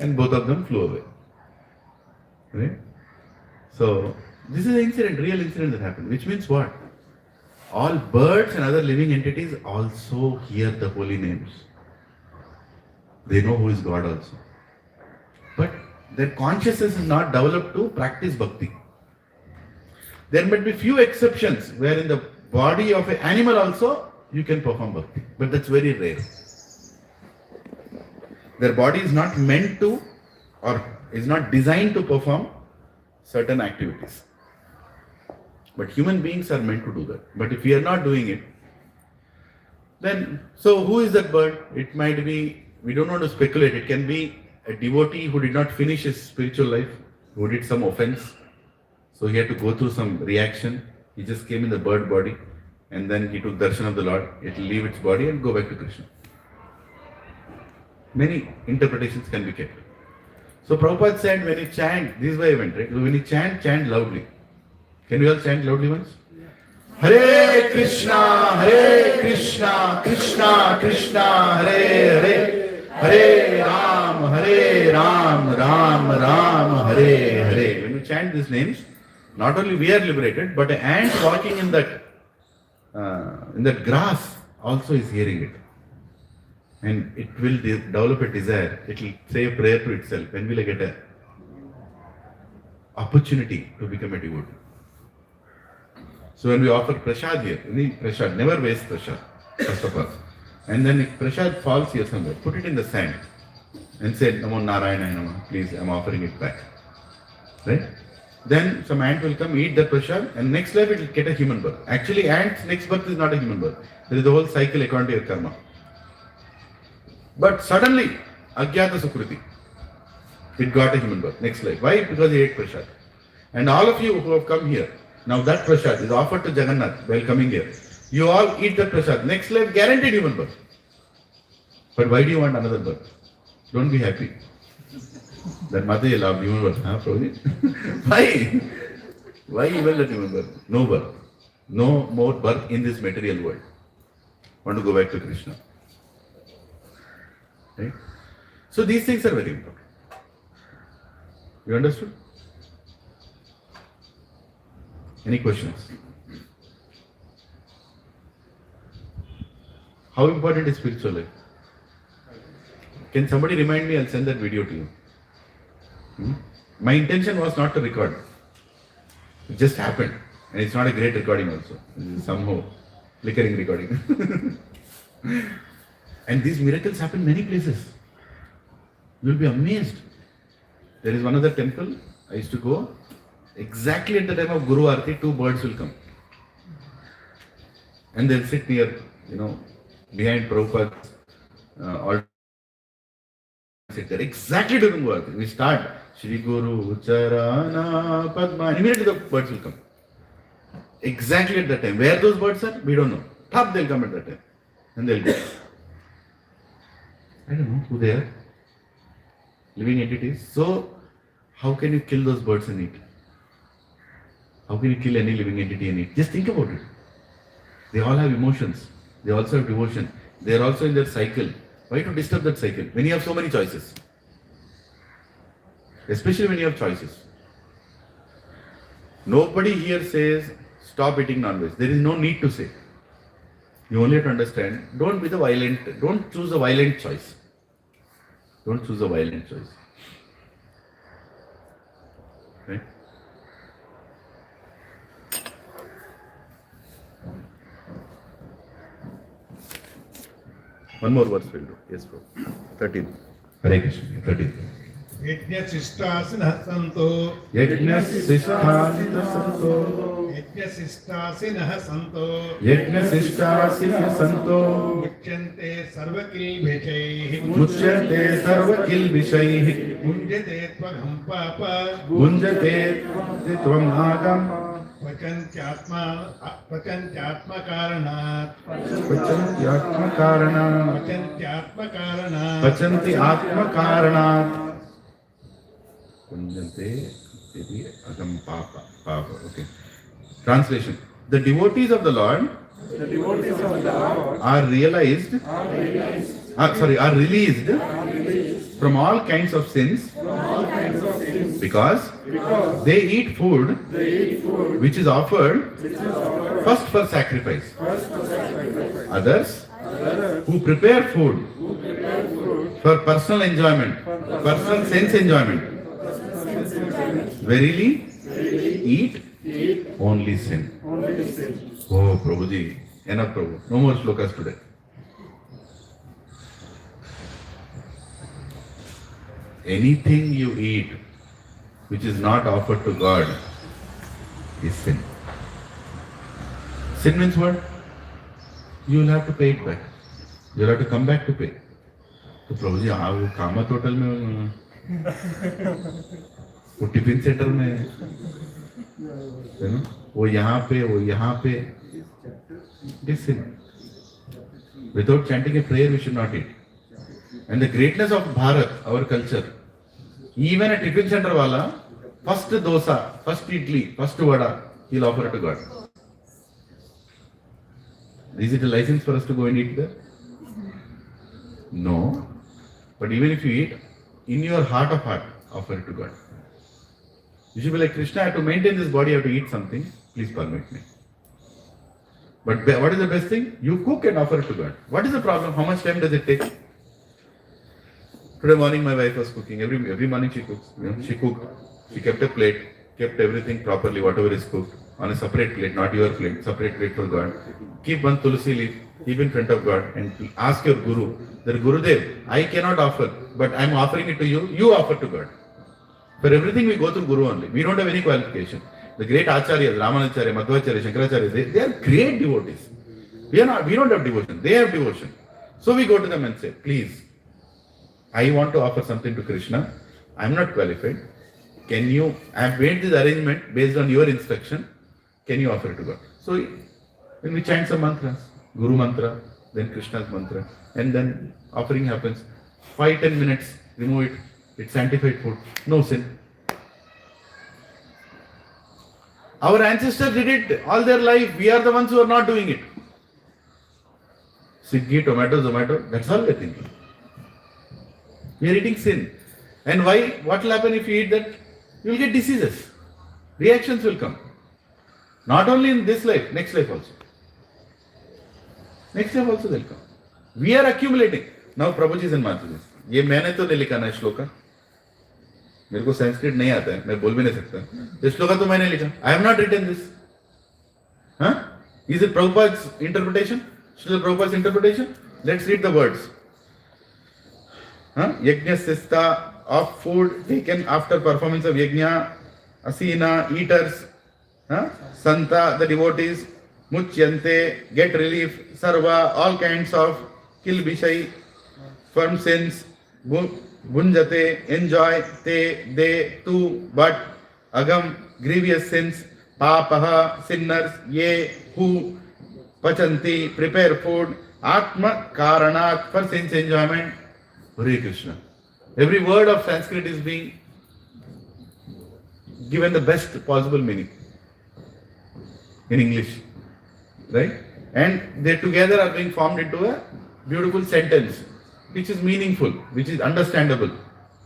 B: And both of them flew away. Right? So, this is an incident, real incident that happened. Which means what? All birds and other living entities also hear the holy names. They know who is God also. But their consciousness is not developed to practice bhakti. There might be few exceptions where in the body of an animal also you can perform bhakti. But that's very rare. Their body is not meant to or is not designed to perform certain activities. But human beings are meant to do that. But if we are not doing it, then, so who is that bird? It might be, we don't want to speculate, it can be a devotee who did not finish his spiritual life, who did some offense. So he had to go through some reaction. He just came in the bird body and then he took darshan of the Lord. It will leave its body and go back to Krishna. Many interpretations can be kept. So Prabhupada said when you chant, this is why I went, right? So when you chant, chant loudly. Can we all chant loudly once? Hare Krishna, Krishna Krishna, Hare Hare, Hare Ram, Ram Ram, Hare Hare. Hare, when you chant these names, not only we are liberated, but an ant walking in that grass also is hearing it. And it will develop a desire. It will say a prayer to itself. When will I get an opportunity to become a devotee? So when we offer prasad here, prasad, never waste prasad, first of all. And then if prasad falls here somewhere, put it in the sand and say, Namo Narayana Nama, please, I am offering it back. Right? Then some ant will come, eat the prasad, and next life it will get a human birth. Actually, ant's next birth is not a human birth. There is a whole cycle according to your karma. But suddenly, Agyata Sukriti, it got a human birth, next life. Why? Because he ate prasad. And all of you who have come here, now that prasad is offered to Jagannath while coming here. You all eat that prasad. Next life, guaranteed human birth. But why do you want another birth? Don't be happy. That mother loved human birth, huh, Prabhuji? Why? Why even that human birth? No birth. No more birth in this material world. Want to go back to Krishna. Right? So these things are very important. You understood? Any questions? How important is spiritual life? Can somebody remind me? I'll send that video to you. My intention was not to record. It just happened. And it's not a great recording also. It's somehow flickering recording. And these miracles happen many places. You will be amazed. There is one other temple I used to go. Exactly at the time of Guru Arati, 2 birds will come. And they'll sit near, behind Prabhupada's altar. Sit there exactly during Guru Arati. We start Shri Guru Charana Padma. And immediately the birds will come. Exactly at that time. Where those birds are, we don't know. Top, they'll come at that time. And they'll go. I don't know who they are. Living entities. So, how can you kill those birds and eat? How can you kill any living entity and eat? Just think about it. They all have emotions. They also have devotion. They are also in their cycle. Why to disturb that cycle? When you have so many choices. Especially when you have choices. Nobody here says, stop eating non-veg. There is no need to say. You only have to understand, don't choose a violent choice. Don't choose a violent choice. Right? One more verse will do. Yes, bro. 13. Hare Krishna. 13.
C: Yajnasishtasinah santo.
B: Yajnasishtasinah santo.
C: Yajnasishtasinah santo.
B: Yajnasishtasinah santo.
C: Muchyante sarvakil vishaihi.
B: Muchyante sarvakil vishaihi.
C: Munjate tvagam papa.
B: Munjate tvam agam.
C: Pachantyatma karanat.
B: Pachantyatma karanat.
C: Pachantyatma karanat.
B: Pachanti atma karanat. Punjante agam papa. Okay. Translation. The devotees of the Lord are released from all kinds of sins because they eat food which is offered first for sacrifice. Others who prepare food for personal enjoyment, personal sense enjoyment, verily eat only sin. Oh, Prabhuji, enough Prabhu. No more shlokas today. Anything you eat which is not offered to God is sin. Sin means what? You will have to pay it back. You will have to come back to pay. तो प्रभु जी हाँ वो Kamat hotel में वो tiffin centre में है ना वो यहाँ पे this sin. Without chanting a prayer we should not eat. And the greatness of Bharat, our culture, even a tiffin center wala, first dosa, first idli, first vada, he'll offer it to God. Is it a license for us to go and eat there? No. But even if you eat, in your heart of heart, offer it to God. You should be like, Krishna, I have to maintain this body, I have to eat something. Please permit me. But what is the best thing? You cook and offer it to God. What is the problem? How much time does it take? Today morning my wife was cooking. Every morning she cooks. She cooked. She kept a plate, kept everything properly, whatever is cooked, on a separate plate, not your plate, separate plate for God. Keep one tulsi leaf, keep in front of God, and ask your Guru, that Gurudev, I cannot offer, but I am offering it to you, you offer to God. For everything we go through Guru only. We don't have any qualification. The great Acharyas, Ramanacharya, Madhvacharya, Shankaracharya, they are great devotees. We don't have devotion, they have devotion. So we go to them and say, please, I want to offer something to Krishna. I am not qualified. I have made this arrangement based on your instruction. Can you offer it to God? So when we chant some mantras, Guru mantra, then Krishna's mantra, and then offering happens. 5-10 minutes, remove it. It's sanctified food. No sin. Our ancestors did it all their life. We are the ones who are not doing it. Swiggy, tomato, Zomato, that's all we are thinking. We are eating sin. And why? What will happen if you eat that? You will get diseases. Reactions will come. Not only in this life, next life also. Next life also they'll come. We are accumulating. Now Prabhuji is in Mantra. ये मैंने तो नहीं लिखा ना श्लोका. मेरे को संस्कृत नहीं आता है, मैं बोल भी नहीं सकता. ये श्लोका तो मैंने लिखा. I have not written this. Huh? Is it Prabhupada's interpretation? Srila Prabhupada's interpretation? Let's read the words. Yajna sista of food taken after performance of yajna, asina, eaters, santa, the devotees, muchyante, get relief, sarva, all kinds of kilbishai, firm sins, bunjate, enjoy, te, they, tu, but, agam, grievous sins, papaha, sinners, ye, who, pachanti, prepare food, atma, karanat, for sense enjoyment. Hare Krishna. Every word of Sanskrit is being given the best possible meaning in English, right? And they together are being formed into a beautiful sentence, which is meaningful, which is understandable,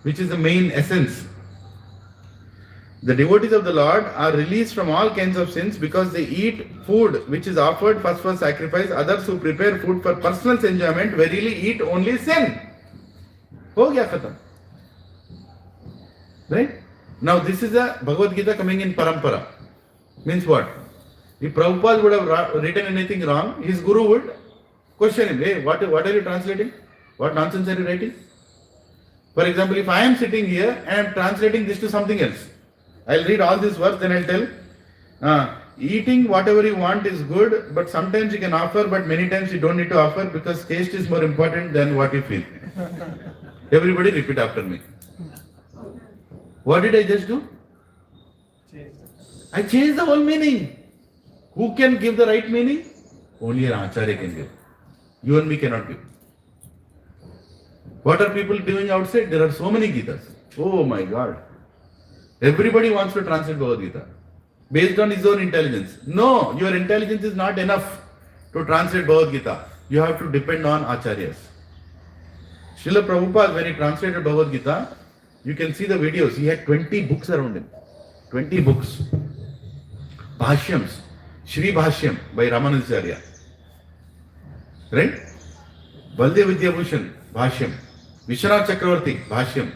B: which is the main essence. The devotees of the Lord are released from all kinds of sins because they eat food which is offered first for sacrifice. Others who prepare food for personal enjoyment verily eat only sin. हो गया खत्म. Right? Now this is a Bhagavad Gita coming in parampara. Means what? If Prabhupada would have written anything wrong, his guru would question him. Hey, what are you translating? What nonsense are you writing? For example, if I am sitting here and I am translating this to something else, I'll read all this verse, then I'll tell, eating whatever you want is good, but sometimes you can offer, but many times you don't need to offer because taste is more important than what you feel. Everybody repeat after me. What did I just do? I changed the whole meaning. Who can give the right meaning? Only an Acharya can give. You and me cannot give. What are people doing outside? There are so many Gitas. Oh my God. Everybody wants to translate Bhagavad Gita based on his own intelligence. No, your intelligence is not enough to translate Bhagavad Gita. You have to depend on Acharyas. Srila Prabhupada, when he translated Bhagavad Gita, you can see the videos. He had 20 books around him. 20 books. Bhashyams. Shri Bhashyam by Ramanacharya. Right? Baldev Vidyabhushan, Bhashyam. Vishwanath Chakravarti, Bhashyam.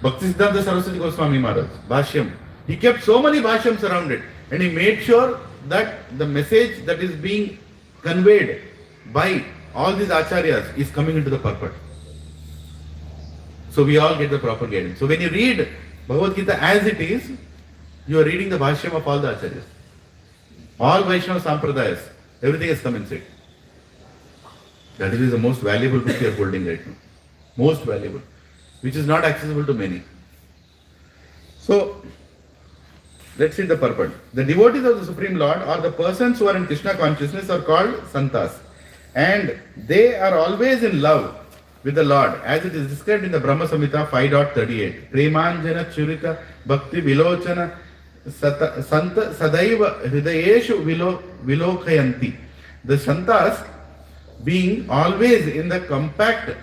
B: Bhaktisiddhanta Saraswati Goswami Maharaj, Bhashyam. He kept so many Bhashyams around it. And he made sure that the message that is being conveyed by all these acharyas is coming into the purport. So we all get the proper guidance. So when you read Bhagavad Gita as it is, you are reading the Bhashyam of all the acharyas. All Vaishnava Sampradayas, everything has come inside. That is the most valuable book you are holding right now. Most valuable. Which is not accessible to many. So, let's read the purport. The devotees of the Supreme Lord or the persons who are in Krishna consciousness are called santas. And they are always in love with the Lord, as it is described in the Brahma Samhita 5.38. Premanjana Churika Bhakti Vilochana Santa Sadaiva Hridayeshu Vilokhayanti. The santas, being always in the compact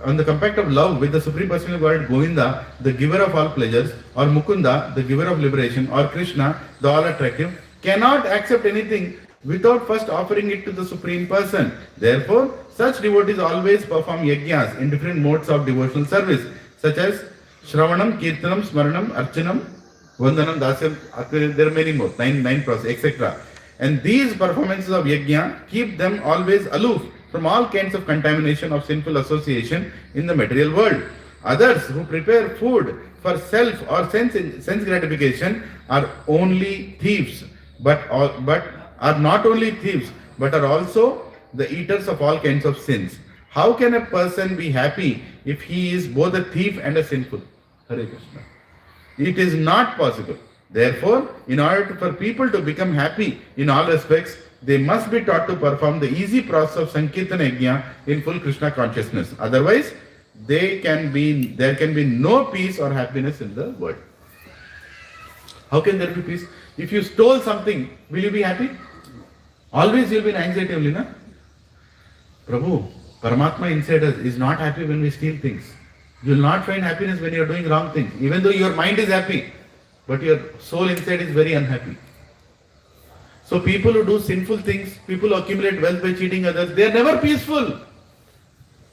B: of love with the Supreme Personality of Godhead, Govinda, the giver of all pleasures, or Mukunda, the giver of liberation, or Krishna, the all attractive, cannot accept anything without first offering it to the Supreme Person. Therefore, such devotees always perform yajnas in different modes of devotional service, such as Shravanam, Kirtanam, Smaranam, Archanam, Vandanam, Dasyam, there are many more, nine process, etc. And these performances of yajna keep them always aloof from all kinds of contamination of sinful association in the material world. Others who prepare food for self or sense gratification are only thieves, but are not only thieves, but are also the eaters of all kinds of sins. How can a person be happy if he is both a thief and a sinful? Hare Krishna. It is not possible. Therefore, in order for people to become happy in all respects, they must be taught to perform the easy process of Sankirtana Yajna in full Krishna consciousness. Otherwise, there can be no peace or happiness in the world. How can there be peace? If you stole something, will you be happy? Always you will be in anxiety only, na? Prabhu, Paramatma inside us is not happy when we steal things. You will not find happiness when you are doing wrong things. Even though your mind is happy, but your soul inside is very unhappy. So people who do sinful things, people who accumulate wealth by cheating others, they are never peaceful.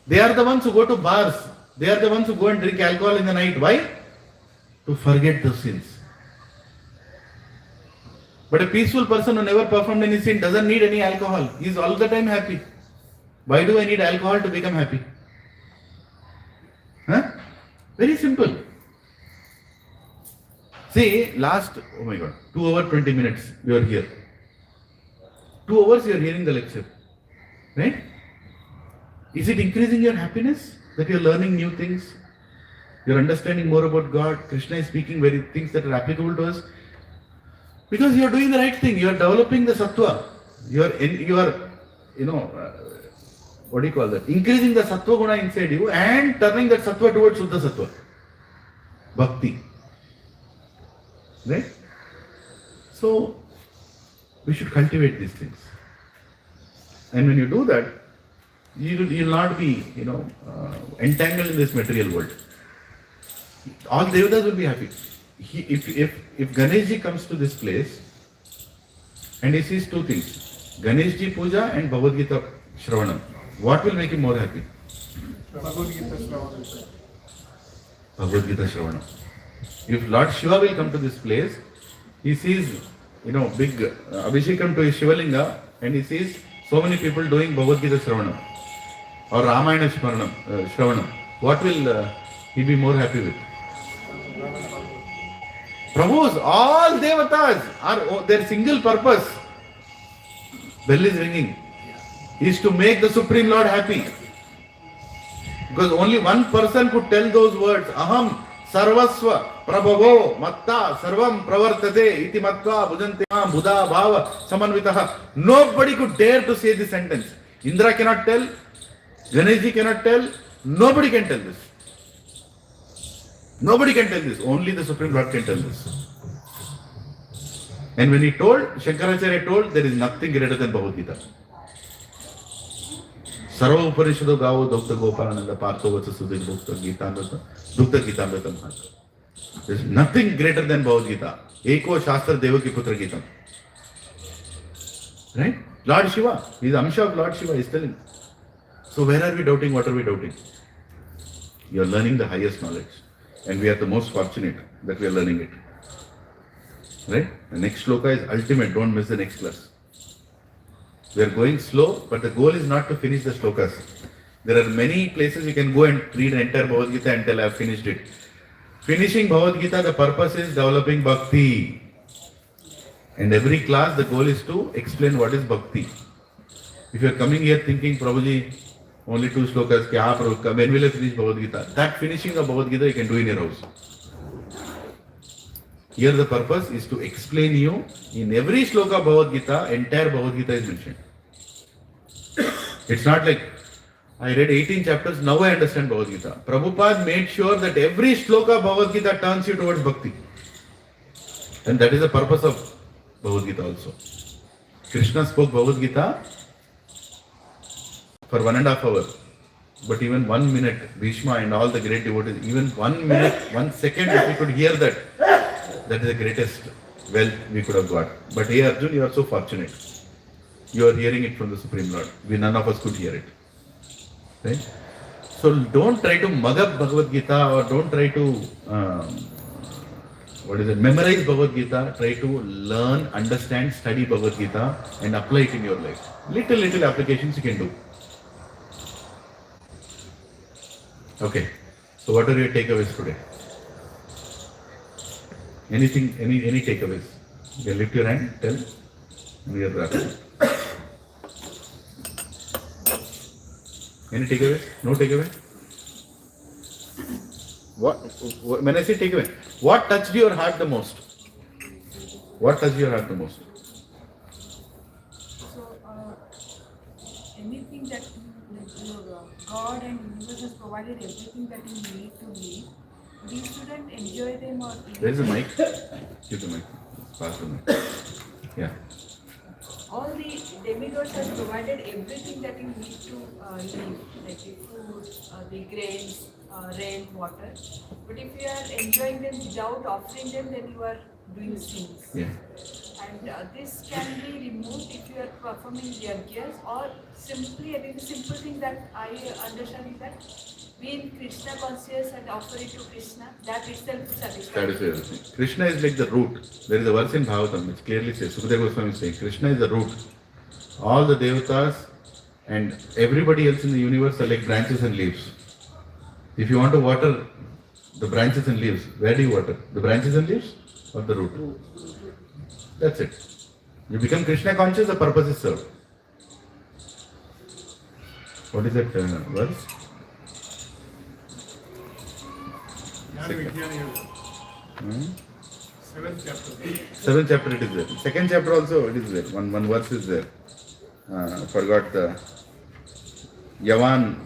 B: They are the ones who go to bars. They are the ones who go and drink alcohol in the night. Why? To forget those sins. But a peaceful person who never performed any sin doesn't need any alcohol. He is all the time happy. Why do I need alcohol to become happy? Huh? Very simple. See, last, 2 hours 20 minutes you are here. 2 hours you are hearing the lecture. Right? Is it increasing your happiness that you are learning new things? You are understanding more about God. Krishna is speaking very things that are applicable to us. Because you are doing the right thing. You are developing the sattva. You are what do you call that? Increasing the sattva guna inside you and turning that sattva towards Shuddha sattva. Bhakti. Right? So, we should cultivate these things. And when you do that, you will not be, entangled in this material world. All devatas will be happy. If Ganeshji comes to this place and he sees two things, Ganeshji Puja and Bhagavad Gita Shravanam, what will make him more happy?
H: Bhagavad Gita Shravanam.
B: Bhagavad Gita Shravanam. If Lord Shiva will come to this place, he sees, big Abhishekam to his Shivalinga and he sees so many people doing Bhagavad Gita Shravanam or Ramayana Shravanam. What will he be more happy with? Prabhus, all devatas are their single purpose. Bell is ringing. Is to make the Supreme Lord happy. Because only one person could tell those words. Aham sarvasva prabhavo matta sarvam pravartate iti matva bhujante buddha bhava samanvitaha. Nobody could dare to say this sentence. Indra cannot tell. Ganeshji cannot tell. Nobody can tell this. Nobody can tell this. Only the Supreme Lord can tell this. And when he told, Shankaracharya told, there is nothing greater than Bhagavad Gita. Sarva Upanishado Gavo Dokta Gopalananda Partho Vatsa Sudhir Bhukta Gitamrita Dukta Gitamrita Mahata. There is nothing greater than Bhagavad Gita. Eko Shastra Devaki Putra Gitam. Right? Lord Shiva. He is Amsha of Lord Shiva. He is telling. So where are we doubting? What are we doubting? You are learning the highest knowledge. And we are the most fortunate that we are learning it. Right? The next shloka is ultimate. Don't miss the next class. We are going slow, but the goal is not to finish the shlokas. There are many places you can go and read an entire Bhagavad Gita and tell I have finished it. Finishing Bhagavad Gita, the purpose is developing bhakti. And every class, the goal is to explain what is bhakti. If you are coming here thinking, Prabhuji, only 2 shlokas, when will I finish Bhagavad Gita? That finishing of Bhagavad Gita you can do in your house. Here the purpose is to explain you, in every shloka Bhagavad Gita, entire Bhagavad Gita is mentioned. It's not like, I read 18 chapters, now I understand Bhagavad Gita. Prabhupada made sure that every shloka Bhagavad Gita turns you towards bhakti. And that is the purpose of Bhagavad Gita also. Krishna spoke Bhagavad Gita for 1.5 hours. But even 1 minute, Bhishma and all the great devotees, even 1 minute, 1 second, if we could hear that, that is the greatest wealth we could have got. But hey Arjun, you are so fortunate. You are hearing it from the Supreme Lord. None of us could hear it. Right? So don't try to mug up Bhagavad Gita or don't try to memorize Bhagavad Gita. Try to learn, understand, study Bhagavad Gita and apply it in your life. Little applications you can do. Okay. So what are your takeaways today? Anything, any takeaways? You can lift your hand, tell. We are wrapping. Any takeaways? No takeaway? What, when I say takeaway, what touched your heart the most? What touched your heart the most?
E: So, anything that God and universe has provided, everything that you need to live, we shouldn't enjoy them or eat.
B: There is a mic. Give the mic. Pass the mic. Yeah.
E: All the demigods have provided everything that you need to live, like the food, the grains, rain, water. But if you are enjoying them without offering them, then you are doing sins.
B: Yeah.
E: And this can be removed if you are performing yajnas, or simply, I mean, the simple thing that I understand is that being Krishna conscious and offer it to Krishna, that itself satisfies.
B: That is everything. Krishna is like the root. There is a verse in Bhagavatam which clearly says, Sukadeva Goswami is saying, Krishna is the root. All the devatas and everybody else in the universe are like branches and leaves. If you want to water the branches and leaves, where do you water? The branches and leaves or the root? That's it. You become Krishna conscious, the purpose is served. What is that verse?
C: Seventh chapter.
B: Seventh chapter it is there. Second chapter also it is there. One verse is there. Forgot the Yavan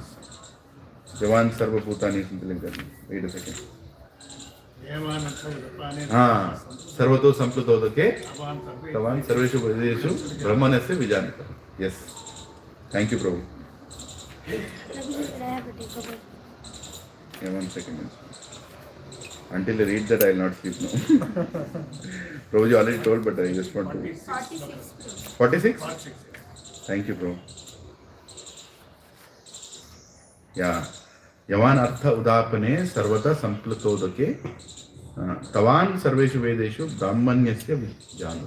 B: Sarva Bhutani, something like that. Wait a second. Sarvato Samplutoke Tavan Sarveshu Vedeshu Brahmanasya Vijanita. Yes. Thank you, Prabhu. Yeah, 1 second. Until I read that, I will not sleep now. Prabhuji already told, but I just want to.
G: 46.
B: 46? Thank you, Prabhu. Yeah. Yavan Artha Udapane Sarvata Samplutodake Tavan Sarveshu Vedeshu Brahmanyasya Vijnana.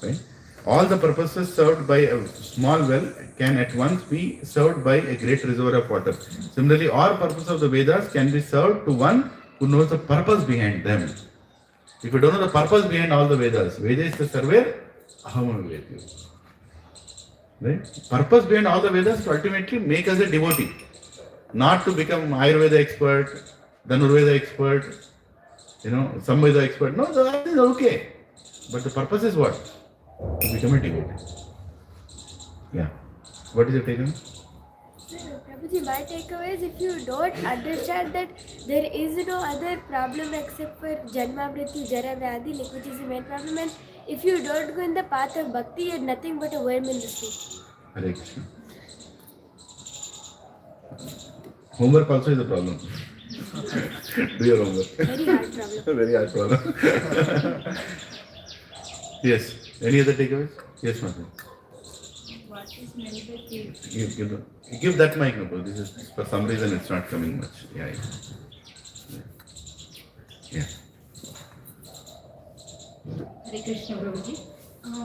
B: Right? All the purposes served by a small well can at once be served by a great reservoir of water. Similarly, all purposes of the Vedas can be served to one who knows the purpose behind them. If you don't know the purpose behind all the Vedas, Veda is the survey, Aham Vedya. Right? Purpose behind all the Vedas to ultimately make us a devotee. Not to become Ayurveda expert, Dhanurveda expert, Samveda expert. No, that is okay. But the purpose is what? To become a devotee. Yeah. What is your take on it?
G: Prabhuji, my takeaway is if you don't understand that there is no other problem except for Janma, Mrityu, Jara, Vyadhi, which is the main problem, and if you don't go in the path of bhakti, you're nothing but a worm in the sea.
B: Hare Krishna. Homework also is a problem. Do your homework.
G: Very hard problem.
B: Very hard problem. Yes. Any other takeaways? Yes, Madhu.
E: What is meant by thief?
B: Give that mic, no, this is for some reason it's not coming much. Yeah.
I: Hare Krishna, Prabhuji.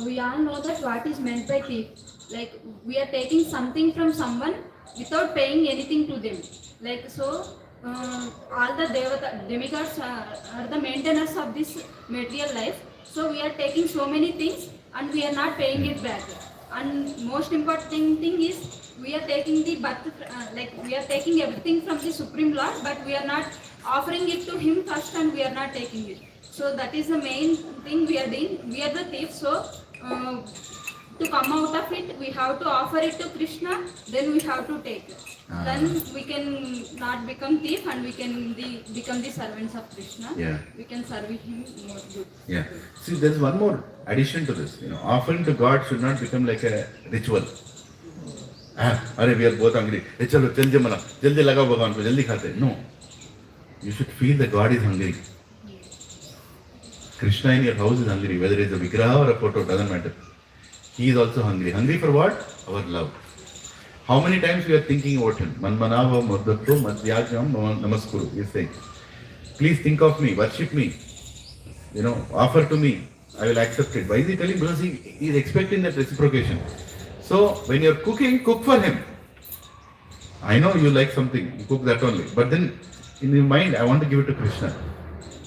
I: We all know that what is meant by thief. Like, we are taking something from someone without paying anything to them. Like, so, all the demigods are the maintainers of this material life. So, we are taking so many things and we are not paying it back. And most important thing is, we are taking we are taking everything from the Supreme Lord, but we are not offering it to Him first and we are not taking it. So that is the main thing we are doing. We are the thieves. So to come out of it, we have to offer it to Krishna, then we have to take it. Then we can not become thief and we can become the servants of Krishna.
B: Yeah.
I: We can serve Him more good.
B: Yeah. See, there is one more addition to this. Offering to God should not become like a ritual. अरे we are both hungry. चलो जल्दी मला जल्दी लगाओ भगवान को जल्दी खाते. No, you should feel that God is hungry. Krishna in your house is hungry, whether it is a vigraha or a photo, doesn't matter. He is also hungry. Hungry for what? Our love. How many times we are thinking about him? Manmanava Murdakto Madhyajam Namaskuru. He is saying, please think of me, worship me, offer to me, I will accept it. Why is he telling? Because he is expecting that reciprocation. So when you are cooking, cook for him. I know you like something, you cook that only. But then in your mind, I want to give it to Krishna.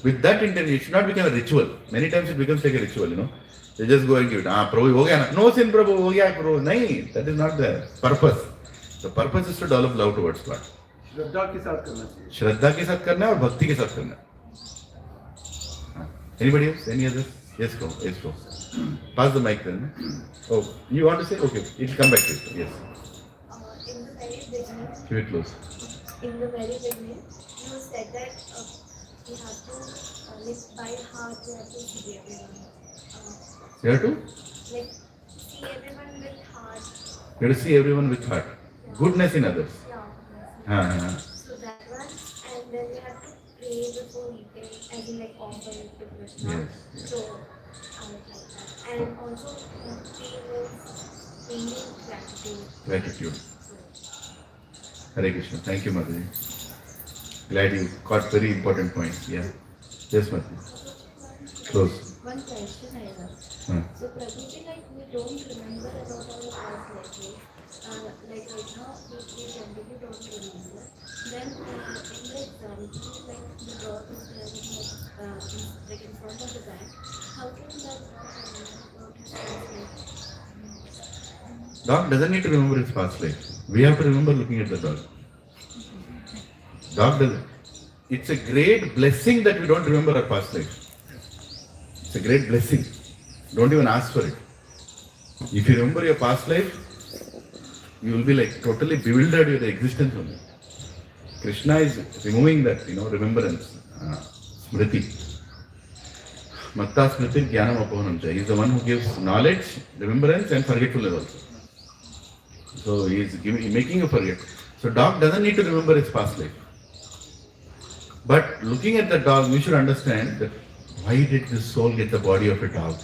B: With that intention, it should not become a ritual. Many times it becomes like a ritual, They just go and give it. Prabhu, ho gaya na. No sin, Prabhu, ho gaya, Prabhu. Nahin, that is not the purpose. The purpose is to develop love towards God.
F: श्रद्धा के साथ करना चाहिए.
B: श्रद्धा के साथ करना है और भक्ति के साथ करना है. Anybody else? Any others? Yes, go. Yes, go. Pass the mic then. Oh, you want to say? Okay, it will come back to you. Yes.
G: In the very beginning,
B: Keep it close.
G: you said that we have to live by heart, we have to see everyone.
B: You have to?
G: Like, see everyone with heart.
B: You have to see everyone with heart. Goodness in others.
G: Yeah. So that one, and then we have to pray before eating, as in like offer it to Krishna.
B: Yes.
G: So, I would like that. And also, feeling gratitude.
B: Gratitude.
G: So,
B: Hare Krishna. Thank you, Mataji. Glad you caught very important points. Yeah. Yes, Mataji. Close.
G: one question I have. So, Prabhuji, like we don't remember about our past life. Like right now, we generally don't remember. Then in the example, like the dog is like in front of the bank, how can that not remember about his past life?
B: Dog doesn't need to remember his past life. We have to remember looking at the dog. Dog doesn't. It's a great blessing that we don't remember our past life. It's a great blessing. Don't even ask for it. If you remember your past life, you will be like totally bewildered with the existence of it. Krishna is removing that, remembrance, smriti. Matta smriti jnanam apahanam cha. He is the one who gives knowledge, remembrance and forgetfulness also. So he is making you forget. So dog doesn't need to remember his past life. But looking at the dog, we should understand that why did this soul get the body of a dog?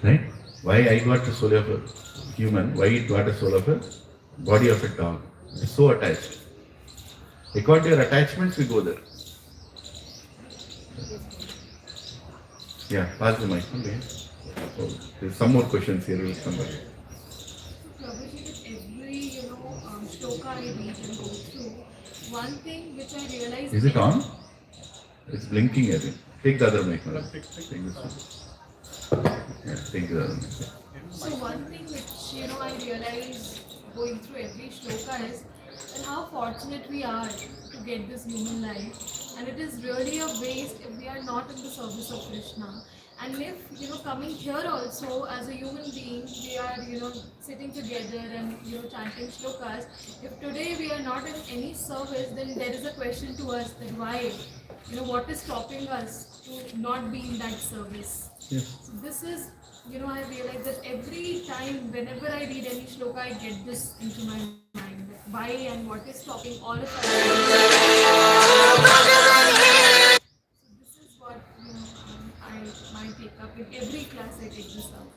B: Right? Why I got the soul of a human, why it got a soul of a body of a dog? It's so attached. According to your attachments, we go there. Yeah, pass the mic. Okay. So, there's some more questions here, we'll come back.
E: Prabhuji, with every, shloka I read and go through, one thing which I realized...
B: Is it on? It's blinking again. Take the other mic, madam. Take this one. Yeah, take the other mic.
E: So one thing which, I realized going through every shloka is that how fortunate we are to get this human life. And it is really a waste if we are not in the service of Krishna. And if, coming here also as a human being, we are, sitting together and, chanting shlokas. If today we are not in any service, then there is a question to us that why? What is stopping us to not be in that service?
B: Yes.
E: So this is, I realize that every time, whenever I read any shloka, I get this into my mind. That why and what is stopping all of us? So this is what, I take up in every class. I take this up.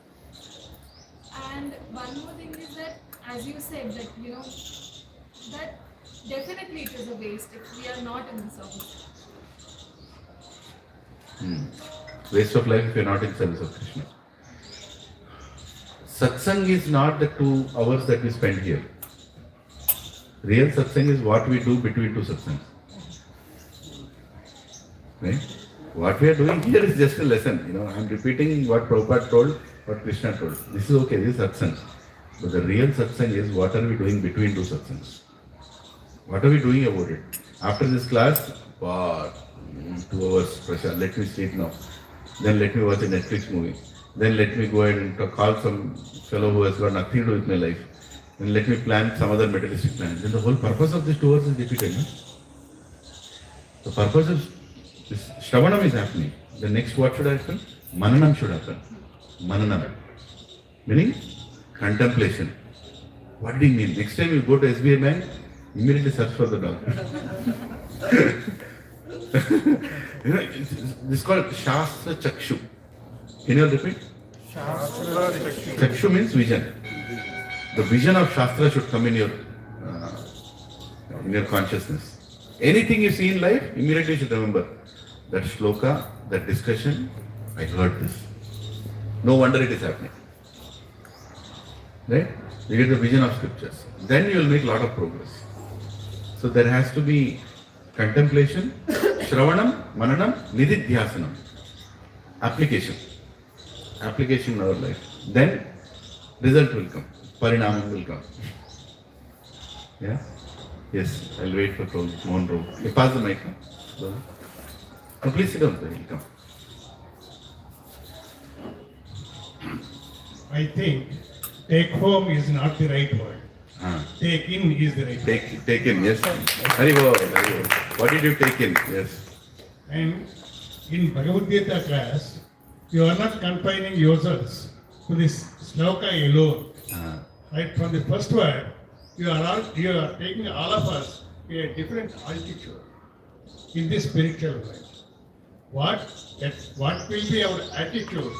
E: And one more thing is that, as you said, that that definitely it is a waste if we are not in the service.
B: Waste of life if you are not in service of Krishna. Satsang is not the 2 hours that we spend here. Real satsang is what we do between 2 satsangs. Right? What we are doing here is just a lesson. I am repeating what Prabhupada told, what Krishna told. This is okay, this is satsang. But the real satsang is what are we doing between 2 satsangs. What are we doing about it? After this class, 2 hours, pressure, let me sleep now. Then let me watch a Netflix movie. Then let me go ahead and call some fellow who has got nothing to do with my life. Then let me plan some other materialistic plan. Then the whole purpose of these 2 hours is defeated. No? The purpose is this Shravanam is happening. The next what should happen? Mananam should happen. Mananam. Meaning contemplation. What did he mean? Next time you go to SBI Bank, immediately search for the dog. This is called Shastra Chakshu. Can you all repeat? Chakshu means vision. The vision of Shastra should come in your consciousness. Anything you see in life, immediately you should remember that shloka, that discussion, I heard this. No wonder it is happening. Right? You get the vision of scriptures. Then you will make a lot of progress. So there has to be contemplation, Shravanam, Mananam, Nididhyasanam. Application. Application in our life. Then result will come. Parinamam will come. Yeah? Yes, I'll wait for Mohan Prabhu. You pass the mic now. No, please sit down, sir. He'll come.
C: I think take home is not the right word. Take in is the right word.
B: Take in, yes. Very well, very well. What did you take in? Yes.
C: And in Bhagavad Gita class, you are not confining yourselves to this sloka alone. Right from the first word, you are taking all of us to a different altitude in this spiritual life. What will be our attitude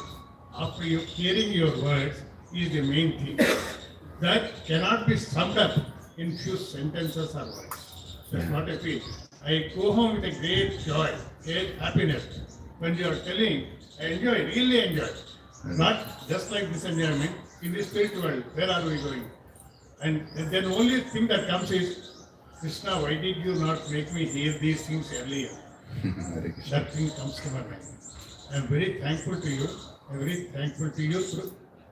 C: after hearing your words is the main thing. That cannot be summed up in few sentences or words. That's what I feel. I go home with a great joy, great happiness. When you are telling, I enjoy, really enjoy. Not just like this enjoyment, in this spiritual world, where are we going? And then the only thing that comes is, Krishna, why did you not make me hear these things earlier? That thing comes to my mind. I am very thankful to you. I am very thankful to you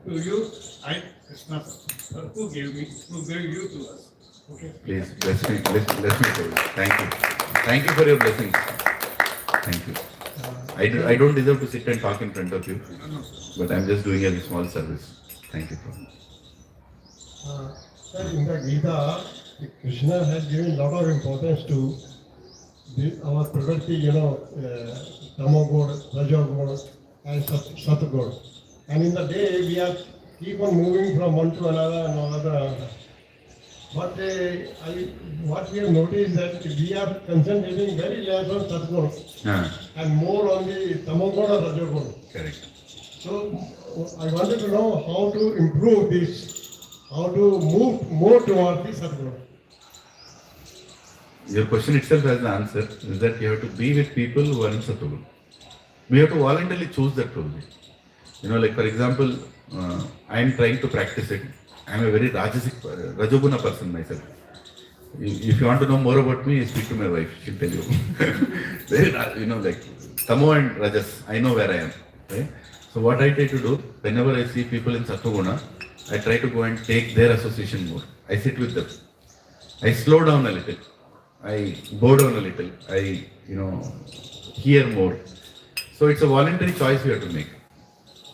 C: and Krishna sir, who gave you to us. Okay.
B: Please bless me, Prabhu. Thank you. Thank you for your blessings. Thank you. I don't deserve to sit and talk in front of you, but I'm just doing a small service. Thank you, Prabhu.
J: Sir, in the Gita, Krishna has given a lot of importance to our Prakriti, Tamogod, Rajogod, and Satogod. And in the day, we are keep on moving from one to another and another. But what we have noticed that we are concentrating very less on Satogod and more on the Tamogod or Rajogod.
B: Correct.
J: So I wanted to know how to improve this, how to move more towards the Satogod.
B: Your question itself has an answer, is that you have to be with people who are in Satoguna. We have to voluntarily choose that role. Like for example, I am trying to practice it. I am a very Rajoguna person myself. If you want to know more about me, speak to my wife, she'll tell you. Very, like Tamo and Rajas, I know where I am. Right? So what I try to do, whenever I see people in Satoguna, I try to go and take their association more. I sit with them. I slow down a little. I bow down a little. I, hear more. So it's a voluntary choice we have to make.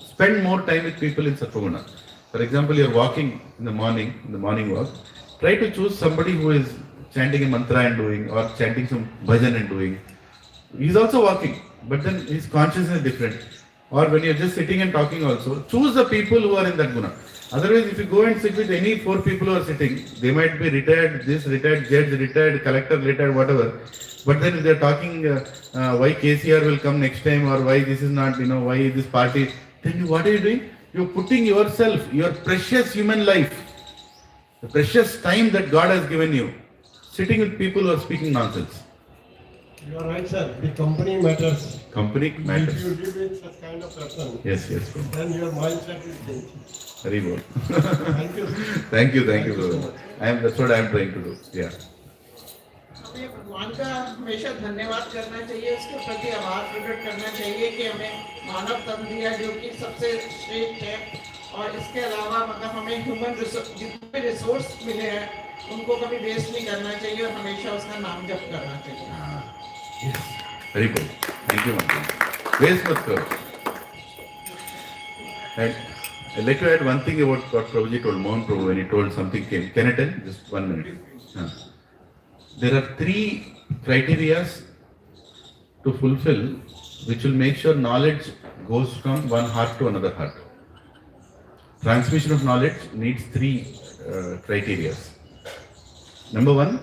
B: Spend more time with people in Satoguna. For example, you're walking in the morning walk. Try to choose somebody who is chanting a mantra and doing, or chanting some bhajan and doing. He's also walking, but then his consciousness is different. Or when you're just sitting and talking also, choose the people who are in that guna. Otherwise, if you go and sit with any 4 people who are sitting, they might be retired, this retired, judge retired, collector retired, whatever. But then if they're talking why KCR will come next time, or why this is not, why this party, then what are you doing? You're putting yourself, your precious human life, the precious time that God has given you, sitting with people who are speaking nonsense.
J: You are right, sir. The company matters.
B: Company matters.
J: If you live with such kind of person,
B: yes.
J: Then your mindset is changed.
B: Very well.
J: Thank you.
B: Thank you so much. That's what I am trying to do. Yeah.
A: हमें भगवान का हमेशा धन्यवाद करना चाहिए, उसके प्रति आभार प्रकट करना चाहिए कि हमें मानव तन दिया जो कि सबसे श्रेष्ठ है, और इसके अलावा मतलब हमें ह्यूमन जितने रिसोर्स मिले हैं उनको कभी वेस्ट नहीं करना चाहिए और हमेशा उसका नाम जप करना चाहिए.
B: Very good. Thank you, Mantra. Waste मत करो. And I'd like to add one thing about what Prabhuji told, Mohan Prabhu, when he told something came. Can I tell? Just 1 minute. There are 3 criteria to fulfill which will make sure knowledge goes from one heart to another heart. Transmission of knowledge needs 3 criteria. Number one,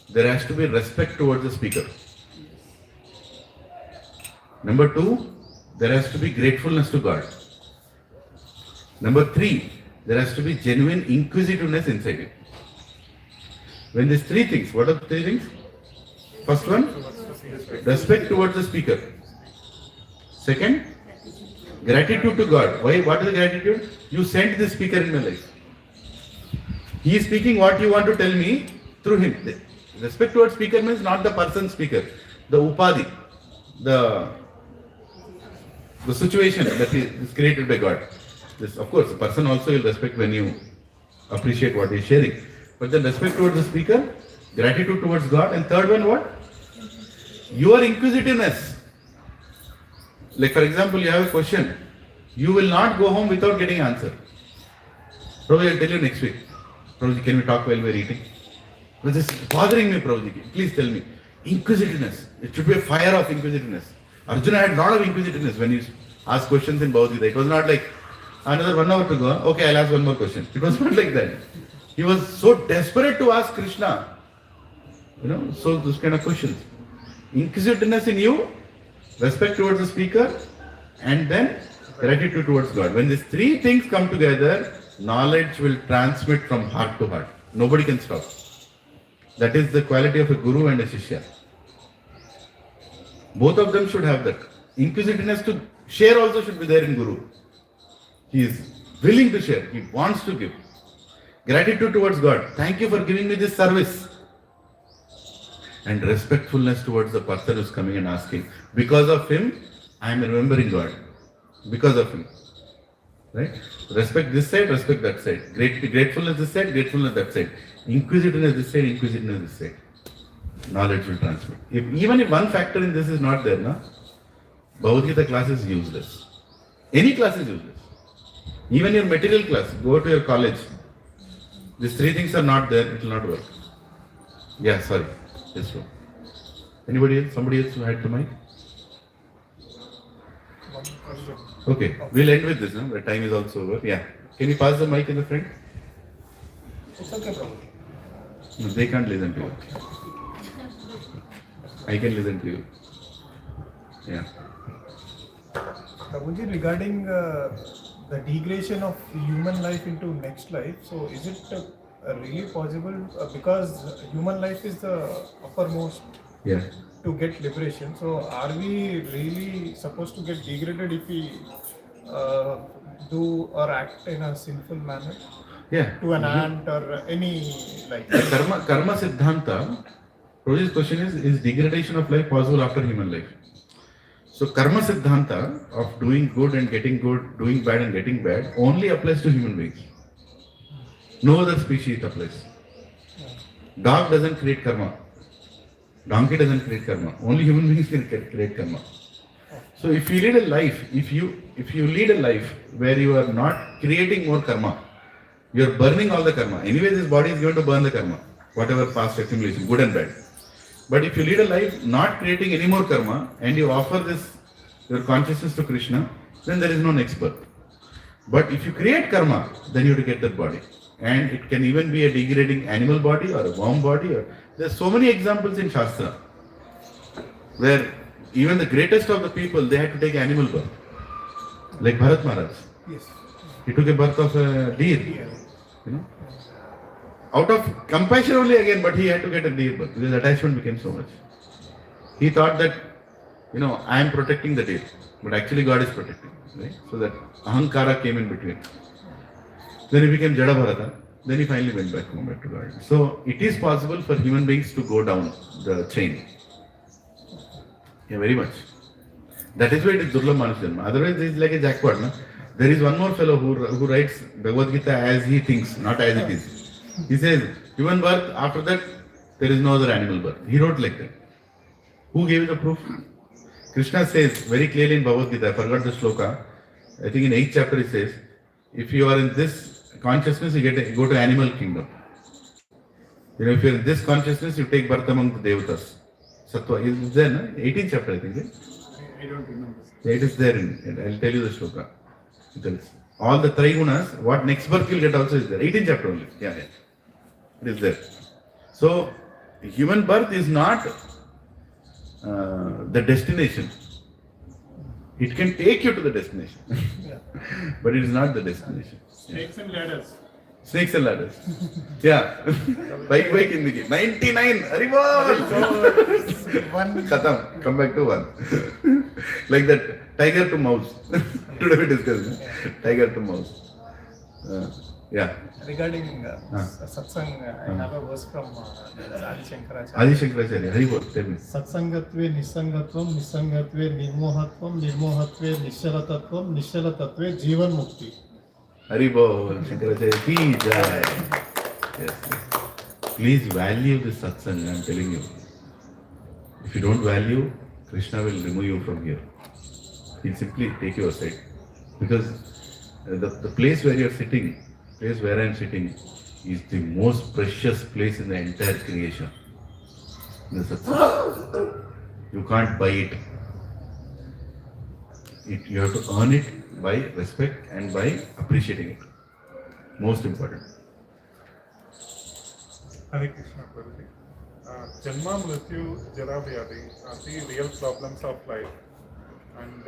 B: there has to be respect towards the speaker. Number two, there has to be gratefulness to God. Number three, there has to be genuine inquisitiveness inside it. When these three things, what are the three things? First one, respect towards the speaker. Second, gratitude to God. Why? What is the gratitude? You sent this speaker in my life. He is speaking what you want to tell me through him. Respect towards speaker means not the person speaker, the upadi, the situation that is created by God. This, of course, the person also will respect when you appreciate what he is sharing. But then respect towards the speaker, gratitude towards God, and third one what? Your inquisitiveness. Like for example, you have a question. You will not go home without getting answer. Prabhuji, I'll tell you next week. Prabhuji, can we talk while we're eating? This is bothering me, Prabhuji. Please tell me. Inquisitiveness. It should be a fire of inquisitiveness. Arjuna had a lot of inquisitiveness when he asked questions in Bhagavad Gita. It was not like another 1 hour to go. Okay, I'll ask one more question. It was not like that. He was so desperate to ask Krishna. So those kind of questions. Inquisitiveness in you, respect towards the speaker, and then gratitude towards God. When these three things come together, knowledge will transmit from heart to heart. Nobody can stop. That is the quality of a guru and a shishya. Both of them should have that. Inquisitiveness to share also should be there in guru. He is willing to share. He wants to give. Gratitude towards God. Thank you for giving me this service. And respectfulness towards the person who is coming and asking. Because of him, I am remembering God. Because of him. Right? Respect this side, respect that side. Gratefulness this side, gratefulness that side. Inquisitiveness this side, inquisitiveness this side. Knowledge will transmit. Even if one factor in this is not there, Bhagavad Gita class is useless. Any class is useless. Even your material class, go to your college. These three things are not there, it will not work. Yeah, sorry. Yes, sir. Anybody else? Somebody else who had the mic? Okay, we'll end with this. The time is also over. Yeah. Can you pass the mic in the front?
F: It's okay, bro.
B: No, they can't listen to you. I can listen to you. Yeah.
K: Prabhuji, regarding the degradation of human life into next life, so is it really possible? Because human life is the uppermost to get liberation. So are we really supposed to get degraded if we do or act in a sinful manner?
B: Yeah.
K: To an ant or any like
B: Karma Siddhanta, Prabhuji's question is degradation of life possible after human life? So Karma Siddhanta of doing good and getting good, doing bad and getting bad only applies to human beings. No other species it applies. Dog doesn't create karma. Donkey doesn't create karma. Only human beings can create karma. So if you lead a life, if you lead a life where you are not creating more karma, you are burning all the karma. Anyway, this body is going to burn the karma, whatever past accumulation, good and bad. But if you lead a life not creating any more karma and you offer your consciousness to Krishna, then there is no next birth. But if you create karma, then you have to get that body. And it can even be a degrading animal body or a worm body. There are so many examples in Shastra where even the greatest of the people, they had to take animal birth. Like Bharat Maharaj.
K: Yes.
B: He took a birth of a deer. Out of compassion only again, but he had to get a deer birth because attachment became so much. He thought that, I am protecting the deer, but actually God is protecting. Right? So that Ahankara came in between. Then he became Jada Bharata. Then he finally went back home, back to God. So it is possible for human beings to go down the chain. Yeah, very much. That is why it is Durlabh Manush Janma. Otherwise, it is like a jackpot. No? There is one more fellow who writes Bhagavad Gita as he thinks, not as it is. He says, human birth, after that, there is no other animal birth. He wrote like that. Who gave the proof? Krishna says very clearly in Bhagavad Gita, I forgot the shloka, I think in 8th chapter he says, if you are in this consciousness, you go to animal kingdom. If you are in this consciousness, you take birth among the devatas. Sattva is there, no? 18th chapter I think.
F: I don't remember.
B: Yeah, it is there. I'll tell you the shloka. It tells. all the Trigunas, what next birth you'll get also is there. 18th chapter only. Yeah. It is there. So, human birth is not the destination. It can take you to the destination, but it is not the destination.
C: Snakes and ladders.
B: Snakes and ladders. Yeah. Bike in the game. 99. Haribol.
K: One.
B: Khatam. Come back to 1. Like that. Tiger to mouse. Today we discussed. Tiger to mouse. Yeah.
K: Regarding Satsang, I have a verse from Adi Shankaracharya.
B: Adi Shankaracharya. Haribol. Tell me.
K: Satsangatve nisangatvam, nisangatve nirmohatvam, nirmohatve nishalatatvam, nishalatatve jivan mukti.
B: Haribol. Shankaracharya. Ki jai. Yes. Please value this satsang, I am telling you. If you don't value, Krishna will remove you from here. He'll simply take you aside. Because the place where you are sitting, place where I am sitting, is the most precious place in the entire creation. The satsang. You can't buy it. You have to earn it by respect and by appreciating it. Most important.
H: Hare Krishna, Prabhuji. Janma, Mrityu, Jara, Vyadhi are the real problems of life. And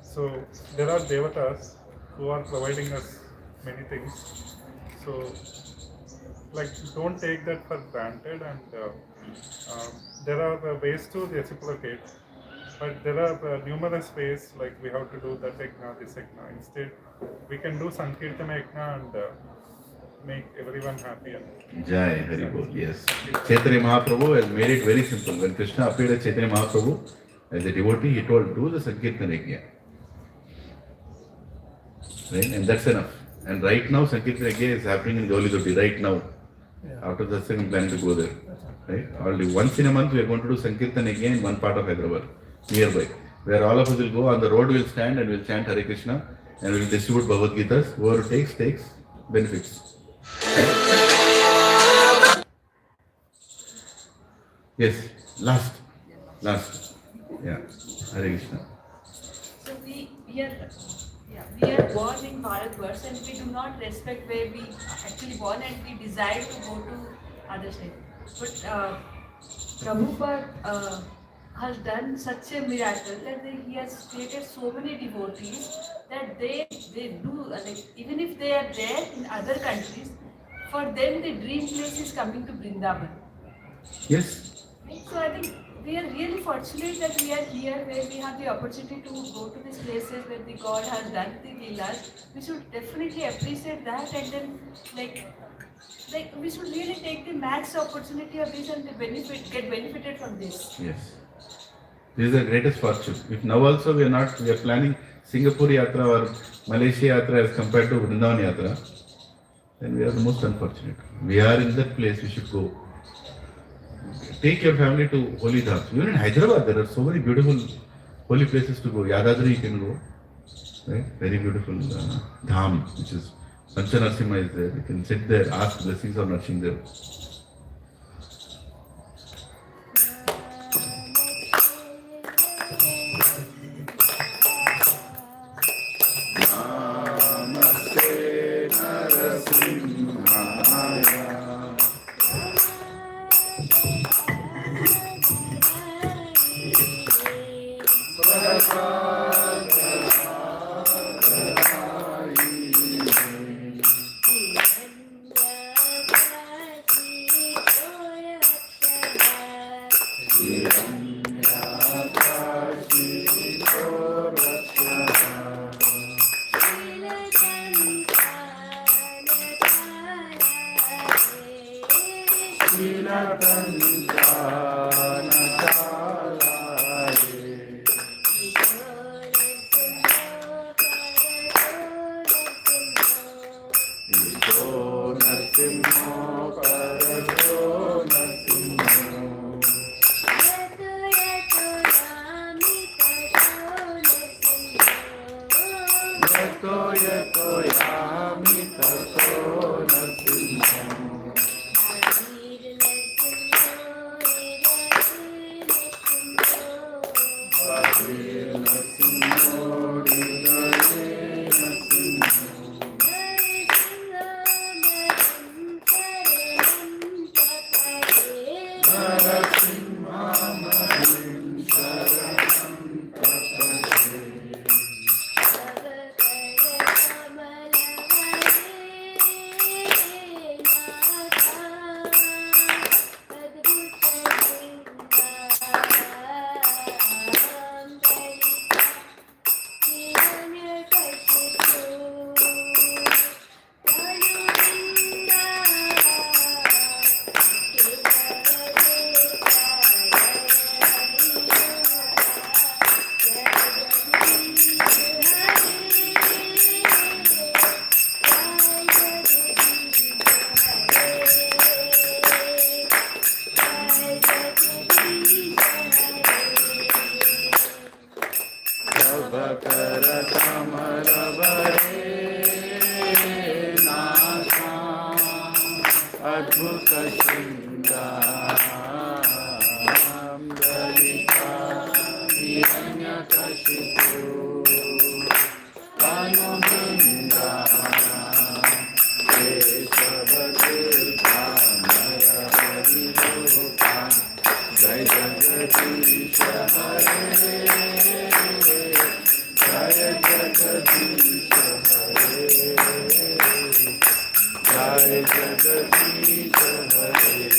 H: so there are devatas who are providing us many things. So, like, don't take that for granted. And there are ways to reciprocate. But there are numerous ways, like we have to do that yajna, this yajna. Instead, we can do Sankirtana yajna and make everyone happy.
B: Jai Haribol, yes. Chaitanya Mahaprabhu has made it very simple. When Krishna appeared as Chaitanya Mahaprabhu, as a devotee, he told, do the Sankirtana yajna. Right? And that's enough. And right now, Sankirtana yajna is happening in Gauli Doti, right now. After the Satsang, I'm planning to go there. Right? Only once in a month, we are going to do Sankirtana yajna in one part of Hyderabad, nearby. Where all of us will go, on the road we'll stand and we'll chant Hare Krishna and we'll distribute Bhagavad Gitas. Whoever takes, benefits. Yes, last. Yeah, Hare Krishna.
E: So we are born in Bharatvarsh and we do not respect where we actually born and we desire to go to other side. But Prabhupada has done such a miracle that he has created so many devotees that they do, like, even if they are there in other countries, for them the dream place is coming to Vrindavan.
B: Yes.
E: So I think we are really fortunate that we are here where we have the opportunity to go to these places where the God has done the Leelas. We should definitely appreciate that and then like we should really take the max opportunity of this and get benefited from this.
B: Yes. This is the greatest fortune. If now also we are planning Singapore Yatra or Malaysia Yatra as compared to Vrindavan Yatra, then we are the most unfortunate. We are in that place, we should go. Take your family to holy dhams. Even in Hyderabad, there are so many beautiful holy places to go. Yadadri you can go, right? Very beautiful dham, which is Pancha Narsimha is there. You can sit there, ask blessings of Narsimha. अद्भुत सिंगाम ललिता हिरण्यकशिपु अनुबिंदा केशवतीर्थामय हरिरूपा जय जगदीश हरे जय जगदीश हरे जय जगदीश हरे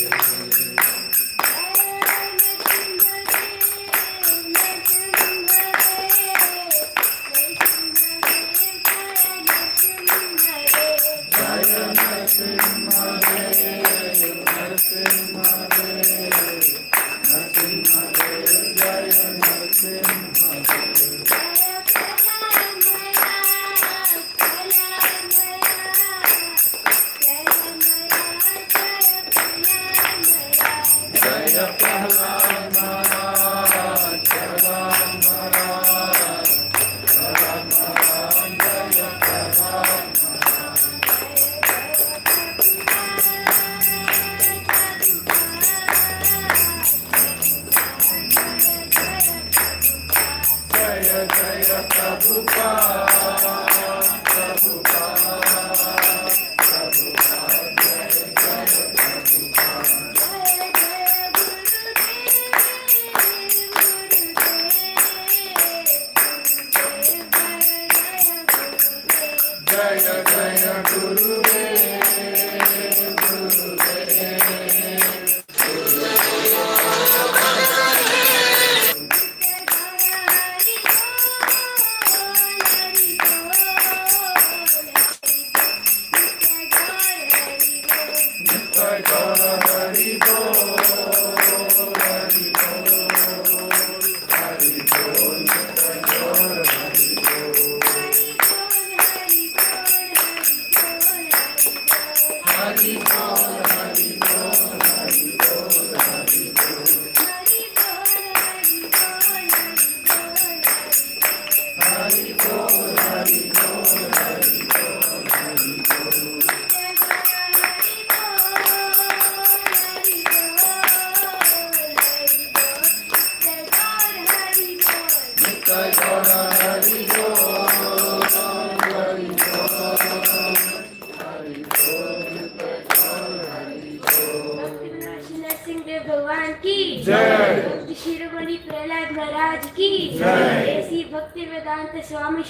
G: भगवान की जय। शिरोमणि प्रहलाद महाराज की जय। ऐसी भक्ति वेदांत स्वामी